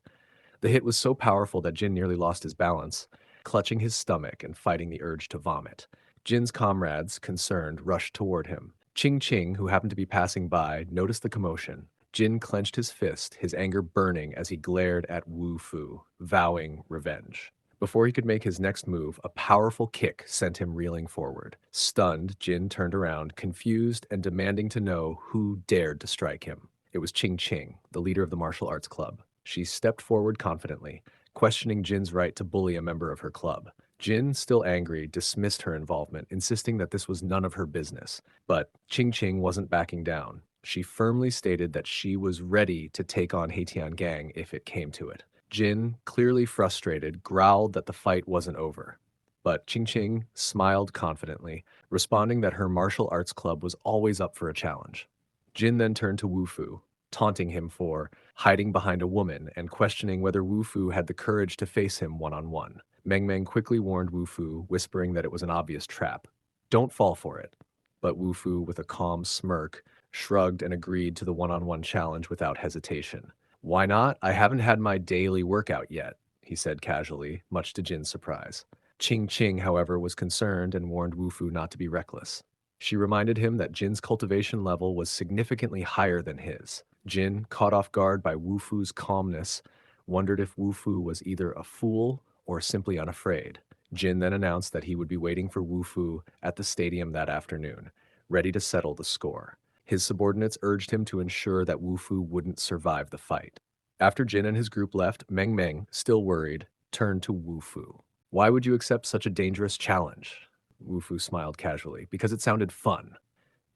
The hit was so powerful that Jin nearly lost his balance, clutching his stomach and fighting the urge to vomit. Jin's comrades, concerned, rushed toward him. Ching Ching, who happened to be passing by, noticed the commotion. Jin clenched his fist, his anger burning as he glared at Wu Fu, vowing revenge. Before he could make his next move, a powerful kick sent him reeling forward. Stunned, Jin turned around, confused and demanding to know who dared to strike him. It was Ching Ching, the leader of the martial arts club. She stepped forward confidently, questioning Jin's right to bully a member of her club. Jin, still angry, dismissed her involvement, insisting that this was none of her business. But Ching Ching wasn't backing down. She firmly stated that she was ready to take on Haitian Gang if it came to it. Jin, clearly frustrated, growled that the fight wasn't over. But Ching Ching smiled confidently, responding that her martial arts club was always up for a challenge. Jin then turned to Wu Fu, taunting him for hiding behind a woman and questioning whether Wu Fu had the courage to face him one-on-one. Meng Meng quickly warned Wu Fu, whispering that it was an obvious trap. "Don't fall for it." But Wu Fu, with a calm smirk, shrugged and agreed to the one-on-one challenge without hesitation. "Why not? I haven't had my daily workout yet," he said casually, much to Jin's surprise. Ching Ching, however, was concerned and warned Wu Fu not to be reckless. She reminded him that Jin's cultivation level was significantly higher than his. Jin, caught off guard by Wu Fu's calmness, wondered if Wu Fu was either a fool or simply unafraid. Jin then announced that he would be waiting for Wu Fu at the stadium that afternoon, ready to settle the score. His subordinates urged him to ensure that Wu Fu wouldn't survive the fight. After Jin and his group left, Meng Meng, still worried, turned to Wu Fu. "Why would you accept such a dangerous challenge?" Wu Fu smiled casually. "Because it sounded fun."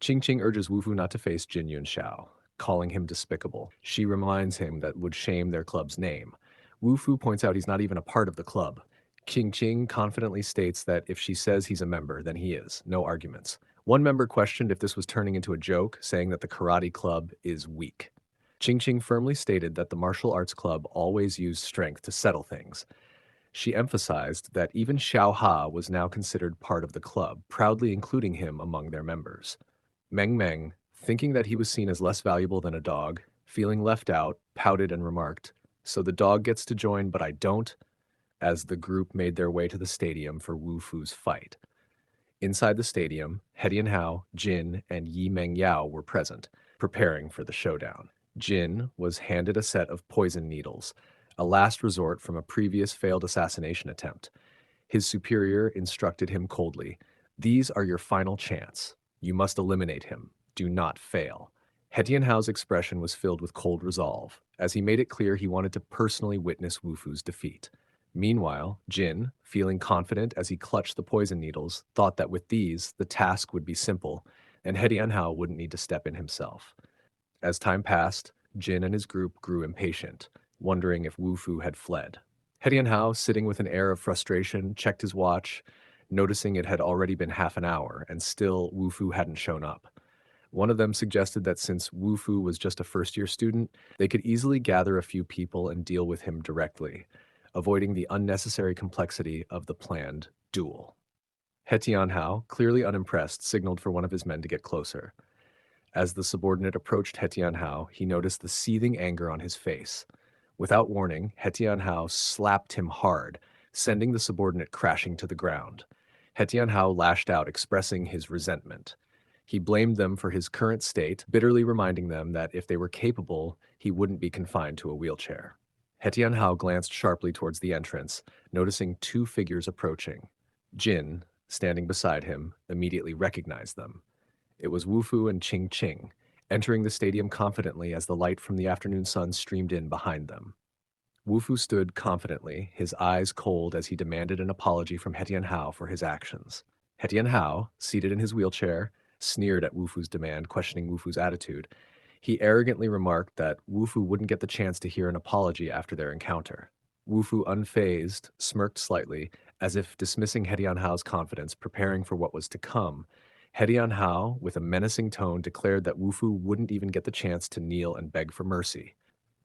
Ching Ching urges Wu Fu not to face Jin Yunxiao, calling him despicable. She reminds him that would shame their club's name. Wu Fu points out he's not even a part of the club. Ching Ching confidently states that if she says he's a member, then he is. No arguments. One member questioned if this was turning into a joke, saying that the karate club is weak. Ching Ching firmly stated that the martial arts club always used strength to settle things. She emphasized that even Xiao Ha was now considered part of the club, proudly including him among their members. Meng Meng, thinking that he was seen as less valuable than a dog, feeling left out, pouted and remarked, "So the dog gets to join, but I don't?" as the group made their way to the stadium for Wu Fu's fight. Inside the stadium, Hedian Hao, Jin, and Yi Meng Yao were present, preparing for the showdown. Jin was handed a set of poison needles, a last resort from a previous failed assassination attempt. His superior instructed him coldly, "These are your final chance. You must eliminate him. Do not fail." Hedian Hao's expression was filled with cold resolve, as he made it clear he wanted to personally witness Wu Fu's defeat. Meanwhile, Jin, feeling confident as he clutched the poison needles, thought that with these, the task would be simple, and He Tianhao wouldn't need to step in himself. As time passed, Jin and his group grew impatient, wondering if Wu Fu had fled. He Tianhao, sitting with an air of frustration, checked his watch, noticing it had already been half an hour, and still Wu Fu hadn't shown up. One of them suggested that since Wu Fu was just a first-year student, they could easily gather a few people and deal with him directly, avoiding the unnecessary complexity of the planned duel. He Tianhao, clearly unimpressed, signaled for one of his men to get closer. As the subordinate approached He Tianhao, he noticed the seething anger on his face. Without warning, He Tianhao slapped him hard, sending the subordinate crashing to the ground. He Tianhao lashed out, expressing his resentment. He blamed them for his current state, bitterly reminding them that if they were capable, he wouldn't be confined to a wheelchair. He Tianhao glanced sharply towards the entrance, noticing two figures approaching. Jin, standing beside him, immediately recognized them. It was Wu Fu and Qing Qing, entering the stadium confidently as the light from the afternoon sun streamed in behind them. Wu Fu stood confidently, his eyes cold as he demanded an apology from He Tianhao for his actions. He Tianhao, seated in his wheelchair, sneered at Wu Fu's demand, questioning Wu Fu's attitude. He arrogantly remarked that Wu Fu wouldn't get the chance to hear an apology after their encounter. Wu Fu, unfazed, smirked slightly, as if dismissing He Tianhao's confidence, preparing for what was to come. He Tianhao, with a menacing tone, declared that Wu Fu wouldn't even get the chance to kneel and beg for mercy.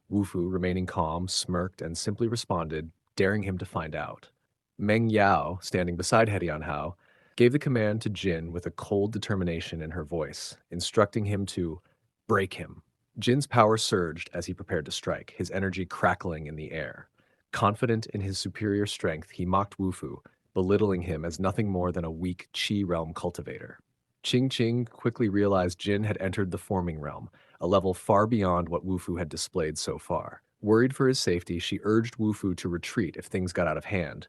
Wu Fu, remaining calm, smirked and simply responded, daring him to find out. Meng Yao, standing beside He Tianhao, gave the command to Jin with a cold determination in her voice, instructing him to break him. Jin's power surged as he prepared to strike, his energy crackling in the air. Confident in his superior strength, he mocked Wu Fu, belittling him as nothing more than a weak Qi realm cultivator. Qing Qing quickly realized Jin had entered the forming realm, a level far beyond what Wu Fu had displayed so far. Worried for his safety, she urged Wu Fu to retreat if things got out of hand,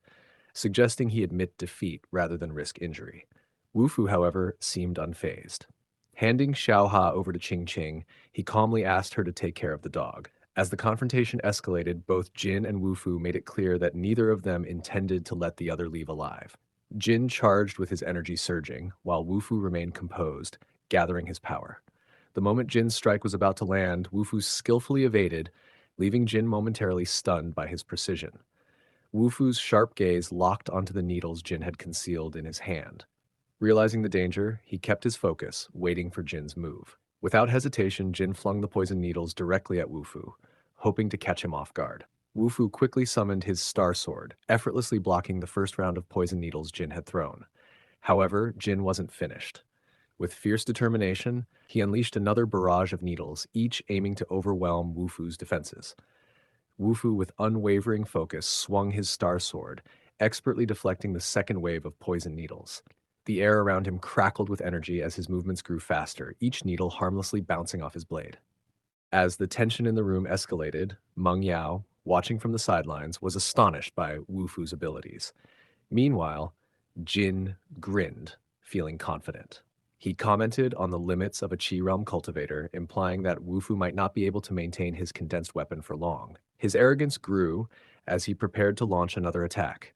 suggesting he admit defeat rather than risk injury. Wu Fu, however, seemed unfazed. Handing Xiao Ha over to Qing Qing, he calmly asked her to take care of the dog. As the confrontation escalated, both Jin and Wu Fu made it clear that neither of them intended to let the other leave alive. Jin charged with his energy surging, while Wu Fu remained composed, gathering his power. The moment Jin's strike was about to land, Wu Fu skillfully evaded, leaving Jin momentarily stunned by his precision. Wu Fu's sharp gaze locked onto the needles Jin had concealed in his hand. Realizing the danger, he kept his focus, waiting for Jin's move. Without hesitation, Jin flung the poison needles directly at Wu Fu, hoping to catch him off guard. Wu Fu quickly summoned his Star Sword, effortlessly blocking the first round of poison needles Jin had thrown. However, Jin wasn't finished. With fierce determination, he unleashed another barrage of needles, each aiming to overwhelm Wu Fu's defenses. Wu Fu, with unwavering focus, swung his Star Sword, expertly deflecting the second wave of poison needles. The air around him crackled with energy as his movements grew faster, each needle harmlessly bouncing off his blade. As the tension in the room escalated, Meng Yao, watching from the sidelines, was astonished by Wu Fu's abilities. Meanwhile, Jin grinned, feeling confident. He commented on the limits of a Qi realm cultivator, implying that Wu Fu might not be able to maintain his condensed weapon for long. His arrogance grew as he prepared to launch another attack.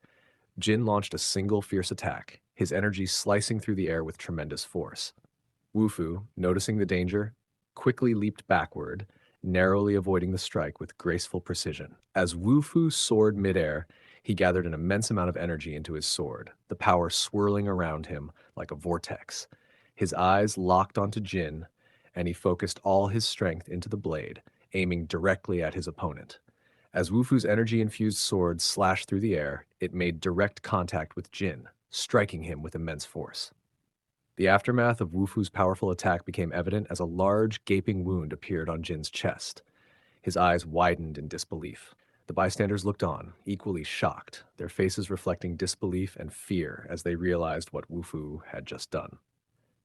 Jin launched a single fierce attack, his energy slicing through the air with tremendous force. Wu Fu, noticing the danger, quickly leaped backward, narrowly avoiding the strike with graceful precision. As Wu Fu soared midair, he gathered an immense amount of energy into his sword, the power swirling around him like a vortex. His eyes locked onto Jin, and he focused all his strength into the blade, aiming directly at his opponent. As Wu Fu's energy-infused sword slashed through the air, it made direct contact with Jin, striking him with immense force. The aftermath of Wu Fu's powerful attack became evident as a large, gaping wound appeared on Jin's chest. His eyes widened in disbelief. The bystanders looked on, equally shocked, their faces reflecting disbelief and fear as they realized what Wu Fu had just done.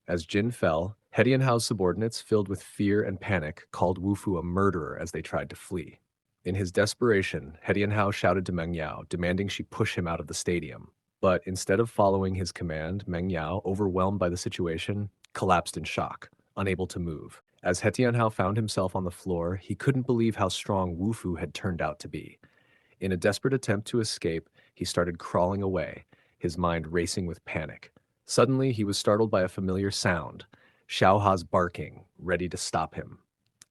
As Jin fell, He Tianhao's subordinates, filled with fear and panic, called Wu Fu a murderer as they tried to flee. In his desperation, He Tianhao shouted to Meng Yao, demanding she push him out of the stadium. But instead of following his command, Meng Yao, overwhelmed by the situation, collapsed in shock, unable to move. As He Tianhao found himself on the floor, he couldn't believe how strong Wu Fu had turned out to be. In a desperate attempt to escape, he started crawling away, his mind racing with panic. Suddenly, he was startled by a familiar sound, Xiaoha's barking, ready to stop him.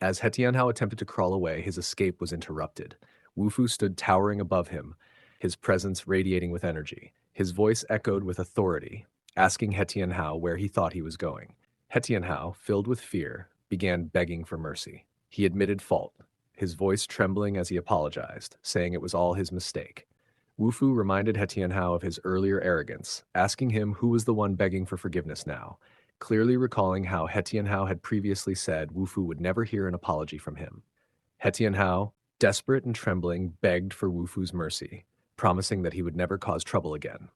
As He Tianhao attempted to crawl away, his escape was interrupted. Wu Fu stood towering above him, his presence radiating with energy. His voice echoed with authority, asking He Tianhao where he thought he was going. He Tianhao, filled with fear, began begging for mercy. He admitted fault, his voice trembling as he apologized, saying it was all his mistake. Wu Fu reminded He Tianhao of his earlier arrogance, asking him who was the one begging for forgiveness now, clearly recalling how He Tianhao had previously said Wu Fu would never hear an apology from him. He Tianhao, desperate and trembling, begged for Wu Fu's mercy, promising that he would never cause trouble again.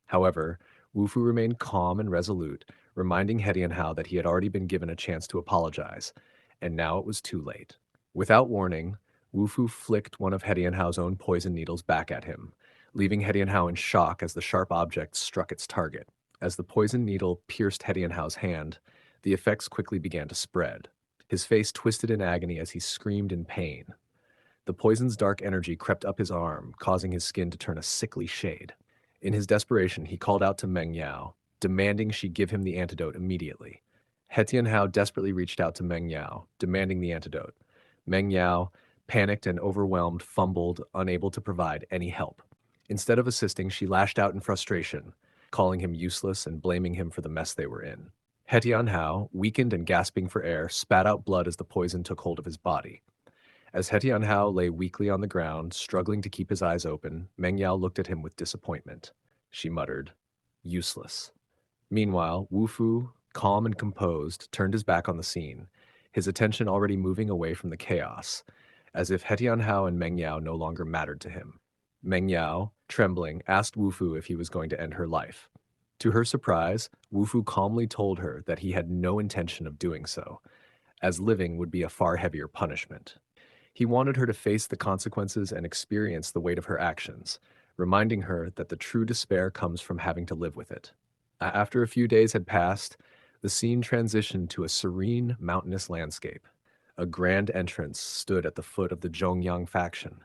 However, Wu Fu remained calm and resolute, reminding He Tianhao that he had already been given a chance to apologize, and now it was too late. Without warning, Wu Fu flicked one of He Tianhao's own poison needles back at him, leaving He Tianhao in shock as the sharp object struck its target. As the poison needle pierced He Tianhao's hand, the effects quickly began to spread. His face twisted in agony as he screamed in pain. The poison's dark energy crept up his arm, causing his skin to turn a sickly shade. In his desperation, he called out to Meng Yao, demanding she give him the antidote immediately. He Tianhao desperately reached out to Meng Yao, demanding the antidote. Meng Yao, panicked and overwhelmed, fumbled, unable to provide any help. Instead of assisting, she lashed out in frustration, calling him useless and blaming him for the mess they were in. He Tianhao, weakened and gasping for air, spat out blood as the poison took hold of his body. As He Tianhao lay weakly on the ground, struggling to keep his eyes open, Meng Yao looked at him with disappointment. She muttered, "Useless." Meanwhile, Wu Fu, calm and composed, turned his back on the scene, his attention already moving away from the chaos, as if He Tianhao and Meng Yao no longer mattered to him. Meng Yao, trembling, asked Wu Fu if he was going to end her life. To her surprise, Wu Fu calmly told her that he had no intention of doing so, as living would be a far heavier punishment. He wanted her to face the consequences and experience the weight of her actions, reminding her that the true despair comes from having to live with it. After a few days had passed, the scene transitioned to a serene, mountainous landscape. A grand entrance stood at the foot of the Zhongyang faction,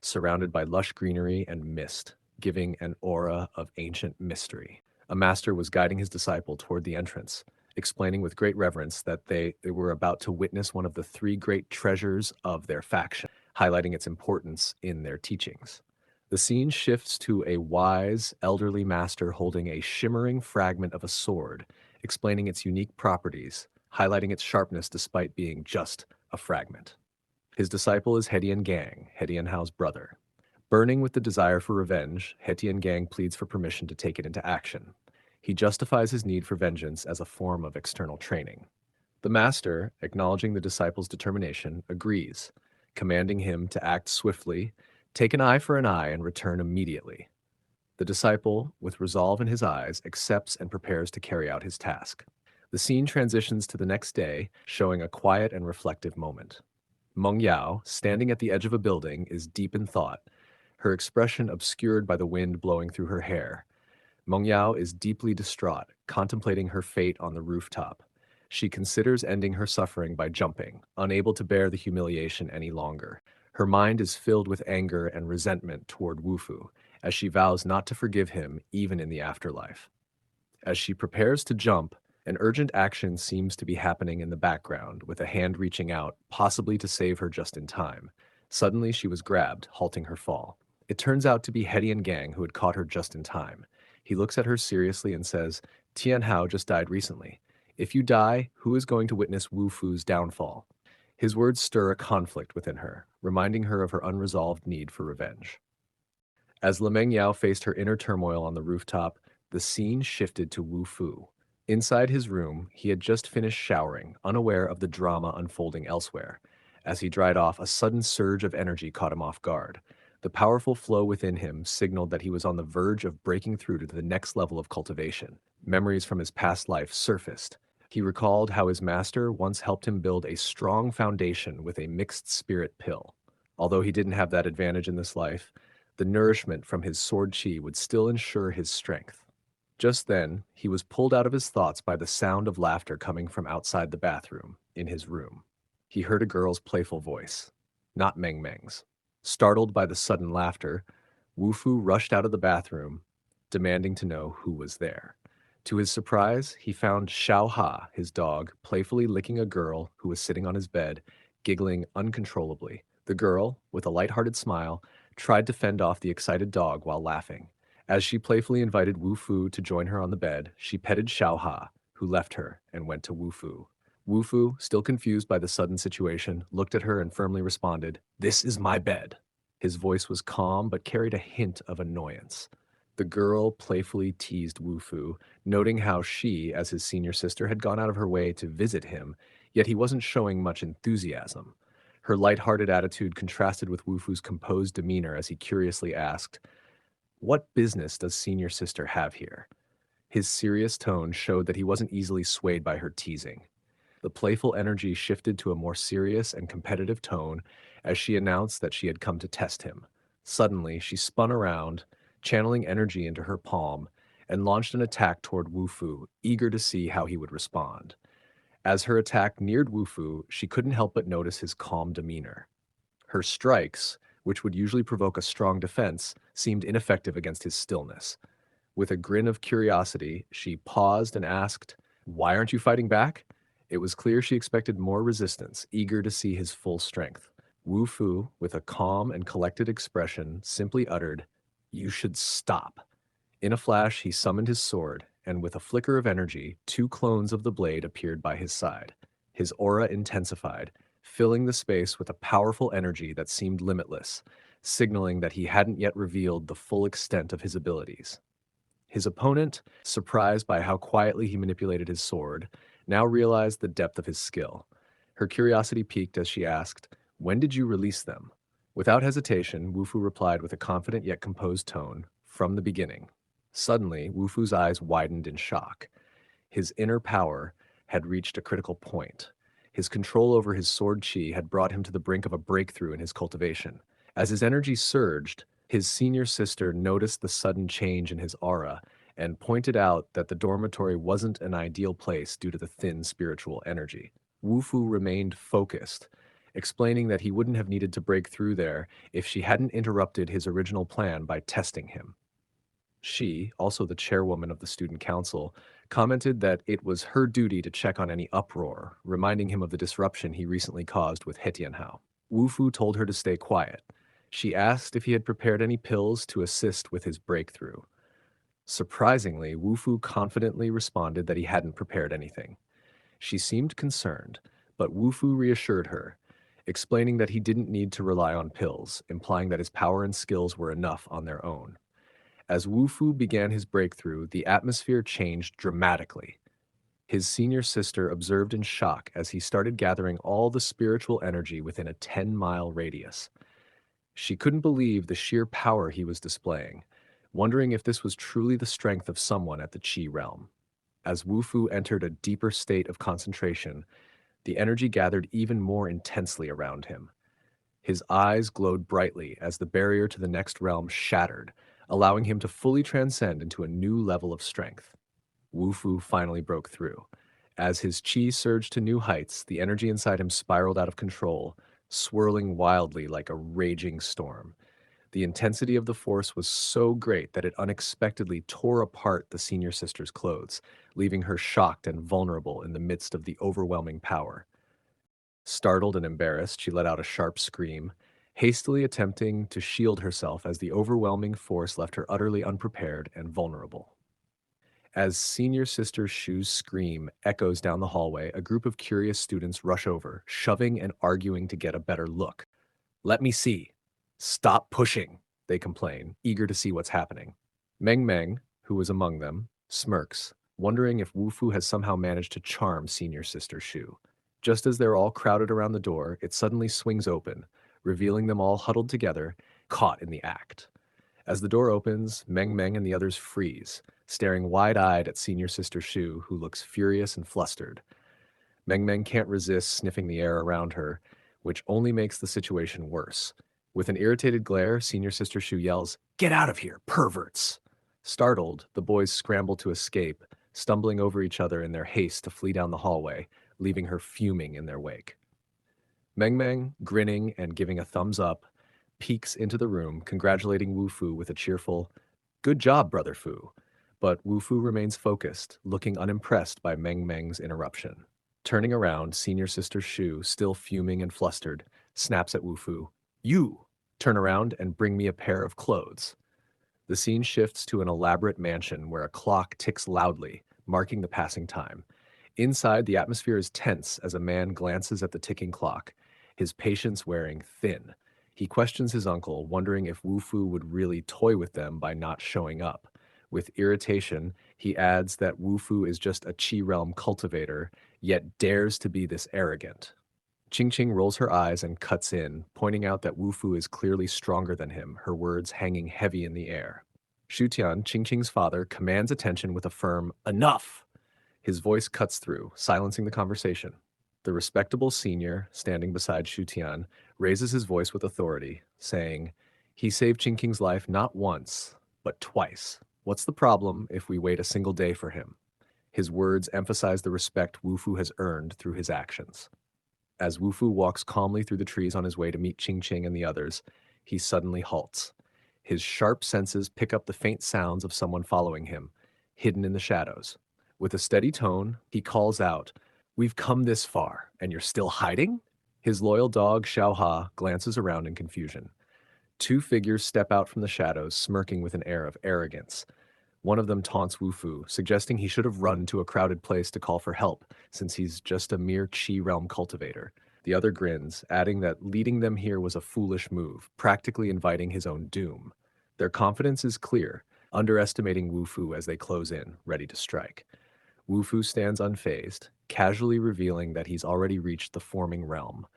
surrounded by lush greenery and mist, giving an aura of ancient mystery. A master was guiding his disciple toward the entrance, explaining with great reverence that they were about to witness one of the three great treasures of their faction, highlighting its importance in their teachings. The scene shifts to a wise, elderly master holding a shimmering fragment of a sword, explaining its unique properties, highlighting its sharpness despite being just a fragment. His disciple is He Tiangang, He Tianhao's brother. Burning with the desire for revenge, He Tiangang pleads for permission to take it into action. He justifies his need for vengeance as a form of external training. The master, acknowledging the disciple's determination, agrees, commanding him to act swiftly, take an eye for an eye, and return immediately. The disciple, with resolve in his eyes, accepts and prepares to carry out his task. The scene transitions to the next day, showing a quiet and reflective moment. Meng Yao, standing at the edge of a building, is deep in thought, her expression obscured by the wind blowing through her hair. Meng Yao is deeply distraught, contemplating her fate on the rooftop. She considers ending her suffering by jumping, unable to bear the humiliation any longer. Her mind is filled with anger and resentment toward Wu Fu, as she vows not to forgive him even in the afterlife. As she prepares to jump, an urgent action seems to be happening in the background, with a hand reaching out, possibly to save her just in time. Suddenly, she was grabbed, halting her fall. It turns out to be He Tiangang who had caught her just in time. He looks at her seriously and says, "Tianhao just died recently. If you die, who is going to witness Wu Fu's downfall?" His words stir a conflict within her, reminding her of her unresolved need for revenge. As Meng Yao faced her inner turmoil on the rooftop, the scene shifted to Wu Fu. Inside his room, he had just finished showering, unaware of the drama unfolding elsewhere. As he dried off, a sudden surge of energy caught him off guard. The powerful flow within him signaled that he was on the verge of breaking through to the next level of cultivation. Memories from his past life surfaced. He recalled how his master once helped him build a strong foundation with a mixed spirit pill. Although he didn't have that advantage in this life, the nourishment from his sword chi would still ensure his strength. Just then, he was pulled out of his thoughts by the sound of laughter coming from outside the bathroom, in his room. He heard a girl's playful voice, not Meng Meng's. Startled by the sudden laughter, Wu Fu rushed out of the bathroom, demanding to know who was there. To his surprise, he found Xiao Ha, his dog, playfully licking a girl who was sitting on his bed, giggling uncontrollably. The girl, with a lighthearted smile, tried to fend off the excited dog while laughing. As she playfully invited Wu Fu to join her on the bed, she petted Xiao Ha, who left her and went to Wu Fu. Wu Fu, still confused by the sudden situation, looked at her and firmly responded, "This is my bed." His voice was calm but carried a hint of annoyance. The girl playfully teased Wu Fu, noting how she, as his senior sister, had gone out of her way to visit him, yet he wasn't showing much enthusiasm. Her lighthearted attitude contrasted with Wu Fu's composed demeanor as he curiously asked, "What business does senior sister have here?" His serious tone showed that he wasn't easily swayed by her teasing. The playful energy shifted to a more serious and competitive tone as she announced that she had come to test him. Suddenly, she spun around, channeling energy into her palm, and launched an attack toward Wu Fu, eager to see how he would respond. As her attack neared Wu Fu, she couldn't help but notice his calm demeanor. Her strikes, which would usually provoke a strong defense, seemed ineffective against his stillness. With a grin of curiosity, she paused and asked, "Why aren't you fighting back?" It was clear she expected more resistance, eager to see his full strength. Wu Fu, with a calm and collected expression, simply uttered, "You should stop." In a flash, he summoned his sword, and with a flicker of energy, two clones of the blade appeared by his side. His aura intensified, filling the space with a powerful energy that seemed limitless, signaling that he hadn't yet revealed the full extent of his abilities. His opponent, surprised by how quietly he manipulated his sword, now realized the depth of his skill. Her curiosity piqued as she asked, "When did you release them?" Without hesitation, Wu Fu replied with a confident yet composed tone, "From the beginning." Suddenly, Wu Fu's eyes widened in shock. His inner power had reached a critical point. His control over his sword chi had brought him to the brink of a breakthrough in his cultivation. As his energy surged, his senior sister noticed the sudden change in his aura and pointed out that the dormitory wasn't an ideal place due to the thin spiritual energy. Wu Fu remained focused, explaining that he wouldn't have needed to break through there if she hadn't interrupted his original plan by testing him. She, also the chairwoman of the student council, commented that it was her duty to check on any uproar, reminding him of the disruption he recently caused with Hetianhao. Wu Fu told her to stay quiet. She asked if he had prepared any pills to assist with his breakthrough. Surprisingly, Wu Fu confidently responded that he hadn't prepared anything. She seemed concerned, but Wu Fu reassured her, explaining that he didn't need to rely on pills, implying that his power and skills were enough on their own. As Wu Fu began his breakthrough, the atmosphere changed dramatically. His senior sister observed in shock as he started gathering all the spiritual energy within a 10-mile radius. She couldn't believe the sheer power he was displaying, wondering if this was truly the strength of someone at the Qi realm. As Wu Fu entered a deeper state of concentration, the energy gathered even more intensely around him. His eyes glowed brightly as the barrier to the next realm shattered, allowing him to fully transcend into a new level of strength. Wu Fu finally broke through. As his chi surged to new heights, the energy inside him spiraled out of control, swirling wildly like a raging storm. The intensity of the force was so great that it unexpectedly tore apart the senior sister's clothes, leaving her shocked and vulnerable in the midst of the overwhelming power. Startled and embarrassed, she let out a sharp scream, hastily attempting to shield herself as the overwhelming force left her utterly unprepared and vulnerable. As senior sister Shu's scream echoes down the hallway, a group of curious students rush over, shoving and arguing to get a better look. "Let me see." "Stop pushing," they complain, eager to see what's happening. Meng Meng, who was among them, smirks, wondering if Wu Fu has somehow managed to charm senior sister Shu. Just as they're all crowded around the door, it suddenly swings open, revealing them all huddled together, caught in the act. As the door opens, Meng Meng and the others freeze, staring wide-eyed at senior sister Shu, who looks furious and flustered. Meng Meng can't resist sniffing the air around her, which only makes the situation worse. With an irritated glare, senior sister Shu yells, "Get out of here, perverts!" Startled, the boys scramble to escape, stumbling over each other in their haste to flee down the hallway, leaving her fuming in their wake. Meng Meng, grinning and giving a thumbs up, peeks into the room, congratulating Wu Fu with a cheerful, "Good job, Brother Fu." But Wu Fu remains focused, looking unimpressed by Meng Meng's interruption. Turning around, senior sister Shu, still fuming and flustered, snaps at Wu Fu. "You! Turn around and bring me a pair of clothes." The scene shifts to an elaborate mansion where a clock ticks loudly, marking the passing time. Inside, the atmosphere is tense as a man glances at the ticking clock, his patience wearing thin. He questions his uncle, wondering if Wu Fu would really toy with them by not showing up. With irritation, he adds that Wu Fu is just a Qi realm cultivator, yet dares to be this arrogant. Ching Ching rolls her eyes and cuts in, pointing out that Wu Fu is clearly stronger than him, her words hanging heavy in the air. Shu Tian, Ching Ching's father, commands attention with a firm "Enough!" His voice cuts through, silencing the conversation. The respectable senior, standing beside Shu Tian, raises his voice with authority, saying, "He saved Ching King's life not once, but twice. What's the problem if we wait a single day for him?" His words emphasize the respect Wu Fu has earned through his actions. As Wu Fu walks calmly through the trees on his way to meet Ching Ching and the others, he suddenly halts. His sharp senses pick up the faint sounds of someone following him, hidden in the shadows. With a steady tone, he calls out, "We've come this far, and you're still hiding?" His loyal dog, Xiao Ha, glances around in confusion. Two figures step out from the shadows, smirking with an air of arrogance. One of them taunts Wu Fu, suggesting he should have run to a crowded place to call for help, since he's just a mere Qi realm cultivator. The other grins, adding that leading them here was a foolish move, practically inviting his own doom. Their confidence is clear, underestimating Wu Fu as they close in, ready to strike. Wu Fu stands unfazed, casually revealing that he's already reached the forming realm,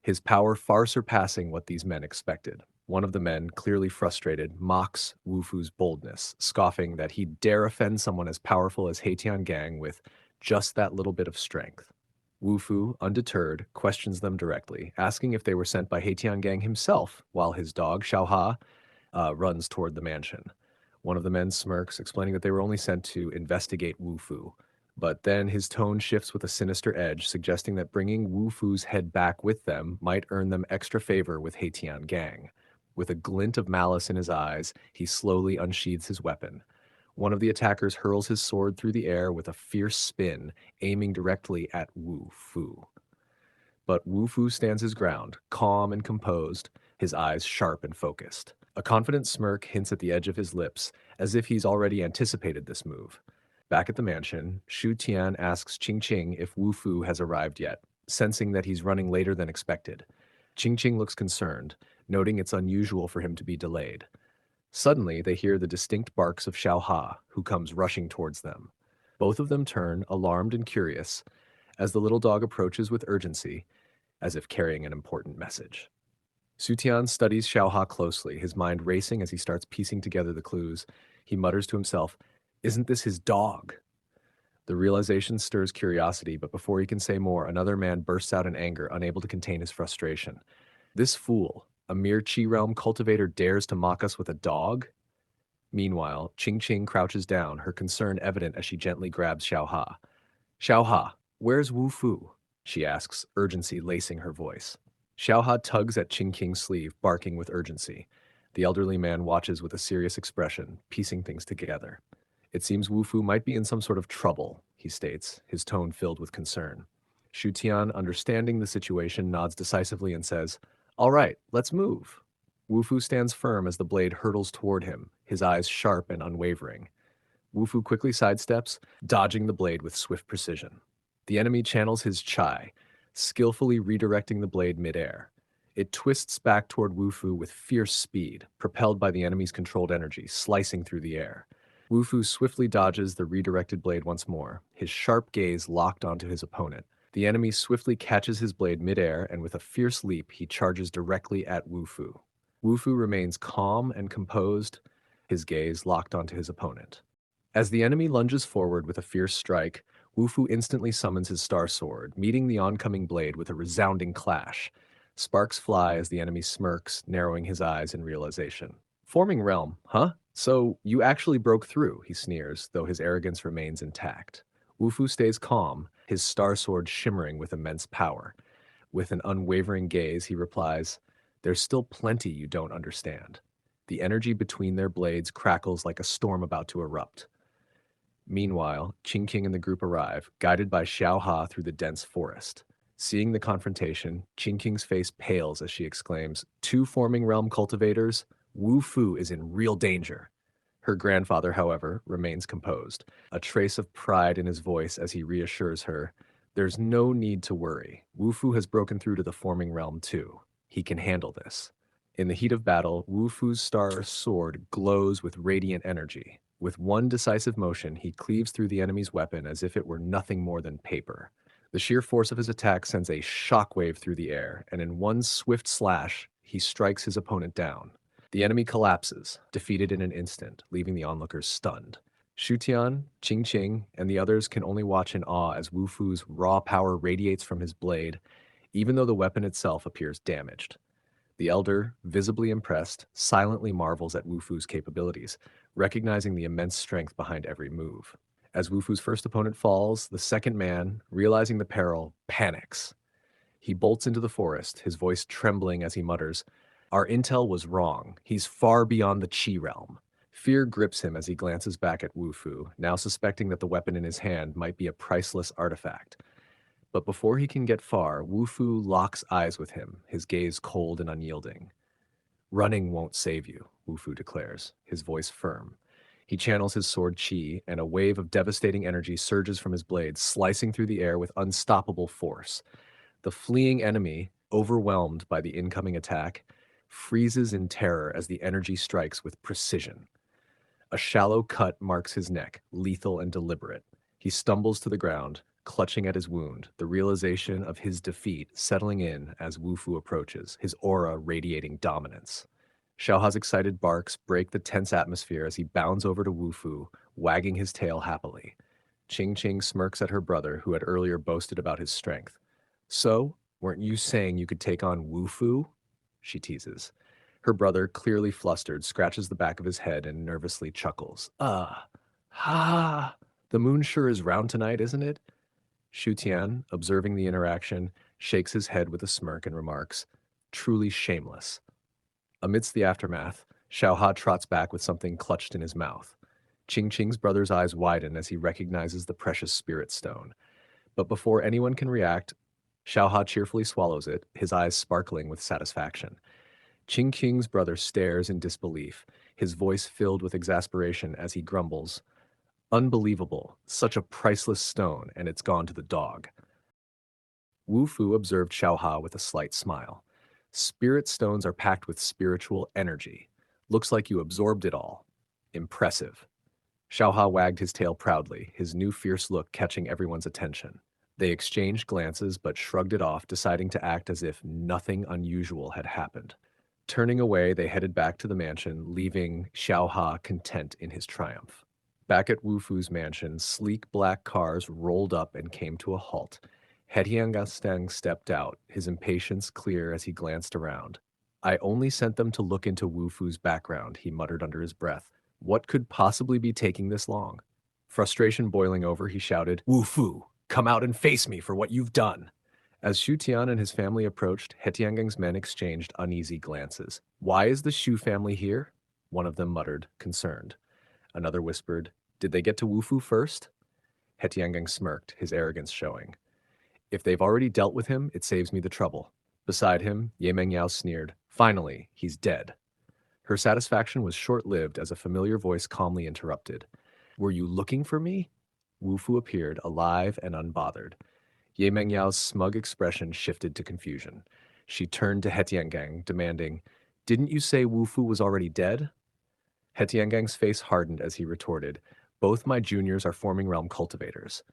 his power far surpassing what these men expected. One of the men, clearly frustrated, mocks Wu Fu's boldness, scoffing that he'd dare offend someone as powerful as Heitian Gang with just that little bit of strength. Wu Fu, undeterred, questions them directly, asking if they were sent by Heitian Gang himself, while his dog, Xiaoha, runs toward the mansion. One of the men smirks, explaining that they were only sent to investigate Wu Fu. But then his tone shifts with a sinister edge, suggesting that bringing Wu Fu's head back with them might earn them extra favor with Heitian Gang. With a glint of malice in his eyes, he slowly unsheathes his weapon. One of the attackers hurls his sword through the air with a fierce spin, aiming directly at Wu Fu. But Wu Fu stands his ground, calm and composed, his eyes sharp and focused. A confident smirk hints at the edge of his lips, as if he's already anticipated this move. Back at the mansion, Shu Tian asks Qing Qing if Wu Fu has arrived yet, sensing that he's running later than expected. Qing Qing looks concerned, noting it's unusual for him to be delayed. Suddenly, they hear the distinct barks of Xiao Ha, who comes rushing towards them. Both of them turn, alarmed and curious, as the little dog approaches with urgency, as if carrying an important message. Sutian studies Xiaoha closely, his mind racing as he starts piecing together the clues. He mutters to himself, "Isn't this his dog?" The realization stirs curiosity, but before he can say more, another man bursts out in anger, unable to contain his frustration. "This fool, a mere Qi realm cultivator, dares to mock us with a dog?" Meanwhile, Ching Ching crouches down, her concern evident as she gently grabs Xiaoha. "Xiaoha, where's Wu Fu?" she asks, urgency lacing her voice. Xiaoha tugs at Ching King's sleeve, barking with urgency. The elderly man watches with a serious expression, piecing things together. "It seems Wu Fu might be in some sort of trouble," he states, his tone filled with concern. Shu Tian, understanding the situation, nods decisively and says, "All right, let's move." Wu Fu stands firm as the blade hurtles toward him, his eyes sharp and unwavering. Wu Fu quickly sidesteps, dodging the blade with swift precision. The enemy channels his chai, skillfully redirecting the blade midair. It twists back toward Wu Fu with fierce speed, propelled by the enemy's controlled energy, slicing through the air. Wu Fu swiftly dodges the redirected blade once more, his sharp gaze locked onto his opponent. The enemy swiftly catches his blade midair, and with a fierce leap, he charges directly at Wu Fu. Wu Fu remains calm and composed, his gaze locked onto his opponent. As the enemy lunges forward with a fierce strike, Wu Fu instantly summons his star sword, meeting the oncoming blade with a resounding clash. Sparks fly as the enemy smirks, narrowing his eyes in realization. "Forming realm, huh? So you actually broke through," he sneers, though his arrogance remains intact. Wu Fu stays calm, his star sword shimmering with immense power. With an unwavering gaze, he replies, There's still plenty you don't understand. The energy between their blades crackles like a storm about to erupt. Meanwhile, Qing King and the group arrive, guided by Xiao Ha through the dense forest. Seeing the confrontation, Qing King's face pales as she exclaims, "Two forming realm cultivators? Wu Fu is in real danger." Her grandfather, however, remains composed, a trace of pride in his voice as he reassures her, "There's no need to worry. Wu Fu has broken through to the forming realm too. He can handle this." In the heat of battle, Wu Fu's star sword glows with radiant energy. With one decisive motion, he cleaves through the enemy's weapon as if it were nothing more than paper. The sheer force of his attack sends a shockwave through the air, and in one swift slash, he strikes his opponent down. The enemy collapses, defeated in an instant, leaving the onlookers stunned. Shutian, Qing Qing, and the others can only watch in awe as Wu Fu's raw power radiates from his blade, even though the weapon itself appears damaged. The elder, visibly impressed, silently marvels at Wu Fu's capabilities, recognizing the immense strength behind every move. As Wu Fu's first opponent falls, the second man, realizing the peril, panics. He bolts into the forest, his voice trembling as he mutters, "Our intel was wrong. He's far beyond the Qi realm." Fear grips him as he glances back at Wu Fu, now suspecting that the weapon in his hand might be a priceless artifact. But before he can get far, Wu Fu locks eyes with him, his gaze cold and unyielding. "Running won't save you," Wu Fu declares, his voice firm. He channels his sword Qi, and a wave of devastating energy surges from his blade, slicing through the air with unstoppable force. The fleeing enemy, overwhelmed by the incoming attack, freezes in terror as the energy strikes with precision. A shallow cut marks his neck, lethal and deliberate. He stumbles to the ground, clutching at his wound, the realization of his defeat settling in as Wu Fu approaches, his aura radiating dominance. Xiaoha's excited barks break the tense atmosphere as he bounds over to Wu Fu, wagging his tail happily. Qing Qing smirks at her brother, who had earlier boasted about his strength. "So, weren't you saying you could take on Wu Fu?" she teases. Her brother, clearly flustered, scratches the back of his head and nervously chuckles. Ha! The moon sure is round tonight, isn't it?" Shu Tian, observing the interaction, shakes his head with a smirk and remarks, "Truly shameless." Amidst the aftermath, Xiaoha trots back with something clutched in his mouth. Qing Qing's brother's eyes widen as he recognizes the precious spirit stone. But before anyone can react, Xiaoha cheerfully swallows it, his eyes sparkling with satisfaction. Qing Qing's brother stares in disbelief, his voice filled with exasperation as he grumbles, "Unbelievable, such a priceless stone, and it's gone to the dog." Wu Fu observed Xiaoha with a slight smile. "Spirit stones are packed with spiritual energy. Looks like you absorbed it all. Impressive." Xiaoha wagged his tail proudly, his new fierce look catching everyone's attention. They exchanged glances but shrugged it off, deciding to act as if nothing unusual had happened. Turning away, they headed back to the mansion, leaving Xiaoha content in his triumph. Back at Wu Fu's mansion, sleek black cars rolled up and came to a halt. Hetiangastang stepped out, his impatience clear as he glanced around. "I only sent them to look into Wu Fu's background," he muttered under his breath. "What could possibly be taking this long?" Frustration boiling over, he shouted, "Wu Fu, come out and face me for what you've done." As Shu Tian and his family approached, Hetiangang's men exchanged uneasy glances. "Why is the Shu family here?" One of them muttered, concerned. Another whispered, "Did they get to Wu Fu first?" Hetiangang smirked, his arrogance showing. "If they've already dealt with him, it saves me the trouble." Beside him, Ye Mengyao sneered, "Finally, he's dead." Her satisfaction was short-lived as a familiar voice calmly interrupted. "Were you looking for me?" Wu Fu appeared, alive and unbothered. Ye Mengyao's smug expression shifted to confusion. She turned to Hetiangang, demanding, "Didn't you say Wu Fu was already dead?" Hetiangang's face hardened as he retorted, "Both my juniors are forming realm cultivators.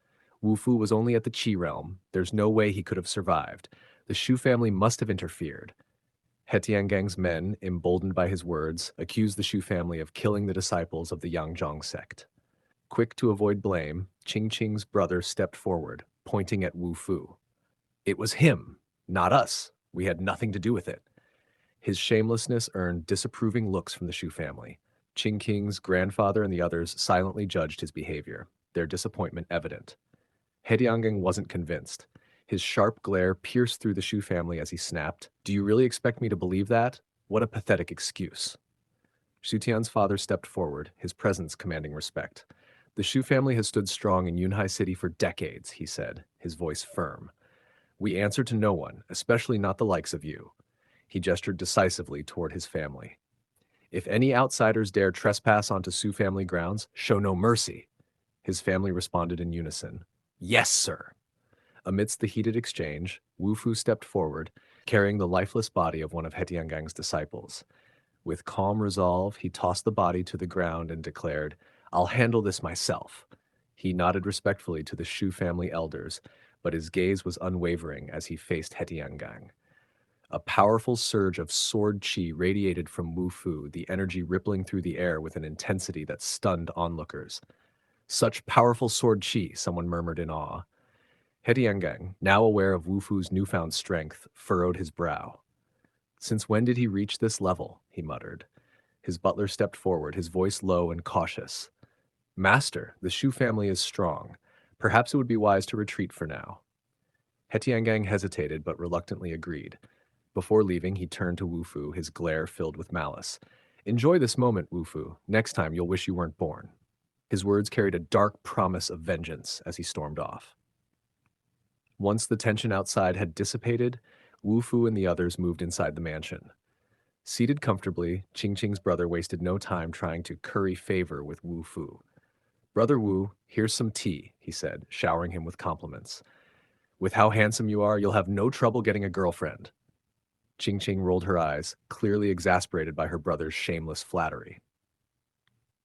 Wu Fu was only at the Qi realm. There's no way he could have survived. The Shu family must have interfered." Hetiangang's men, emboldened by his words, accused the Shu family of killing the disciples of the Yangzhong sect. Quick to avoid blame, Qing Qing's brother stepped forward, pointing at Wu Fu. "It was him, not us. We had nothing to do with it." His shamelessness earned disapproving looks from the Shu family. Qing Qing's grandfather and the others silently judged his behavior, their disappointment evident. Hediangang wasn't convinced. His sharp glare pierced through the Shu family as he snapped, "Do you really expect me to believe that? What a pathetic excuse." Shutian's father stepped forward, his presence commanding respect. "The Shu family has stood strong in Yunhai City for decades," he said, his voice firm. "We answer to no one, especially not the likes of you." He gestured decisively toward his family. "If any outsiders dare trespass onto Su family grounds, show no mercy." His family responded in unison. "Yes, sir." Amidst the heated exchange, Wu Fu stepped forward, carrying the lifeless body of one of Hetiangang's disciples. With calm resolve, he tossed the body to the ground and declared, "I'll handle this myself." He nodded respectfully to the Shu family elders, but his gaze was unwavering as he faced Hetiangang. A powerful surge of sword chi radiated from Wu Fu, the energy rippling through the air with an intensity that stunned onlookers. "Such powerful sword chi," someone murmured in awe. Hetiangang, now aware of Wu Fu's newfound strength, furrowed his brow. "Since when did he reach this level?" he muttered. His butler stepped forward, his voice low and cautious. "Master, the Shu family is strong. Perhaps it would be wise to retreat for now." Hetiangang hesitated but reluctantly agreed. Before leaving, he turned to Wu Fu, his glare filled with malice. "Enjoy this moment, Wu Fu. Next time you'll wish you weren't born." His words carried a dark promise of vengeance as he stormed off. Once the tension outside had dissipated, Wu Fu and the others moved inside the mansion. Seated comfortably, Qing Qing's brother wasted no time trying to curry favor with Wu Fu. "Brother Wu, here's some tea," he said, showering him with compliments. "With how handsome you are, you'll have no trouble getting a girlfriend." Qing Qing rolled her eyes, clearly exasperated by her brother's shameless flattery.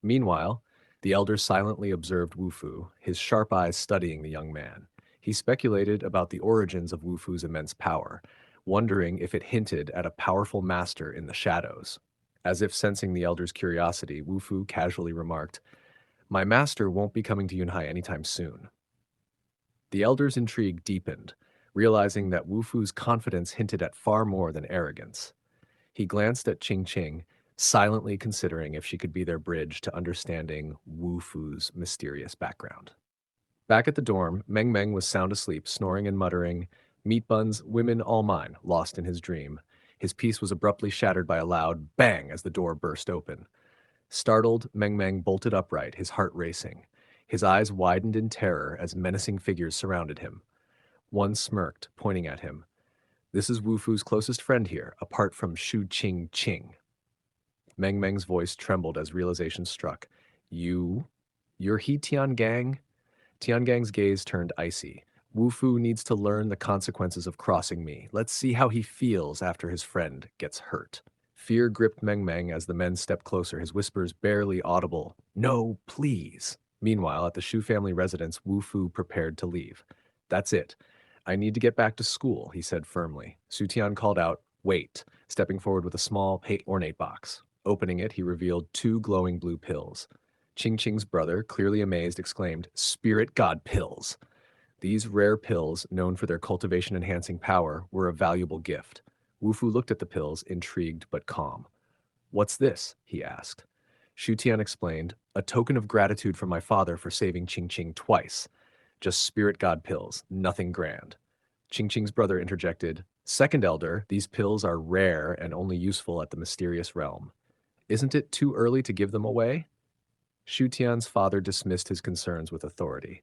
Meanwhile, the elders silently observed Wu Fu, his sharp eyes studying the young man. He speculated about the origins of Wu Fu's immense power, wondering if it hinted at a powerful master in the shadows. As if sensing the elder's curiosity, Wu Fu casually remarked, "My master won't be coming to Yunhai anytime soon." The elder's intrigue deepened, realizing that Wu Fu's confidence hinted at far more than arrogance. He glanced at Qing Qing, silently considering if she could be their bridge to understanding Wu Fu's mysterious background. Back at the dorm, Meng Meng was sound asleep, snoring and muttering, "Meat buns, women all mine," lost in his dream. His peace was abruptly shattered by a loud bang as the door burst open. Startled, Meng Meng bolted upright, his heart racing. His eyes widened in terror as menacing figures surrounded him. One smirked, pointing at him. "This is Wu Fu's closest friend here, apart from Shu Qing Qing." Meng Meng's voice trembled as realization struck. You're He Tiangang?" Tiangang's gaze turned icy. "Wu Fu needs to learn the consequences of crossing me. Let's see how he feels after his friend gets hurt." Fear gripped Meng Meng as the men stepped closer, his whispers barely audible. "No, please." Meanwhile, at the Shu family residence, Wu Fu prepared to leave. "That's it. I need to get back to school," he said firmly. Su Tian called out, "Wait," stepping forward with a small, ornate box. Opening it, he revealed two glowing blue pills. Qing Qing's brother, clearly amazed, exclaimed, "Spirit God pills." These rare pills, known for their cultivation-enhancing power, were a valuable gift. Wu Fu looked at the pills, intrigued but calm. "What's this?" he asked. Shu Tian explained, "A token of gratitude from my father for saving Qing Qing twice. Just spirit god pills, nothing grand." Qing Qing's brother interjected, "Second elder, these pills are rare and only useful at the mysterious realm. Isn't it too early to give them away?" Shu Tian's father dismissed his concerns with authority.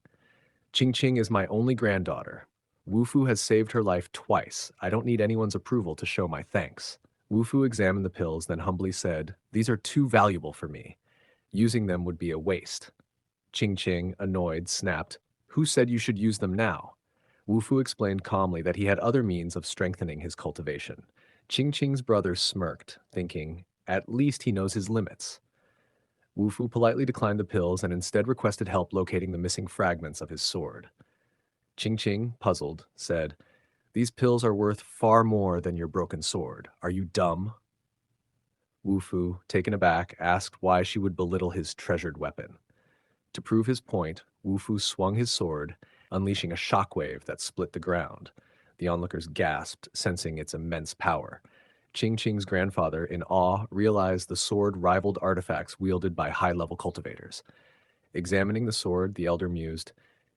"Qing Qing is my only granddaughter. Wu Fu has saved her life twice. I don't need anyone's approval to show my thanks." Wu Fu examined the pills, then humbly said, "These are too valuable for me. Using them would be a waste." Qing Qing, annoyed, snapped, "Who said you should use them now?" Wu Fu explained calmly that he had other means of strengthening his cultivation. Qing Qing's brother smirked, thinking, "At least he knows his limits." Wu Fu politely declined the pills and instead requested help locating the missing fragments of his sword. Qing Qing, puzzled, said, "These pills are worth far more than your broken sword. Are you dumb?" Wu Fu, taken aback, asked why she would belittle his treasured weapon. To prove his point, Wu Fu swung his sword, unleashing a shockwave that split the ground. The onlookers gasped, sensing its immense power. Qing Qing's grandfather, in awe, realized the sword rivaled artifacts wielded by high-level cultivators. Examining the sword, the elder mused,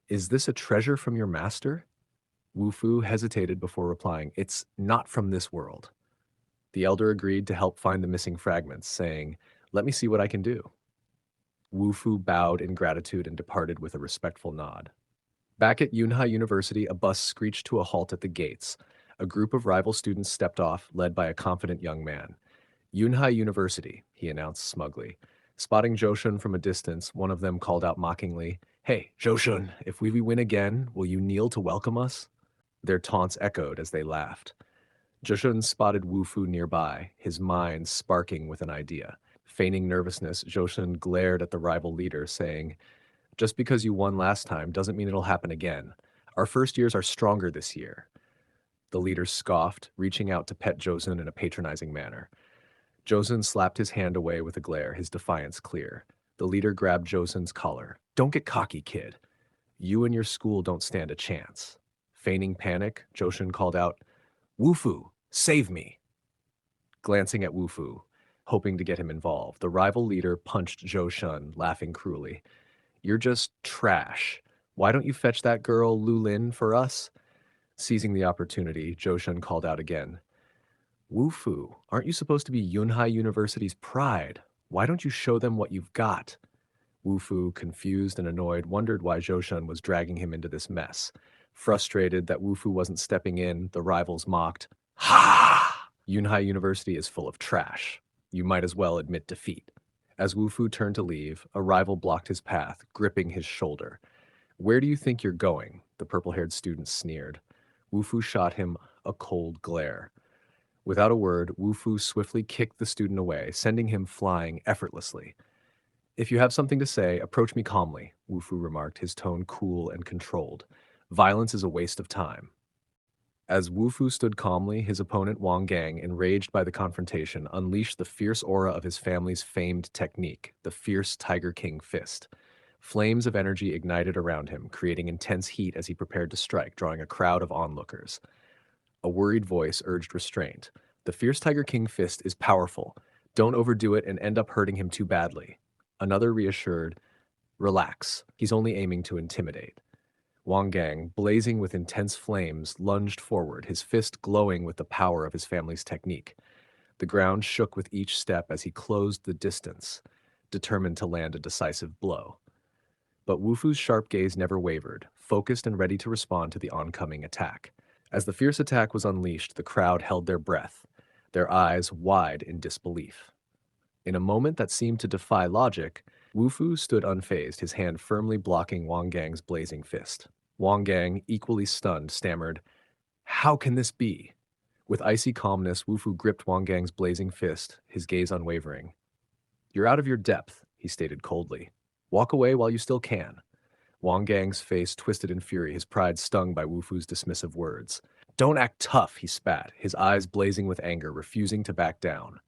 "Is this a treasure from your master?" Wu Fu hesitated before replying, "It's not from this world." The elder agreed to help find the missing fragments, saying, "Let me see what I can do." Wu Fu bowed in gratitude and departed with a respectful nod. Back at Yunhai University, a bus screeched to a halt at the gates. A group of rival students stepped off, led by a confident young man. "Yunhai University," he announced smugly. Spotting Joshun from a distance, one of them called out mockingly, "Hey, Joshun, if we win again, will you kneel to welcome us?" Their taunts echoed as they laughed. Joshun spotted Wu Fu nearby, his mind sparking with an idea. Feigning nervousness, Joshun glared at the rival leader, saying, "Just because you won last time doesn't mean it'll happen again. Our first years are stronger this year." The leader scoffed, reaching out to pet Josun in a patronizing manner. Josun slapped his hand away with a glare, his defiance clear. The leader grabbed Josun's collar. "Don't get cocky, kid. You and your school don't stand a chance." Feigning panic, Josun called out, "Wu Fu, save me!" Glancing at Wu Fu, hoping to get him involved, the rival leader punched Zhou Shun, laughing cruelly. "You're just trash. Why don't you fetch that girl Lu Lin for us?" Seizing the opportunity, Zhou Shun called out again, "Wu Fu, aren't you supposed to be Yunhai University's pride? Why don't you show them what you've got?" Wu Fu, confused and annoyed, wondered why Zhou Shun was dragging him into this mess. Frustrated that Wu Fu wasn't stepping in, the rivals mocked, "Ha! Yunhai University is full of trash. You might as well admit defeat." As Wu Fu turned to leave, a rival blocked his path, gripping his shoulder. "Where do you think you're going?" the purple-haired student sneered. Wu Fu shot him a cold glare. Without a word, Wu Fu swiftly kicked the student away, sending him flying effortlessly. "If you have something to say, approach me calmly," Wu Fu remarked, his tone cool and controlled. "Violence is a waste of time." As Wu Fu stood calmly, his opponent Wang Gang, enraged by the confrontation, unleashed the fierce aura of his family's famed technique, the fierce Tiger King fist. Flames of energy ignited around him, creating intense heat as he prepared to strike, drawing a crowd of onlookers. A worried voice urged restraint. "The fierce Tiger King fist is powerful. Don't overdo it and end up hurting him too badly." Another reassured, "Relax. He's only aiming to intimidate." Wang Gang, blazing with intense flames, lunged forward, his fist glowing with the power of his family's technique. The ground shook with each step as he closed the distance, determined to land a decisive blow. But Wu Fu's sharp gaze never wavered, focused and ready to respond to the oncoming attack. As the fierce attack was unleashed, the crowd held their breath, their eyes wide in disbelief. In a moment that seemed to defy logic, Wu Fu stood unfazed, his hand firmly blocking Wang Gang's blazing fist. Wang Gang, equally stunned, stammered, "How can this be?" With icy calmness, Wu Fu gripped Wang Gang's blazing fist, his gaze unwavering. "You're out of your depth," he stated coldly. "Walk away while you still can." Wang Gang's face twisted in fury, his pride stung by Wu Fu's dismissive words. "Don't act tough," he spat, his eyes blazing with anger, refusing to back down.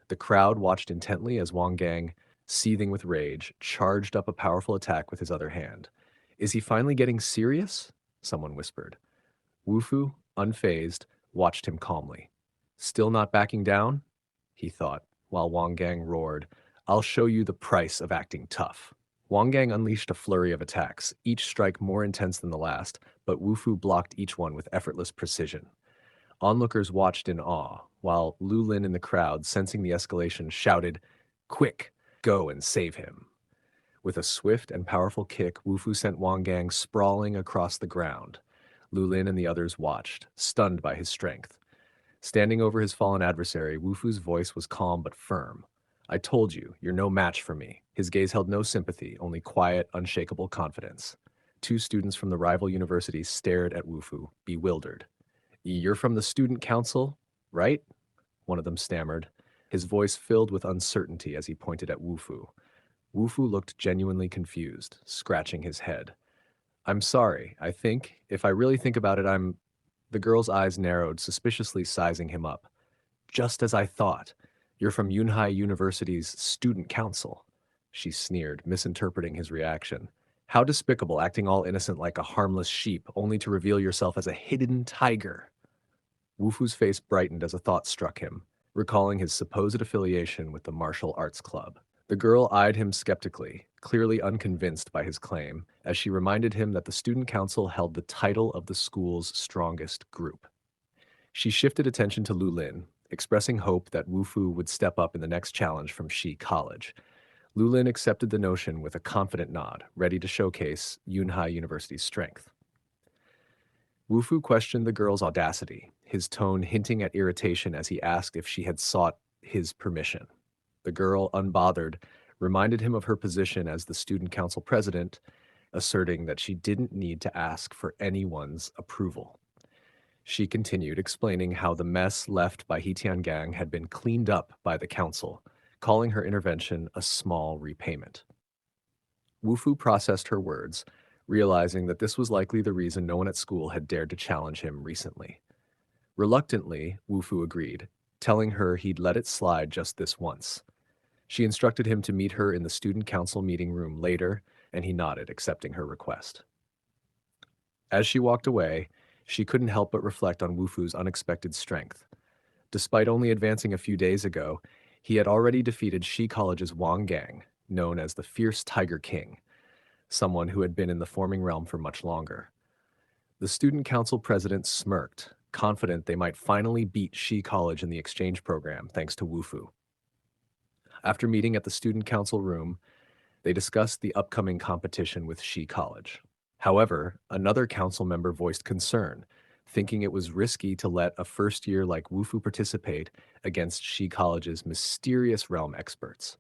The crowd watched intently as Wang Gang, seething with rage, charged up a powerful attack with his other hand. "Is he finally getting serious?" someone whispered. Wu Fu, unfazed, watched him calmly. "Still not backing down?" he thought, while Wang Gang roared, "I'll show you the price of acting tough." Wang Gang unleashed a flurry of attacks, each strike more intense than the last, but Wu Fu blocked each one with effortless precision. Onlookers watched in awe, while Lu Lin in the crowd, sensing the escalation, shouted, "Quick, go and save him." With a swift and powerful kick, Wu Fu sent Wang Gang sprawling across the ground. Lu Lin and the others watched, stunned by his strength. Standing over his fallen adversary, Wu Fu's voice was calm but firm. "I told you, you're no match for me." His gaze held no sympathy, only quiet, unshakable confidence. Two students from the rival universities stared at Wu Fu, bewildered. "You're from the student council, right?" one of them stammered, his voice filled with uncertainty as he pointed at Wu Fu. Wu Fu looked genuinely confused, scratching his head. "I'm sorry, I think, if I really think about it, I'm—" The girl's eyes narrowed, suspiciously sizing him up. "Just as I thought. You're from Yunhai University's student council." She sneered, misinterpreting his reaction. "How despicable, acting all innocent like a harmless sheep, only to reveal yourself as a hidden tiger." Wu Fu's face brightened as a thought struck him, recalling his supposed affiliation with the martial arts club. The girl eyed him skeptically, clearly unconvinced by his claim, as she reminded him that the student council held the title of the school's strongest group. She shifted attention to Lu Lin, expressing hope that Wu Fu would step up in the next challenge from Shi College. Lu Lin accepted the notion with a confident nod, ready to showcase Yunhai University's strength. Wu Fu questioned the girl's audacity, his tone hinting at irritation as he asked if she had sought his permission. The girl, unbothered, reminded him of her position as the student council president, asserting that she didn't need to ask for anyone's approval. She continued, explaining how the mess left by He Tiangang had been cleaned up by the council, calling her intervention a small repayment. Wu Fu processed her words, realizing that this was likely the reason no one at school had dared to challenge him recently. Reluctantly, Wu Fu agreed, telling her he'd let it slide just this once. She instructed him to meet her in the student council meeting room later, and he nodded, accepting her request. As she walked away, she couldn't help but reflect on Wu Fu's unexpected strength. Despite only advancing a few days ago, he had already defeated Shi College's Wang Gang, known as the Fierce Tiger King, someone who had been in the forming realm for much longer. The student council president smirked, confident they might finally beat Shi College in the exchange program thanks to Wu Fu. After meeting at the student council room, they discussed the upcoming competition with Shi College. However, another council member voiced concern, thinking it was risky to let a first year like Wu Fu participate against Shi College's mysterious realm experts.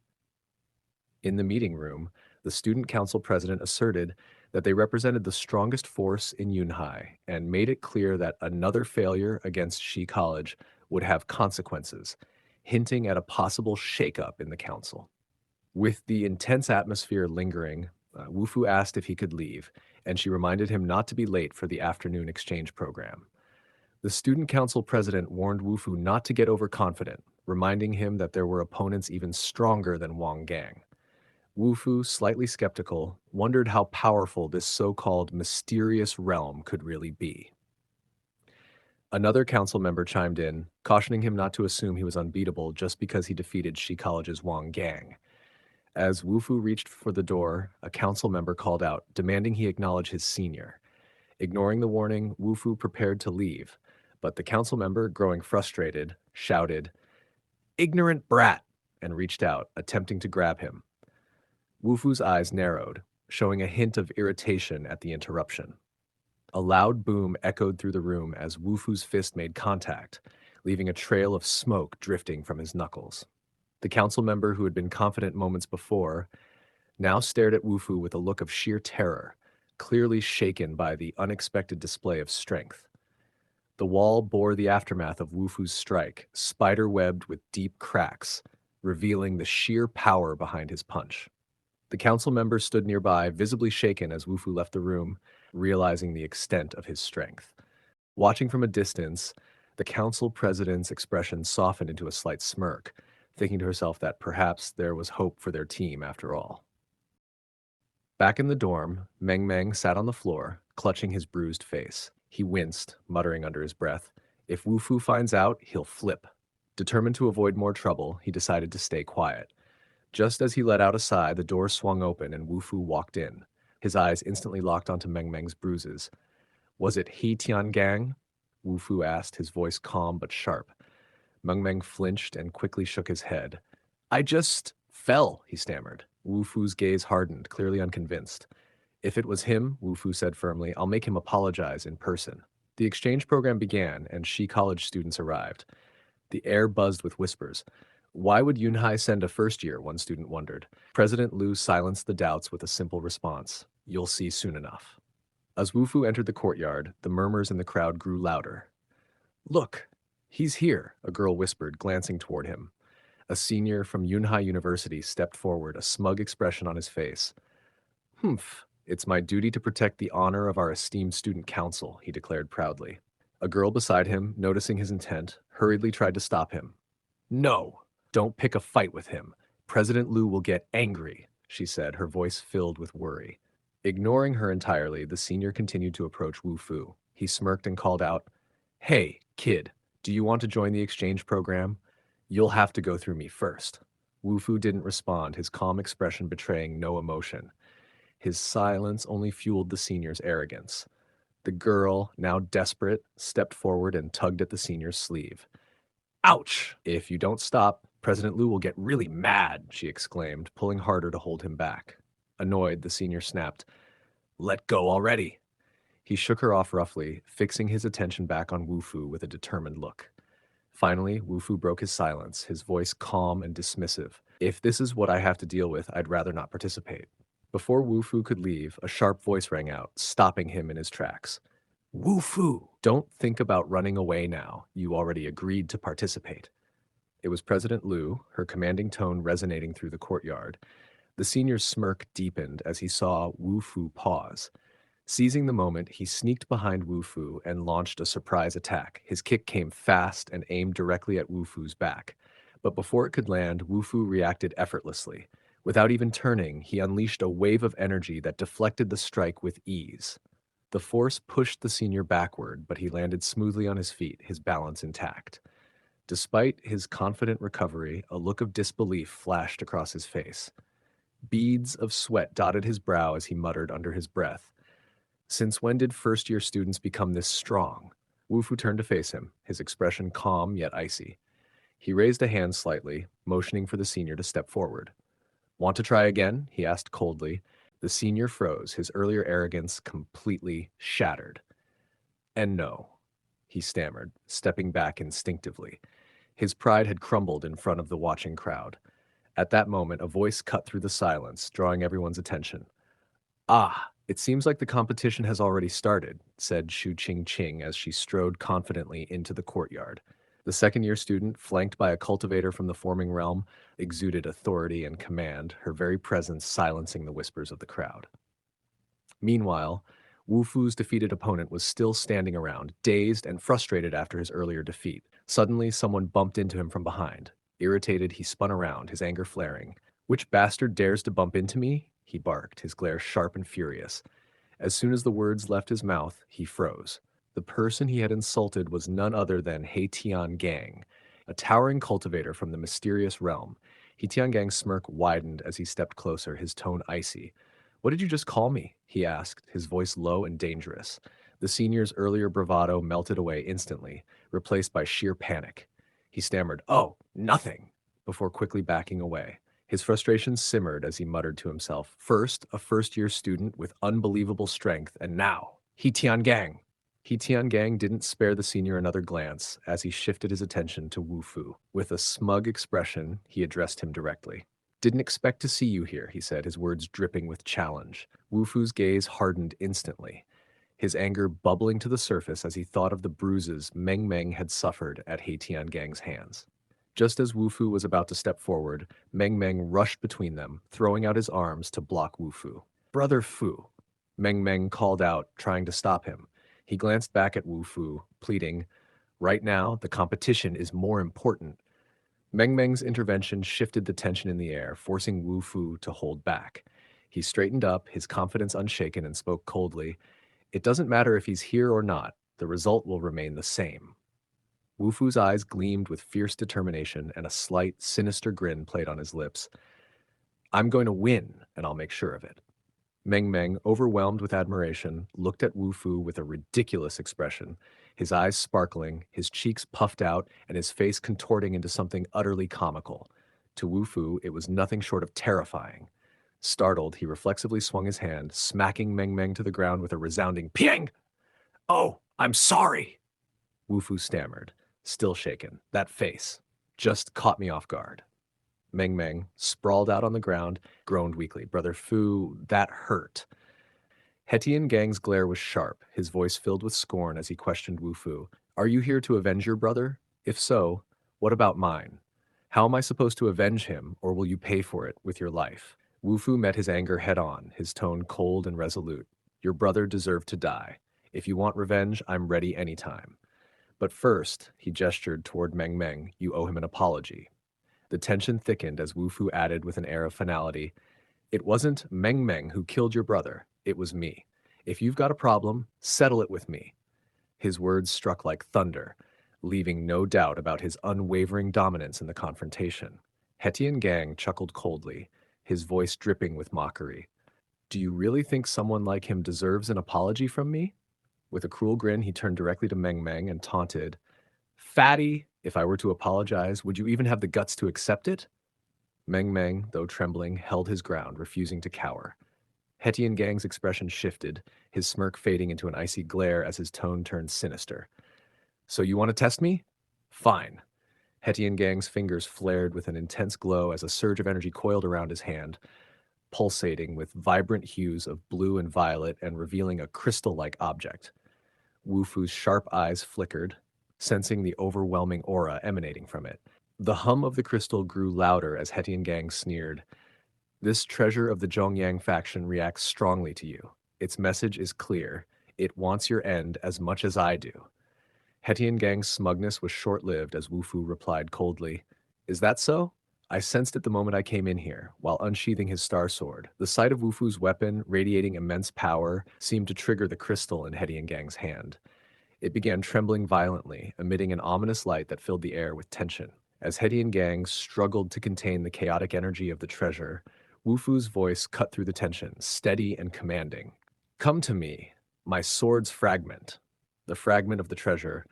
In the meeting room, the student council president asserted that they represented the strongest force in Yunhai and made it clear that another failure against Shi College would have consequences, hinting at a possible shakeup in the council. With the intense atmosphere lingering, Wu Fu asked if he could leave, and she reminded him not to be late for the afternoon exchange program. The student council president warned Wu Fu not to get overconfident, reminding him that there were opponents even stronger than Wang Gang. Wu Fu, slightly skeptical, wondered how powerful this so-called mysterious realm could really be. Another council member chimed in, cautioning him not to assume he was unbeatable just because he defeated Shi College's Wang Gang. As Wu Fu reached for the door, a council member called out, demanding he acknowledge his senior. Ignoring the warning, Wu Fu prepared to leave, but the council member, growing frustrated, shouted, "Ignorant brat!" and reached out, attempting to grab him. Wu Fu's eyes narrowed, showing a hint of irritation at the interruption. A loud boom echoed through the room as Wu Fu's fist made contact, leaving a trail of smoke drifting from his knuckles. The council member, who had been confident moments before, now stared at Wu Fu with a look of sheer terror, clearly shaken by the unexpected display of strength. The wall bore the aftermath of Wu Fu's strike, spider-webbed with deep cracks, revealing the sheer power behind his punch. The council member stood nearby, visibly shaken as Wu Fu left the room, realizing the extent of his strength. Watching from a distance, the council president's expression softened into a slight smirk, thinking to herself that perhaps there was hope for their team after all. Back in the dorm, Meng Meng sat on the floor, clutching his bruised face. He winced, muttering under his breath, "If Wu Fu finds out, he'll flip." Determined to avoid more trouble, he decided to stay quiet. Just as he let out a sigh, the door swung open and Wu Fu walked in. His eyes instantly locked onto Meng Meng's bruises. "Was it He Tiangang?" Wu Fu asked, his voice calm but sharp. Meng Meng flinched and quickly shook his head. "I just fell," he stammered. Wu Fu's gaze hardened, clearly unconvinced. "If it was him," Wu Fu said firmly, "I'll make him apologize in person." The exchange program began, and Shi College students arrived. The air buzzed with whispers. Why would Yunhai send a first year, one student wondered. President Liu silenced the doubts with a simple response. "You'll see soon enough." As Wu Fu entered the courtyard, the murmurs in the crowd grew louder. "Look, he's here," a girl whispered, glancing toward him. A senior from Yunhai University stepped forward, a smug expression on his face. "Humph, it's my duty to protect the honor of our esteemed student council," he declared proudly. A girl beside him, noticing his intent, hurriedly tried to stop him. "No, don't pick a fight with him. President Liu will get angry," she said, her voice filled with worry. Ignoring her entirely, the senior continued to approach Wu Fu. He smirked and called out, "Hey, kid, do you want to join the exchange program? You'll have to go through me first." Wu Fu didn't respond, his calm expression betraying no emotion. His silence only fueled the senior's arrogance. The girl, now desperate, stepped forward and tugged at the senior's sleeve. Ouch! If you don't stop, President Liu will get really mad, she exclaimed, pulling harder to hold him back. Annoyed, the senior snapped, Let go already. He shook her off roughly, fixing his attention back on Wu Fu with a determined look. Finally, Wu Fu broke his silence, his voice calm and dismissive. If this is what I have to deal with, I'd rather not participate. Before Wu Fu could leave, a sharp voice rang out, stopping him in his tracks. Wu Fu, don't think about running away now. You already agreed to participate. It was President Liu, her commanding tone resonating through the courtyard. The senior's smirk deepened as he saw Wu Fu pause. Seizing the moment, he sneaked behind Wu Fu and launched a surprise attack. His kick came fast and aimed directly at Wu Fu's back. But before it could land, Wu Fu reacted effortlessly. Without even turning, he unleashed a wave of energy that deflected the strike with ease. The force pushed the senior backward, but he landed smoothly on his feet, his balance intact. Despite his confident recovery, a look of disbelief flashed across his face. Beads of sweat dotted his brow as he muttered under his breath, Since when did first-year students become this strong? Wu Fu turned to face him, his expression calm yet icy. He raised a hand slightly, motioning for the senior to step forward. Want to try again? He asked coldly. The senior froze, his earlier arrogance completely shattered. And no, he stammered, stepping back instinctively. His pride had crumbled in front of the watching crowd. At that moment, a voice cut through the silence, drawing everyone's attention. Ah, it seems like the competition has already started, said Shu Qing as she strode confidently into the courtyard. The second-year student, flanked by a cultivator from the forming realm, exuded authority and command, her very presence silencing the whispers of the crowd. Meanwhile, Wu Fu's defeated opponent was still standing around, dazed and frustrated after his earlier defeat. Suddenly, someone bumped into him from behind. Irritated, he spun around, his anger flaring. Which bastard dares to bump into me? He barked, his glare sharp and furious. As soon as the words left his mouth, he froze. The person he had insulted was none other than He Tiangang, a towering cultivator from the mysterious realm. He Tiangang's smirk widened as he stepped closer, his tone icy. What did you just call me? He asked, his voice low and dangerous. The senior's earlier bravado melted away instantly, replaced by sheer panic. He stammered, Oh, nothing, before quickly backing away. His frustration simmered as he muttered to himself, first, a first-year student with unbelievable strength, and now, He Tiangang. He Tiangang didn't spare the senior another glance as he shifted his attention to Wu Fu. With a smug expression, he addressed him directly. Didn't expect to see you here, he said, his words dripping with challenge. Wu Fu's gaze hardened instantly, his anger bubbling to the surface as he thought of the bruises Meng Meng had suffered at He Tiangang's hands. Just as Wu Fu was about to step forward, Meng Meng rushed between them, throwing out his arms to block Wu Fu. Brother Fu, Meng Meng called out, trying to stop him. He glanced back at Wu Fu, pleading, Right now, the competition is more important. Meng Meng's intervention shifted the tension in the air, forcing Wu Fu to hold back. He straightened up, his confidence unshaken, and spoke coldly, It doesn't matter if he's here or not, the result will remain the same. Wu Fu's eyes gleamed with fierce determination, and a slight, sinister grin played on his lips. I'm going to win, and I'll make sure of it. Meng Meng, overwhelmed with admiration, looked at Wu Fu with a ridiculous expression, his eyes sparkling, his cheeks puffed out, and his face contorting into something utterly comical. To Wu Fu, it was nothing short of terrifying. Startled, he reflexively swung his hand, smacking Meng Meng to the ground with a resounding "Piang!" Oh, I'm sorry! Wu Fu stammered, still shaken. That face just caught me off guard. Meng Meng, sprawled out on the ground, groaned weakly. Brother Fu, that hurt. Hetian Gang's glare was sharp, his voice filled with scorn as he questioned Wu Fu. Are you here to avenge your brother? If so, what about mine? How am I supposed to avenge him, or will you pay for it with your life? Wu Fu met his anger head-on, his tone cold and resolute. Your brother deserved to die. If you want revenge, I'm ready anytime. But first, he gestured toward Meng Meng, you owe him an apology. The tension thickened as Wu Fu added with an air of finality, It wasn't Meng Meng who killed your brother, it was me. If you've got a problem, settle it with me. His words struck like thunder, leaving no doubt about his unwavering dominance in the confrontation. Hetian Gang chuckled coldly, his voice dripping with mockery. Do you really think someone like him deserves an apology from me? With a cruel grin, he turned directly to Meng Meng and taunted, Fatty, if I were to apologize, would you even have the guts to accept it? Meng Meng, though trembling, held his ground, refusing to cower. Hetian Gang's expression shifted, his smirk fading into an icy glare as his tone turned sinister. So you want to test me? Fine. Hetian Gang's fingers flared with an intense glow as a surge of energy coiled around his hand, pulsating with vibrant hues of blue and violet and revealing a crystal-like object. Wu Fu's sharp eyes flickered, sensing the overwhelming aura emanating from it. The hum of the crystal grew louder as Hetian Gang sneered. This treasure of the Zhongyang faction reacts strongly to you. Its message is clear. It wants your end as much as I do. Hetian Gang's smugness was short-lived as Wu Fu replied coldly, Is that so? I sensed it the moment I came in here, while unsheathing his star sword. The sight of Wu Fu's weapon, radiating immense power, seemed to trigger the crystal in Hetian Gang's hand. It began trembling violently, emitting an ominous light that filled the air with tension. As Hedian Gang struggled to contain the chaotic energy of the treasure, Wu Fu's voice cut through the tension, steady and commanding. Come to me, my sword's fragment. The fragment of the treasure,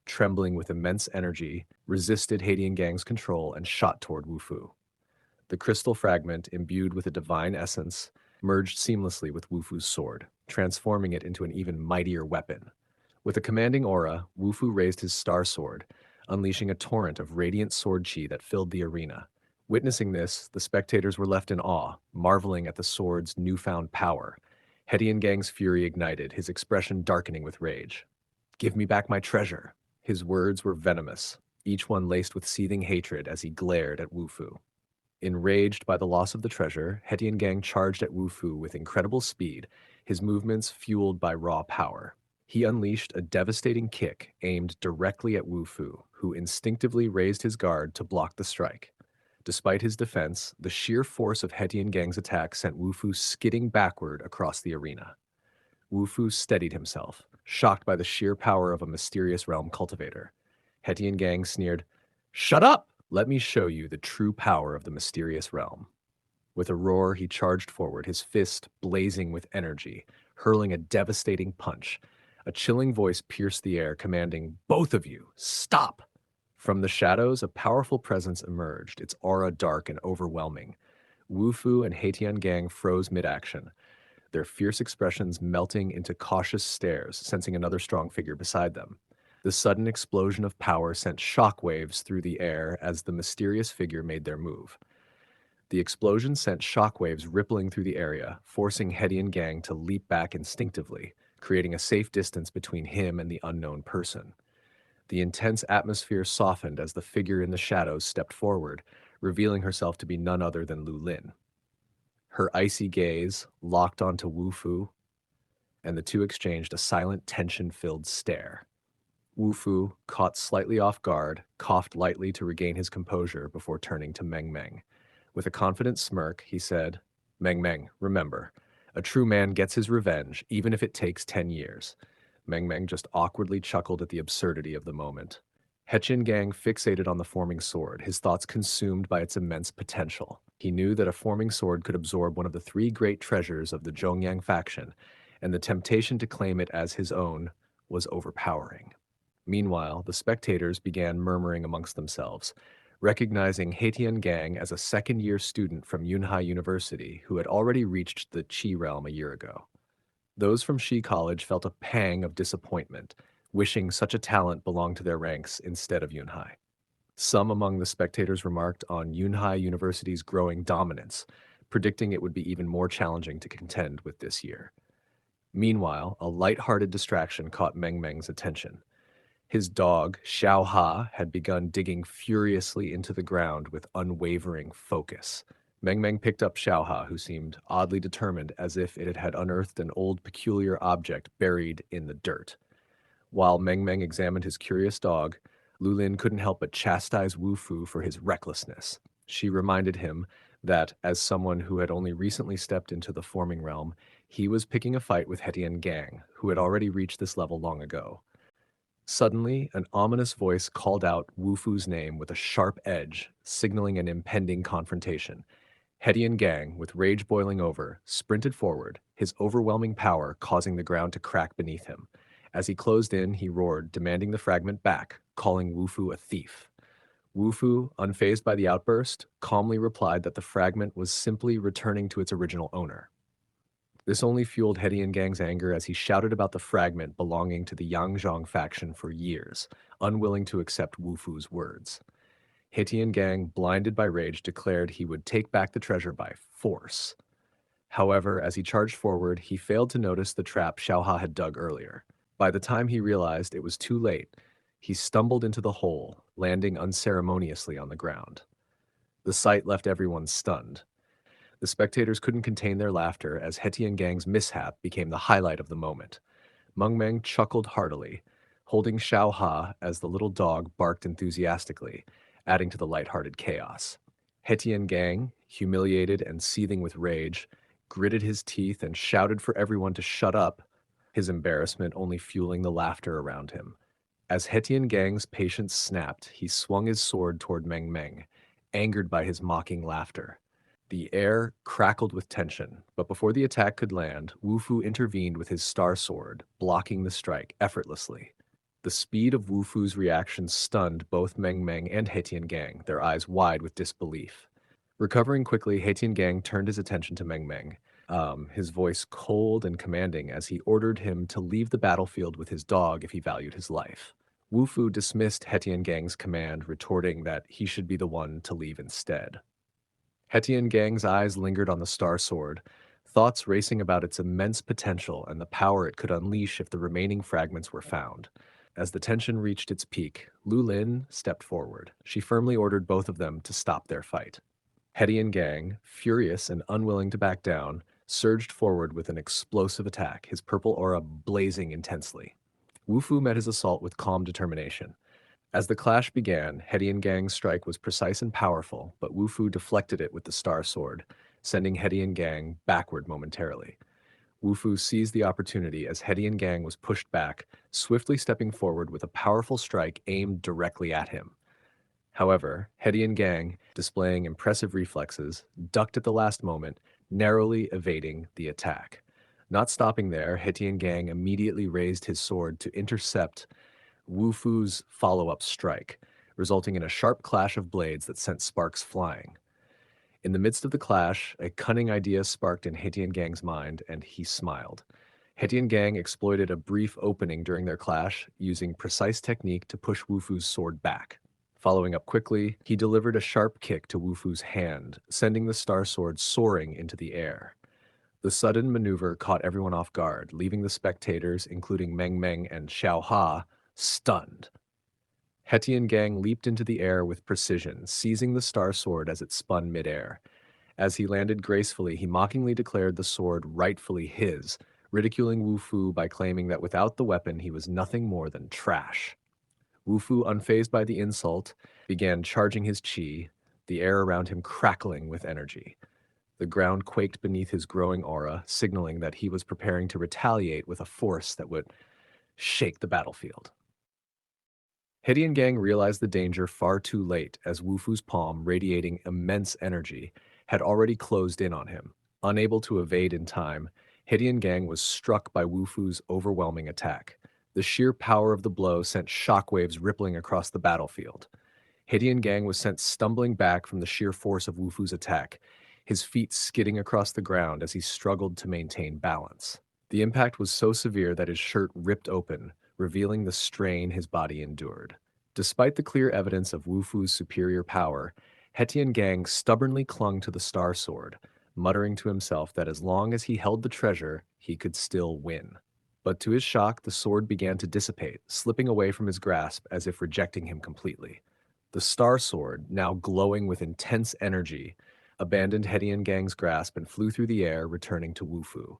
trembling with immense energy, resisted Hedian Gang's control and shot toward Wu Fu. The crystal fragment, imbued with a divine essence, merged seamlessly with Wu Fu's sword, transforming it into an even mightier weapon. With a commanding aura, Wu Fu raised his star sword, unleashing a torrent of radiant sword chi that filled the arena. Witnessing this, the spectators were left in awe, marveling at the sword's newfound power. Hedian Gang's fury ignited, his expression darkening with rage. Give me back my treasure. His words were venomous, each one laced with seething hatred as he glared at Wu Fu. Enraged by the loss of the treasure, Hetian Gang charged at Wu Fu with incredible speed, his movements fueled by raw power. He unleashed a devastating kick aimed directly at Wu Fu, who instinctively raised his guard to block the strike. Despite his defense, the sheer force of Hetian Gang's attack sent Wu Fu skidding backward across the arena. Wu Fu steadied himself, shocked by the sheer power of a mysterious realm cultivator. Hetian Gang sneered, Shut up! Let me show you the true power of the mysterious realm. With a roar, he charged forward, his fist blazing with energy, hurling a devastating punch. A chilling voice pierced the air, commanding, Both of you, stop! From the shadows, a powerful presence emerged, its aura dark and overwhelming. Wu Fu and Hetian Gang froze mid-action, their fierce expressions melting into cautious stares, sensing another strong figure beside them. The sudden explosion of power sent shockwaves through the air as the mysterious figure made their move. The explosion sent shockwaves rippling through the area, forcing Hedian Gang to leap back instinctively, creating a safe distance between him and the unknown person. The intense atmosphere softened as the figure in the shadows stepped forward, revealing herself to be none other than Lu Lin. Her icy gaze locked onto Wu Fu, and the two exchanged a silent, tension-filled stare. Wu Fu, caught slightly off guard, coughed lightly to regain his composure before turning to Meng Meng. With a confident smirk, he said, Meng Meng, remember, a true man gets his revenge, even if it takes 10 years. Meng Meng just awkwardly chuckled at the absurdity of the moment. Hetian Gang fixated on the forming sword, his thoughts consumed by its immense potential. He knew that a forming sword could absorb one of the three great treasures of the Zhongyang faction, and the temptation to claim it as his own was overpowering. Meanwhile, the spectators began murmuring amongst themselves, recognizing Hetian Gang as a second-year student from Yunhai University who had already reached the Qi realm a year ago. Those from Shi College felt a pang of disappointment, wishing such a talent belonged to their ranks instead of Yunhai. Some among the spectators remarked on Yunhai University's growing dominance, predicting it would be even more challenging to contend with this year. Meanwhile, a light-hearted distraction caught Meng Meng's attention. His dog, Xiao Ha, had begun digging furiously into the ground with unwavering focus. Meng Meng picked up Xiao Ha, who seemed oddly determined, as if it had unearthed an old peculiar object buried in the dirt. While Meng Meng examined his curious dog, Lu Lin couldn't help but chastise Wu Fu for his recklessness. She reminded him that, as someone who had only recently stepped into the forming realm, he was picking a fight with Hetian Gang, who had already reached this level long ago. Suddenly, an ominous voice called out Wu Fu's name with a sharp edge, signaling an impending confrontation. Hedian Gang, with rage boiling over, sprinted forward, his overwhelming power causing the ground to crack beneath him. As he closed in, he roared, demanding the fragment back, calling Wu Fu a thief. Wu Fu, unfazed by the outburst, calmly replied that the fragment was simply returning to its original owner. This only fueled Hedian Gang's anger as he shouted about the fragment belonging to the Yangzhong faction for years, unwilling to accept Wu Fu's words. Hetian Gang, blinded by rage, declared he would take back the treasure by force. However, as he charged forward, he failed to notice the trap Xiaoha had dug earlier. By the time he realized it was too late, he stumbled into the hole, landing unceremoniously on the ground. The sight left everyone stunned. The spectators couldn't contain their laughter as Hetian Gang's mishap became the highlight of the moment. Meng Meng chuckled heartily, holding Xiao Ha as the little dog barked enthusiastically, adding to the lighthearted chaos. Hetian Gang, humiliated and seething with rage, gritted his teeth and shouted for everyone to shut up, his embarrassment only fueling the laughter around him. As Hetian Gang's patience snapped, he swung his sword toward Meng Meng, angered by his mocking laughter. The air crackled with tension, but before the attack could land, Wu Fu intervened with his star sword, blocking the strike effortlessly. The speed of Wu Fu's reaction stunned both Meng Meng and Hetian Gang, their eyes wide with disbelief. Recovering quickly, Hetian Gang turned his attention to Meng Meng, his voice cold and commanding as he ordered him to leave the battlefield with his dog if he valued his life. Wu Fu dismissed Hetian Gang's command, retorting that he should be the one to leave instead. Hetian Gang's eyes lingered on the Star Sword, thoughts racing about its immense potential and the power it could unleash if the remaining fragments were found. As the tension reached its peak, Lu Lin stepped forward. She firmly ordered both of them to stop their fight. Hedian Gang, furious and unwilling to back down, surged forward with an explosive attack, his purple aura blazing intensely. Wu Fu met his assault with calm determination. As the clash began, Hedian Gang's strike was precise and powerful, but Wu Fu deflected it with the Star Sword, sending Hedian Gang backward momentarily. Wu Fu seized the opportunity as Hedian Gang was pushed back, swiftly stepping forward with a powerful strike aimed directly at him. However, Hedian Gang, displaying impressive reflexes, ducked at the last moment, narrowly evading the attack. Not stopping there, Hetian Gang immediately raised his sword to intercept Wu Fu's follow-up strike, resulting in a sharp clash of blades that sent sparks flying. In the midst of the clash, a cunning idea sparked in Hetian Gang's mind, and he smiled. Hetian Gang exploited a brief opening during their clash, using precise technique to push Wu Fu's sword back. Following up quickly, he delivered a sharp kick to Wu Fu's hand, sending the Star Sword soaring into the air. The sudden maneuver caught everyone off guard, leaving the spectators, including Meng Meng and Xiao Ha, stunned. Hetian Gang leaped into the air with precision, seizing the Star Sword as it spun midair. As he landed gracefully, he mockingly declared the sword rightfully his, ridiculing Wu Fu by claiming that without the weapon he was nothing more than trash. Wu Fu, unfazed by the insult, began charging his qi, the air around him crackling with energy. The ground quaked beneath his growing aura, signaling that he was preparing to retaliate with a force that would shake the battlefield. Hedian Gang realized the danger far too late as Wu Fu's palm, radiating immense energy, had already closed in on him. Unable to evade in time, Hedian Gang was struck by Wu Fu's overwhelming attack. The sheer power of the blow sent shockwaves rippling across the battlefield. Hedian Gang was sent stumbling back from the sheer force of Wu Fu's attack, his feet skidding across the ground as he struggled to maintain balance. The impact was so severe that his shirt ripped open, revealing the strain his body endured. Despite the clear evidence of Wu Fu's superior power, Hetian Gang stubbornly clung to the Star Sword, muttering to himself that as long as he held the treasure, he could still win. But to his shock, the sword began to dissipate, slipping away from his grasp as if rejecting him completely. The Star Sword, now glowing with intense energy, abandoned Hedian Gang's grasp and flew through the air, returning to Wu Fu.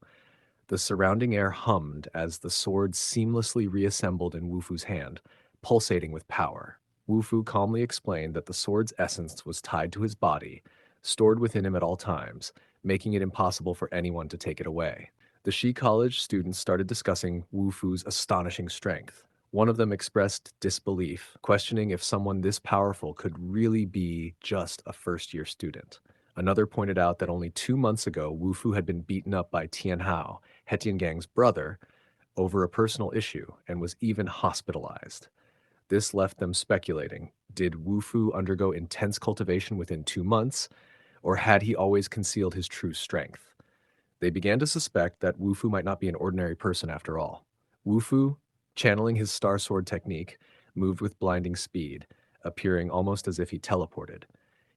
The surrounding air hummed as the sword seamlessly reassembled in Wu Fu's hand, pulsating with power. Wu Fu calmly explained that the sword's essence was tied to his body, stored within him at all times, making it impossible for anyone to take it away. The Shi College students started discussing Wu Fu's astonishing strength. One of them expressed disbelief, questioning if someone this powerful could really be just a first-year student. Another pointed out that only 2 months ago, Wu Fu had been beaten up by Tian Hao, He Tiangang's brother, over a personal issue and was even hospitalized. This left them speculating. Did Wu Fu undergo intense cultivation within 2 months, or had he always concealed his true strength? They began to suspect that Wu Fu might not be an ordinary person after all. Wu Fu, channeling his star sword technique, moved with blinding speed, appearing almost as if he teleported.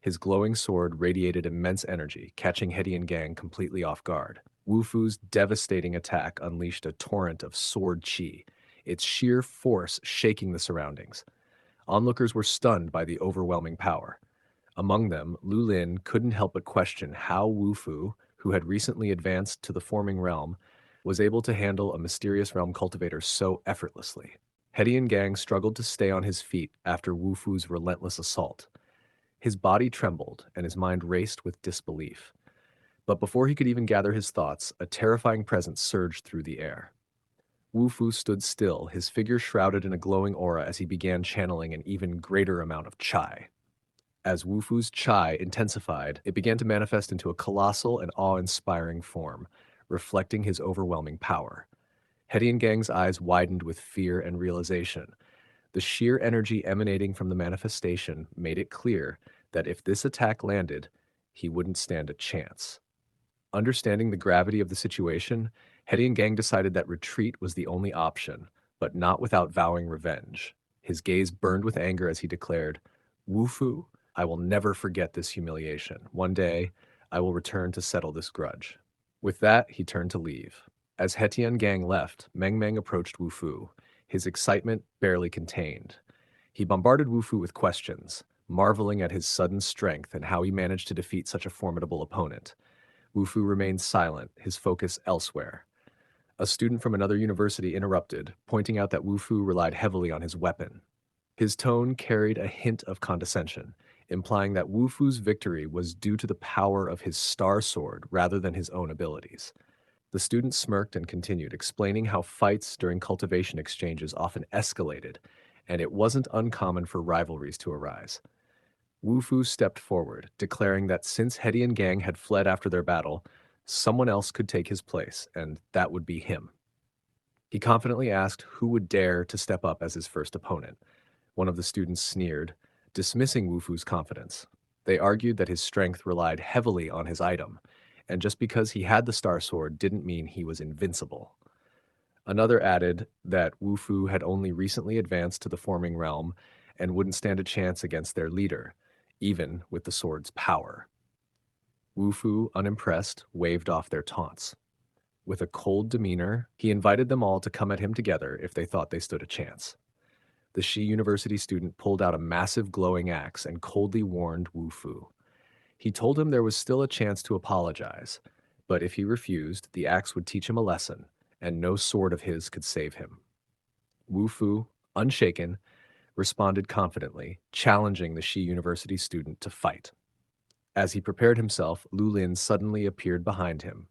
His glowing sword radiated immense energy, catching He Tiangang completely off guard. Wu Fu's devastating attack unleashed a torrent of sword qi, its sheer force shaking the surroundings. Onlookers were stunned by the overwhelming power. Among them, Lu Lin couldn't help but question how Wu Fu, who had recently advanced to the forming realm, was able to handle a mysterious realm cultivator so effortlessly. He Tiangang struggled to stay on his feet after Wu Fu's relentless assault. His body trembled and his mind raced with disbelief. But before he could even gather his thoughts, a terrifying presence surged through the air. Wu Fu stood still, his figure shrouded in a glowing aura as he began channeling an even greater amount of chai. As Wu Fu's chai intensified, it began to manifest into a colossal and awe-inspiring form, reflecting his overwhelming power. He Tiangang's eyes widened with fear and realization. The sheer energy emanating from the manifestation made it clear that if this attack landed, he wouldn't stand a chance. Understanding the gravity of the situation, He Tiangang decided that retreat was the only option, but not without vowing revenge. His gaze burned with anger as he declared, "Wu Fu, I will never forget this humiliation. One day, I will return to settle this grudge." With that, he turned to leave. As He Tiangang left, Meng Meng approached Wu Fu, his excitement barely contained. He bombarded Wu Fu with questions, marveling at his sudden strength and how he managed to defeat such a formidable opponent. Wu Fu remained silent, his focus elsewhere. A student from another university interrupted, pointing out that Wu Fu relied heavily on his weapon. His tone carried a hint of condescension, implying that Wu Fu's victory was due to the power of his star sword rather than his own abilities. The student smirked and continued, explaining how fights during cultivation exchanges often escalated, and it wasn't uncommon for rivalries to arise. Wu Fu stepped forward, declaring that since He Tiangang had fled after their battle, someone else could take his place, and that would be him. He confidently asked who would dare to step up as his first opponent. One of the students sneered, dismissing Wu Fu's confidence. They argued that his strength relied heavily on his item, and just because he had the star sword didn't mean he was invincible. Another added that Wu Fu had only recently advanced to the forming realm and wouldn't stand a chance against their leader, even with the sword's power. Wu Fu, unimpressed, waved off their taunts. With a cold demeanor, he invited them all to come at him together if they thought they stood a chance. The Shi University student pulled out a massive glowing axe and coldly warned Wu Fu. He told him there was still a chance to apologize, but if he refused, the axe would teach him a lesson, and no sword of his could save him. Wu Fu, unshaken, responded confidently, challenging the Shi University student to fight. As he prepared himself, Lu Lin suddenly appeared behind him,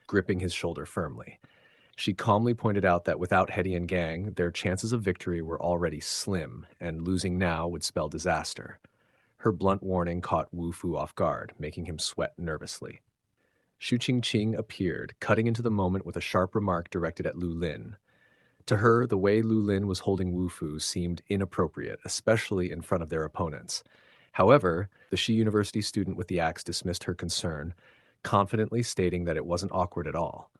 gripping his shoulder firmly. She calmly pointed out that without He Tiangang, their chances of victory were already slim, and losing now would spell disaster. Her blunt warning caught Wu Fu off guard, making him sweat nervously. Shu Qingqing appeared, cutting into the moment with a sharp remark directed at Lu Lin. To her, the way Lu Lin was holding Wu Fu seemed inappropriate, especially in front of their opponents. However, the Shi University student with the axe dismissed her concern, confidently stating that it wasn't awkward at all.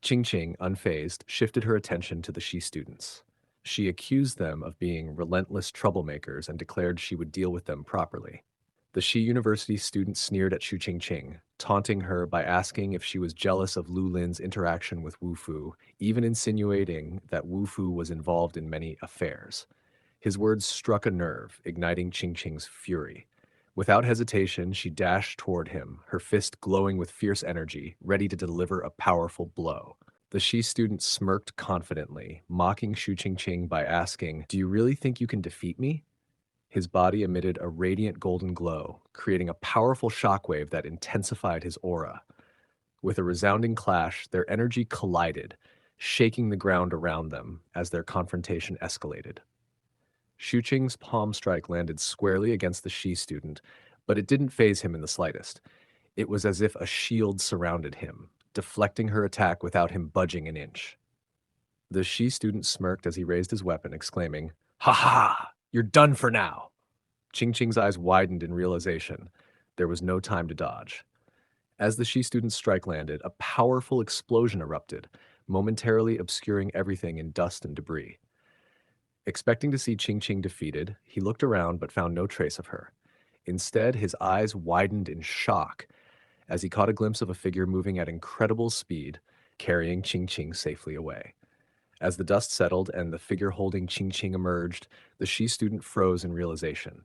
Qingqing, unfazed, shifted her attention to the Shi students. She accused them of being relentless troublemakers and declared she would deal with them properly. The Shi University student sneered at Shu Qingqing, taunting her by asking if she was jealous of Lu Lin's interaction with Wu Fu, even insinuating that Wu Fu was involved in many affairs. His words struck a nerve, igniting Qingqing's fury. Without hesitation, she dashed toward him, her fist glowing with fierce energy, ready to deliver a powerful blow. The Shi student smirked confidently, mocking Shu Qingqing by asking, "Do you really think you can defeat me?" His body emitted a radiant golden glow, creating a powerful shockwave that intensified his aura. With a resounding clash, their energy collided, shaking the ground around them as their confrontation escalated. Shuqing's palm strike landed squarely against the Shi student, but it didn't faze him in the slightest. It was as if a shield surrounded him, deflecting her attack without him budging an inch. The Shi student smirked as he raised his weapon, exclaiming, "Ha ha! You're done for now!" Ching Ching's eyes widened in realization. There was no time to dodge. As the Shi student's strike landed, a powerful explosion erupted, momentarily obscuring everything in dust and debris. Expecting to see Ching Ching defeated, he looked around but found no trace of her. Instead, his eyes widened in shock as he caught a glimpse of a figure moving at incredible speed, carrying Ching Ching safely away. As the dust settled and the figure holding Ching Ching emerged, the Shi student froze in realization.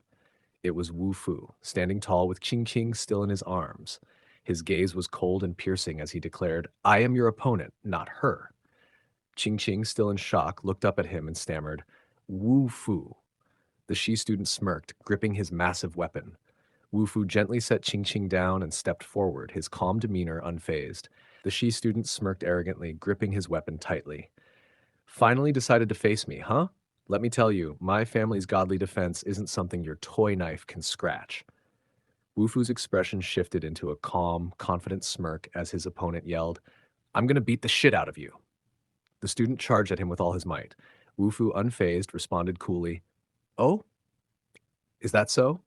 It was Wu Fu, standing tall with Ching Ching still in his arms. His gaze was cold and piercing as he declared, "I am your opponent, not her." Ching Ching, still in shock, looked up at him and stammered, "Wu Fu." The Shi student smirked, gripping his massive weapon. Wu Fu gently set Ching Ching down and stepped forward, his calm demeanor unfazed. The Shi student smirked arrogantly, gripping his weapon tightly. "Finally decided to face me, huh? Let me tell you, my family's godly defense isn't something your toy knife can scratch." Wu Fu's expression shifted into a calm, confident smirk as his opponent yelled, "I'm gonna beat the shit out of you." The student charged at him with all his might. Wu Fu, unfazed, responded coolly, "Oh, is that so?"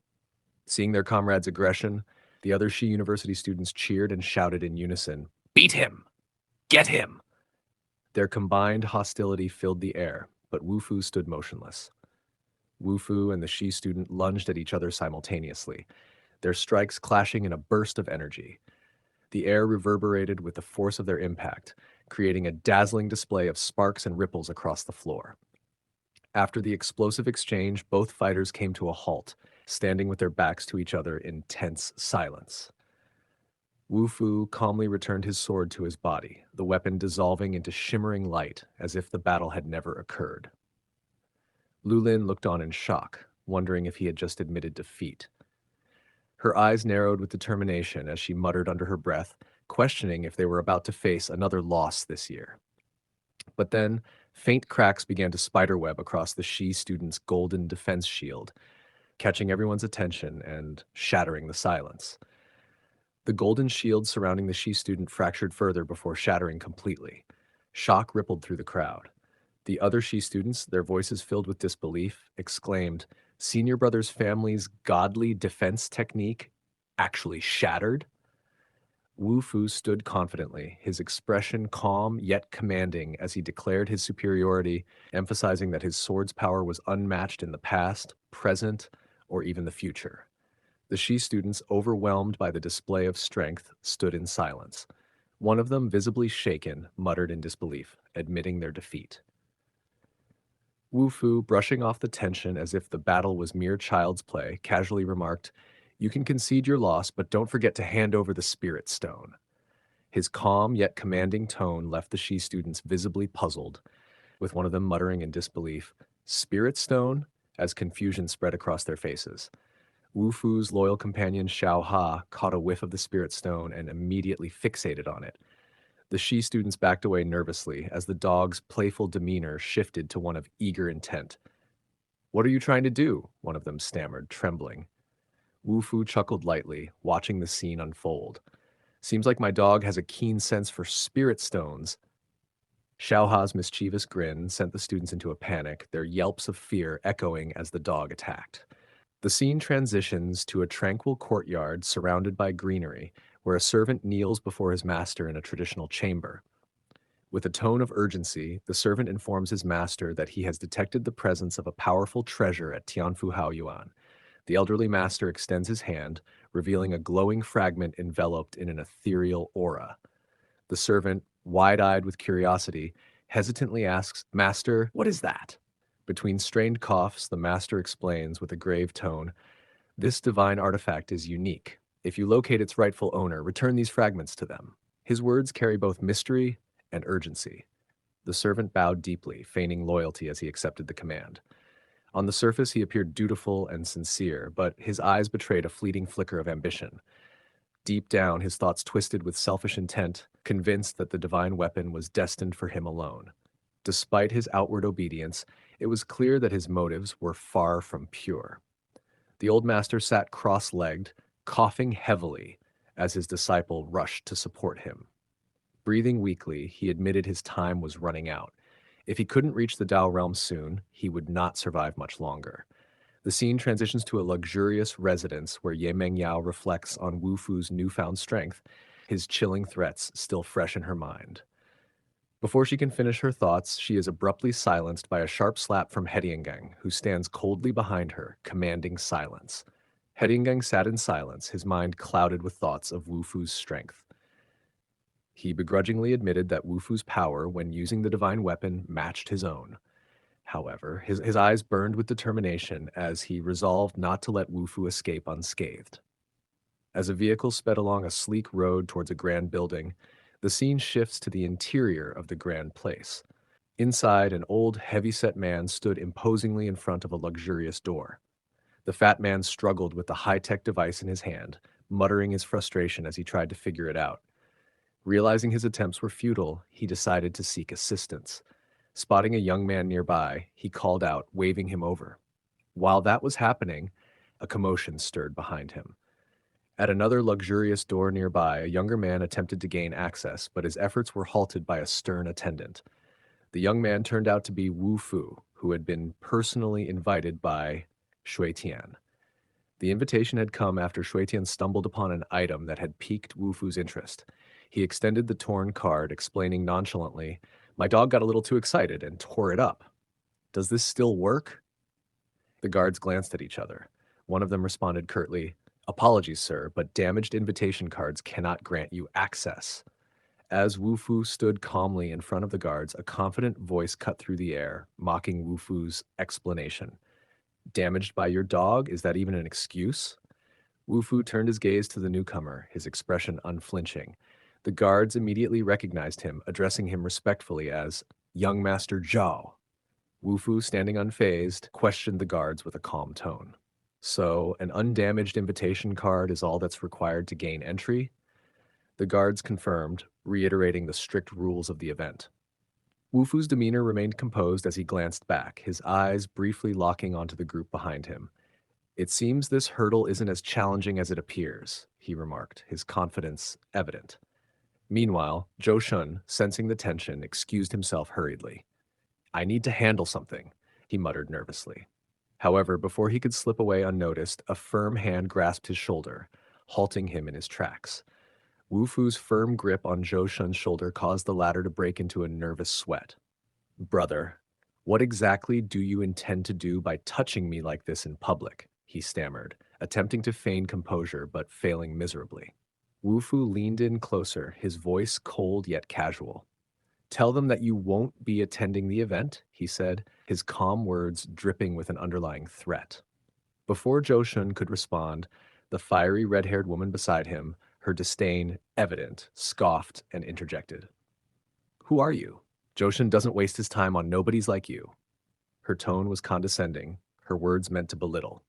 Seeing their comrade's aggression, the other Shi University students cheered and shouted in unison, "Beat him! Get him!" Their combined hostility filled the air, but Wu Fu stood motionless. Wu Fu and the Shi student lunged at each other simultaneously, their strikes clashing in a burst of energy. The air reverberated with the force of their impact, creating a dazzling display of sparks and ripples across the floor. After the explosive exchange, both fighters came to a halt, standing with their backs to each other in tense silence. Wu Fu calmly returned his sword to his body, the weapon dissolving into shimmering light as if the battle had never occurred. Lu Lin looked on in shock, wondering if he had just admitted defeat. Her eyes narrowed with determination as she muttered under her breath, questioning if they were about to face another loss this year. But then, faint cracks began to spiderweb across the Shi student's golden defense shield, catching everyone's attention and shattering the silence. The golden shield surrounding the Shi student fractured further before shattering completely. Shock rippled through the crowd. The other Shi students, their voices filled with disbelief, exclaimed, "Senior brother's family's godly defense technique actually shattered?" Wu Fu stood confidently, his expression calm yet commanding as he declared his superiority, emphasizing that his sword's power was unmatched in the past, present, or even the future. The Shi students, overwhelmed by the display of strength, stood in silence. One of them, visibly shaken, muttered in disbelief, admitting their defeat. Wu Fu, brushing off the tension as if the battle was mere child's play, casually remarked, "You can concede your loss, but don't forget to hand over the spirit stone." His calm yet commanding tone left the Shi students visibly puzzled, with one of them muttering in disbelief, "Spirit stone?" as confusion spread across their faces. Wu Fu's loyal companion Xiao Ha caught a whiff of the spirit stone and immediately fixated on it. The Shi students backed away nervously as the dog's playful demeanor shifted to one of eager intent. "What are you trying to do?" one of them stammered, trembling. Wu Fu chuckled lightly, watching the scene unfold. "Seems like my dog has a keen sense for spirit stones." Xiao Ha's mischievous grin sent the students into a panic, their yelps of fear echoing as the dog attacked. The scene transitions to a tranquil courtyard surrounded by greenery, where a servant kneels before his master in a traditional chamber. With a tone of urgency, the servant informs his master that he has detected the presence of a powerful treasure at Tianfu Haoyuan. The elderly master extends his hand, revealing a glowing fragment enveloped in an ethereal aura. The servant, wide-eyed with curiosity, hesitantly asks, "Master, what is that?" Between strained coughs, the master explains with a grave tone, "This divine artifact is unique. If you locate its rightful owner, return these fragments to them." His words carry both mystery and urgency. The servant bowed deeply, feigning loyalty as he accepted the command. On the surface, he appeared dutiful and sincere, but his eyes betrayed a fleeting flicker of ambition. Deep down, his thoughts twisted with selfish intent, convinced that the divine weapon was destined for him alone. Despite his outward obedience, it was clear that his motives were far from pure. The old master sat cross-legged, coughing heavily as his disciple rushed to support him. Breathing weakly, he admitted his time was running out. If he couldn't reach the Dao realm soon, he would not survive much longer. The scene transitions to a luxurious residence where Ye Mengyao reflects on Wu Fu's newfound strength, his chilling threats still fresh in her mind. Before she can finish her thoughts, she is abruptly silenced by a sharp slap from Hediangang, who stands coldly behind her, commanding silence. Hediangang sat in silence, his mind clouded with thoughts of Wu Fu's strength. He begrudgingly admitted that Wu Fu's power, when using the divine weapon, matched his own. However, his eyes burned with determination as he resolved not to let Wu Fu escape unscathed. As a vehicle sped along a sleek road towards a grand building, the scene shifts to the interior of the grand place. Inside, an old, heavy-set man stood imposingly in front of a luxurious door. The fat man struggled with the high-tech device in his hand, muttering his frustration as he tried to figure it out. Realizing his attempts were futile, he decided to seek assistance. Spotting a young man nearby, he called out, waving him over. While that was happening, a commotion stirred behind him. At another luxurious door nearby, a younger man attempted to gain access, but his efforts were halted by a stern attendant. The young man turned out to be Wu Fu, who had been personally invited by Shui Tian. The invitation had come after Shui Tian stumbled upon an item that had piqued Wu Fu's interest. He extended the torn card, explaining nonchalantly, "My dog got a little too excited and tore it up. Does this still work?" The guards glanced at each other. One of them responded curtly, "Apologies, sir, but damaged invitation cards cannot grant you access." As Wu Fu stood calmly in front of the guards, a confident voice cut through the air, mocking Wu Fu's explanation. "Damaged by your dog? Is that even an excuse?" Wu Fu turned his gaze to the newcomer, his expression unflinching. The guards immediately recognized him, addressing him respectfully as Young Master Zhao. Wu Fu, standing unfazed, questioned the guards with a calm tone. "So, an undamaged invitation card is all that's required to gain entry?" The guards confirmed, reiterating the strict rules of the event. Wu Fu's demeanor remained composed as he glanced back, his eyes briefly locking onto the group behind him. "It seems this hurdle isn't as challenging as it appears," he remarked, his confidence evident. Meanwhile, Zhou Shun, sensing the tension, excused himself hurriedly. "I need to handle something," he muttered nervously. However, before he could slip away unnoticed, a firm hand grasped his shoulder, halting him in his tracks. Wu Fu's firm grip on Zhou Shun's shoulder caused the latter to break into a nervous sweat. "Brother, what exactly do you intend to do by touching me like this in public?" he stammered, attempting to feign composure but failing miserably. Wu Fu leaned in closer, his voice cold yet casual. "Tell them that you won't be attending the event," he said, his calm words dripping with an underlying threat. Before Zhou Shun could respond, the fiery red-haired woman beside him, her disdain evident, scoffed and interjected. "Who are you? Zhou Shun doesn't waste his time on nobodies like you." Her tone was condescending, her words meant to belittle.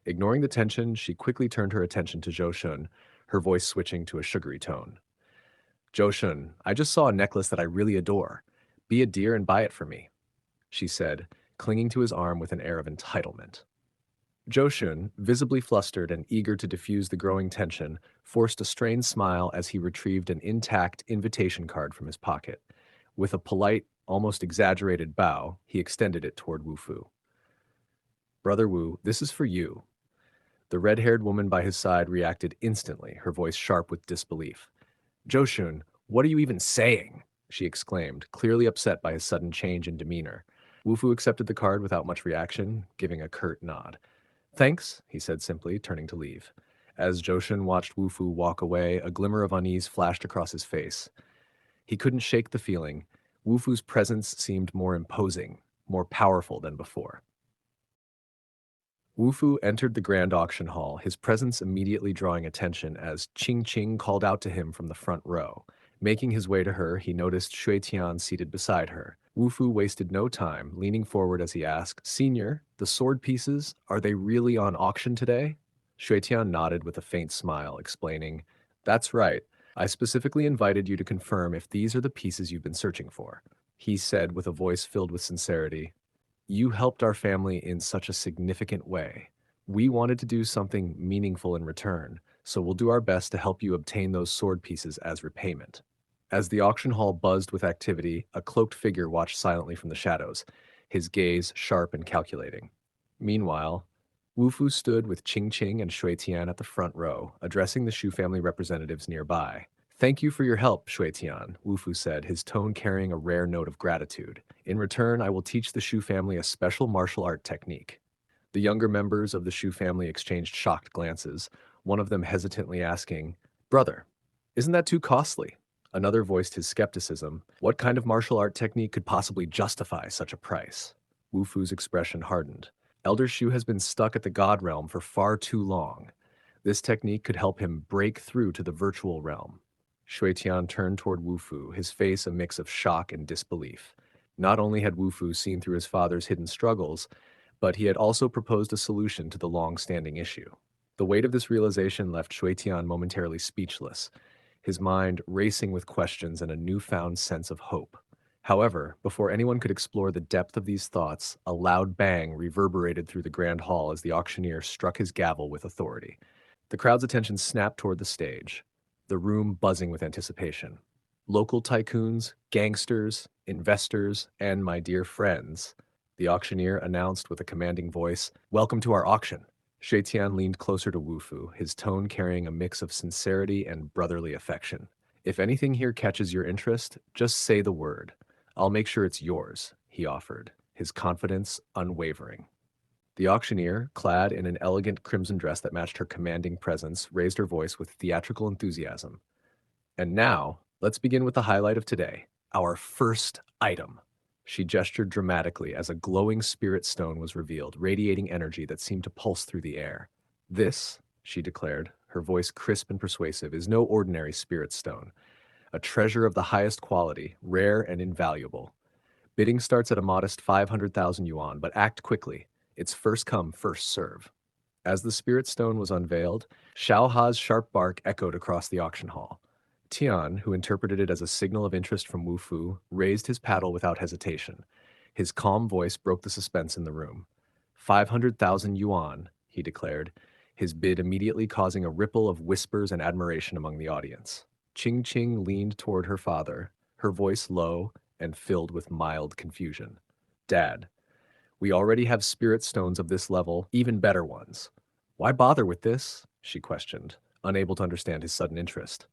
Ignoring the tension, she quickly turned her attention to Zhou Shun, her voice switching to a sugary tone. "Zhou Shun, I just saw a necklace that I really adore. Be a dear and buy it for me," she said, clinging to his arm with an air of entitlement. Zhou Shun, visibly flustered and eager to diffuse the growing tension, forced a strained smile as he retrieved an intact invitation card from his pocket. With a polite, almost exaggerated bow, he extended it toward Wu Fu. "Brother Wu, this is for you." The red-haired woman by his side reacted instantly, her voice sharp with disbelief. "Zhou Shun, what are you even saying?" she exclaimed, clearly upset by his sudden change in demeanor. Wu Fu accepted the card without much reaction, giving a curt nod. "Thanks," he said simply, turning to leave. As Zhou Shun watched Wu Fu walk away, a glimmer of unease flashed across his face. He couldn't shake the feeling. Wu Fu's presence seemed more imposing, more powerful than before. Wu Fu entered the grand auction hall, his presence immediately drawing attention as Qing Qing called out to him from the front row. Making his way to her, he noticed Shui Tian seated beside her. Wu Fu wasted no time, leaning forward as he asked, "Senior, the sword pieces, are they really on auction today?" Shui Tian nodded with a faint smile, explaining, That's right. I specifically invited you to confirm if these are the pieces you've been searching for. He said with a voice filled with sincerity. You helped our family in such a significant way. We wanted to do something meaningful in return, so we'll do our best to help you obtain those sword pieces as repayment. As the auction hall buzzed with activity, a cloaked figure watched silently from the shadows, his gaze sharp and calculating. Meanwhile, Wu Fu stood with Qing Qing and Shui Tian at the front row, addressing the Shu family representatives nearby. Thank you for your help, Shui Tian, Wu Fu said, his tone carrying a rare note of gratitude. In return, I will teach the Shu family a special martial art technique. The younger members of the Shu family exchanged shocked glances, one of them hesitantly asking, Brother, isn't that too costly? Another voiced his skepticism. What kind of martial art technique could possibly justify such a price? Wu Fu's expression hardened. Elder Shu has been stuck at the God realm for far too long. This technique could help him break through to the virtual realm. Shui Tian turned toward Wu Fu, his face a mix of shock and disbelief. Not only had Wu Fu seen through his father's hidden struggles, but he had also proposed a solution to the long-standing issue. The weight of this realization left Shui Tian momentarily speechless, his mind racing with questions and a newfound sense of hope. However, before anyone could explore the depth of these thoughts, a loud bang reverberated through the grand hall as the auctioneer struck his gavel with authority. The crowd's attention snapped toward the stage, the room buzzing with anticipation. Local tycoons, gangsters, investors, and my dear friends, the auctioneer announced with a commanding voice, Welcome to our auction. Shui Tian leaned closer to Wu Fu, his tone carrying a mix of sincerity and brotherly affection. If anything here catches your interest, just say the word. I'll make sure it's yours, he offered, his confidence unwavering. The auctioneer, clad in an elegant crimson dress that matched her commanding presence, raised her voice with theatrical enthusiasm. And now, let's begin with the highlight of today, our first item. She gestured dramatically as a glowing spirit stone was revealed, radiating energy that seemed to pulse through the air. This, she declared, her voice crisp and persuasive, is no ordinary spirit stone, a treasure of the highest quality, rare and invaluable. Bidding starts at a modest 500,000 yuan, but act quickly. It's first come, first serve. As the spirit stone was unveiled, Xiao Ha's sharp bark echoed across the auction hall. Tian, who interpreted it as a signal of interest from Wu Fu, raised his paddle without hesitation. His calm voice broke the suspense in the room. 500,000 yuan, he declared, his bid immediately causing a ripple of whispers and admiration among the audience. Qing Qing leaned toward her father, her voice low and filled with mild confusion. Dad, we already have spirit stones of this level, even better ones. Why bother with this? She questioned, unable to understand his sudden interest.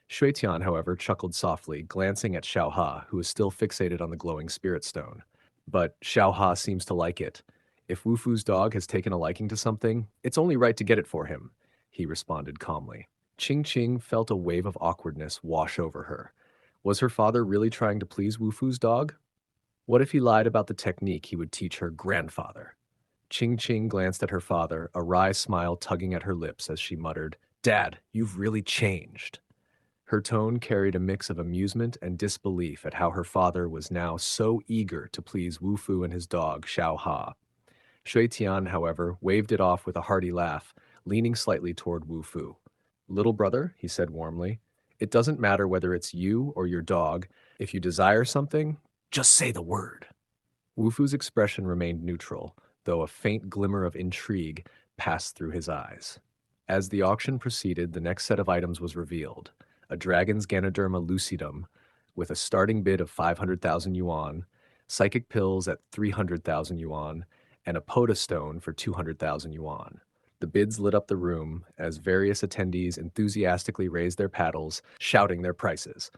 Shui Tian, however, chuckled softly, glancing at Xiao Ha, who was still fixated on the glowing spirit stone. But Xiao Ha seems to like it. If Wu Fu's dog has taken a liking to something, it's only right to get it for him, he responded calmly. Qing Qing felt a wave of awkwardness wash over her. Was her father really trying to please Wu Fu's dog? What if he lied about the technique he would teach her grandfather? Qing Qing glanced at her father, a wry smile tugging at her lips as she muttered, Dad, you've really changed. Her tone carried a mix of amusement and disbelief at how her father was now so eager to please Wu Fu and his dog, Xiao Ha. Shui Tian, however, waved it off with a hearty laugh, leaning slightly toward Wu Fu. Little brother, he said warmly, it doesn't matter whether it's you or your dog. If you desire something, just say the word. Wu Fu's expression remained neutral, though a faint glimmer of intrigue passed through his eyes. As the auction proceeded, the next set of items was revealed. A dragon's Ganoderma lucidum with a starting bid of 500,000 yuan, psychic pills at 300,000 yuan, and a Poda stone for 200,000 yuan. The bids lit up the room as various attendees enthusiastically raised their paddles, shouting their prices.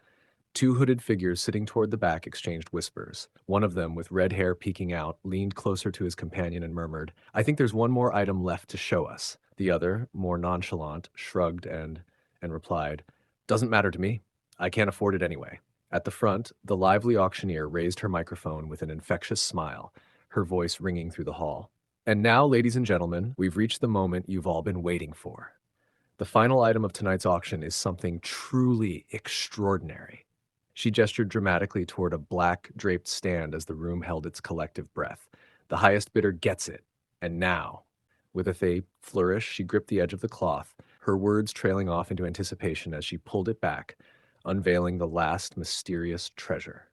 Two hooded figures sitting toward the back exchanged whispers. One of them, with red hair peeking out, leaned closer to his companion and murmured, I think there's one more item left to show us. The other, more nonchalant, shrugged and replied, Doesn't matter to me. I can't afford it anyway. At the front, the lively auctioneer raised her microphone with an infectious smile, her voice ringing through the hall. And now, ladies and gentlemen, we've reached the moment you've all been waiting for. The final item of tonight's auction is something truly extraordinary. She gestured dramatically toward a black draped stand as the room held its collective breath. The highest bidder gets it. And now, with a flourish, she gripped the edge of the cloth, her words trailing off into anticipation as she pulled it back, unveiling the last mysterious treasure.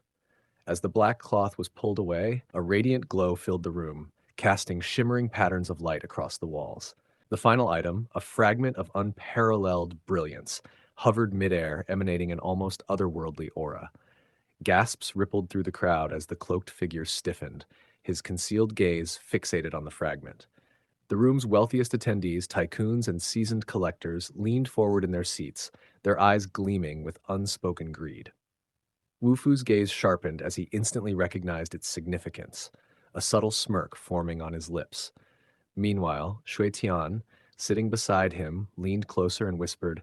As the black cloth was pulled away, a radiant glow filled the room, casting shimmering patterns of light across the walls. The final item, a fragment of unparalleled brilliance, hovered midair, emanating an almost otherworldly aura. Gasps rippled through the crowd as the cloaked figure stiffened, his concealed gaze fixated on the fragment. The room's wealthiest attendees, tycoons and seasoned collectors, leaned forward in their seats, their eyes gleaming with unspoken greed. Wu Fu's gaze sharpened as he instantly recognized its significance, a subtle smirk forming on his lips. Meanwhile, Shui Tian, sitting beside him, leaned closer and whispered,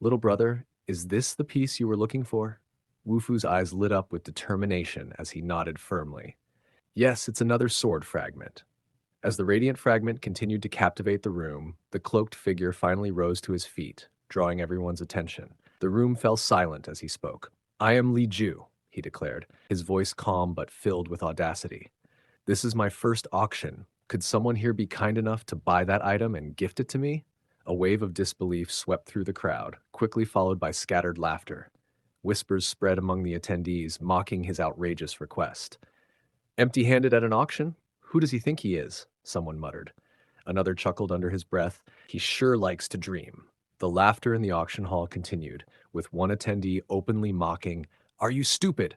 "Little brother, is this the piece you were looking for?" Wu Fu's eyes lit up with determination as he nodded firmly. "Yes, it's another sword fragment." As the radiant fragment continued to captivate the room, the cloaked figure finally rose to his feet, drawing everyone's attention. The room fell silent as he spoke. "I am Li Ju," he declared, his voice calm but filled with audacity. "This is my first auction. Could someone here be kind enough to buy that item and gift it to me?" A wave of disbelief swept through the crowd, quickly followed by scattered laughter. Whispers spread among the attendees, mocking his outrageous request. "Empty-handed at an auction? Who does he think he is?" someone muttered. Another chuckled under his breath. "He sure likes to dream." The laughter in the auction hall continued, with one attendee openly mocking, "Are you stupid?"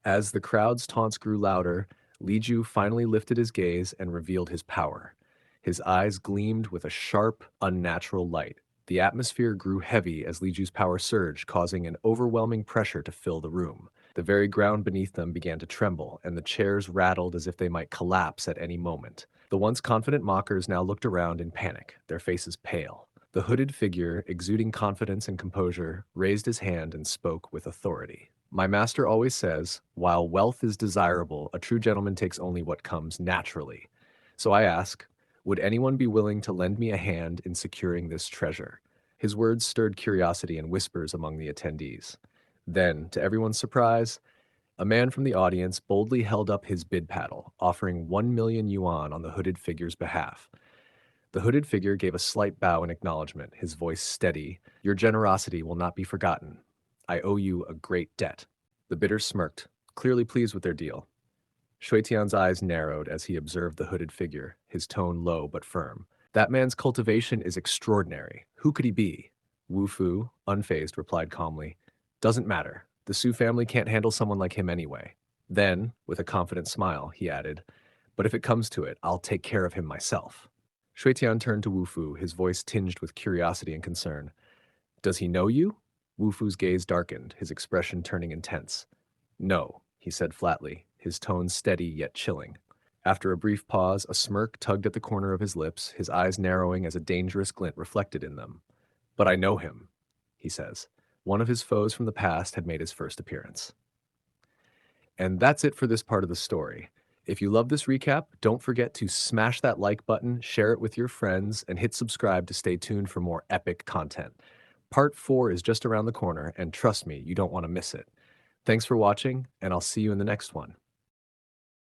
As the crowd's taunts grew louder, Li Ju finally lifted his gaze and revealed his power. His eyes gleamed with a sharp, unnatural light. The atmosphere grew heavy as Li Ju's power surged, causing an overwhelming pressure to fill the room. The very ground beneath them began to tremble, and the chairs rattled as if they might collapse at any moment. The once confident mockers now looked around in panic, their faces pale. The hooded figure, exuding confidence and composure, raised his hand and spoke with authority. "My master always says, while wealth is desirable, a true gentleman takes only what comes naturally. So I ask, would anyone be willing to lend me a hand in securing this treasure?" His words stirred curiosity and whispers among the attendees. Then, to everyone's surprise, a man from the audience boldly held up his bid paddle, offering 1 million yuan on the hooded figure's behalf. The hooded figure gave a slight bow in acknowledgement, his voice steady. "Your generosity will not be forgotten. I owe you a great debt." The bidder smirked, clearly pleased with their deal. Shui Tian's eyes narrowed as he observed the hooded figure, his tone low but firm. "That man's cultivation is extraordinary. Who could he be?" Wu Fu, unfazed, replied calmly, "Doesn't matter. The Su family can't handle someone like him anyway." Then, with a confident smile, he added, "But if it comes to it, I'll take care of him myself." Shui Tian turned to Wu Fu, his voice tinged with curiosity and concern. "Does he know you?" Wu Fu's gaze darkened, his expression turning intense. "No," he said flatly, his tone steady yet chilling. After a brief pause, a smirk tugged at the corner of his lips, his eyes narrowing as a dangerous glint reflected in them. "But I know him," he says. One of his foes from the past had made his first appearance. And that's it for this part of the story. If you love this recap, don't forget to smash that like button, share it with your friends, and hit subscribe to stay tuned for more epic content. Part 4 is just around the corner, and trust me, you don't want to miss it. Thanks for watching, and I'll see you in the next one.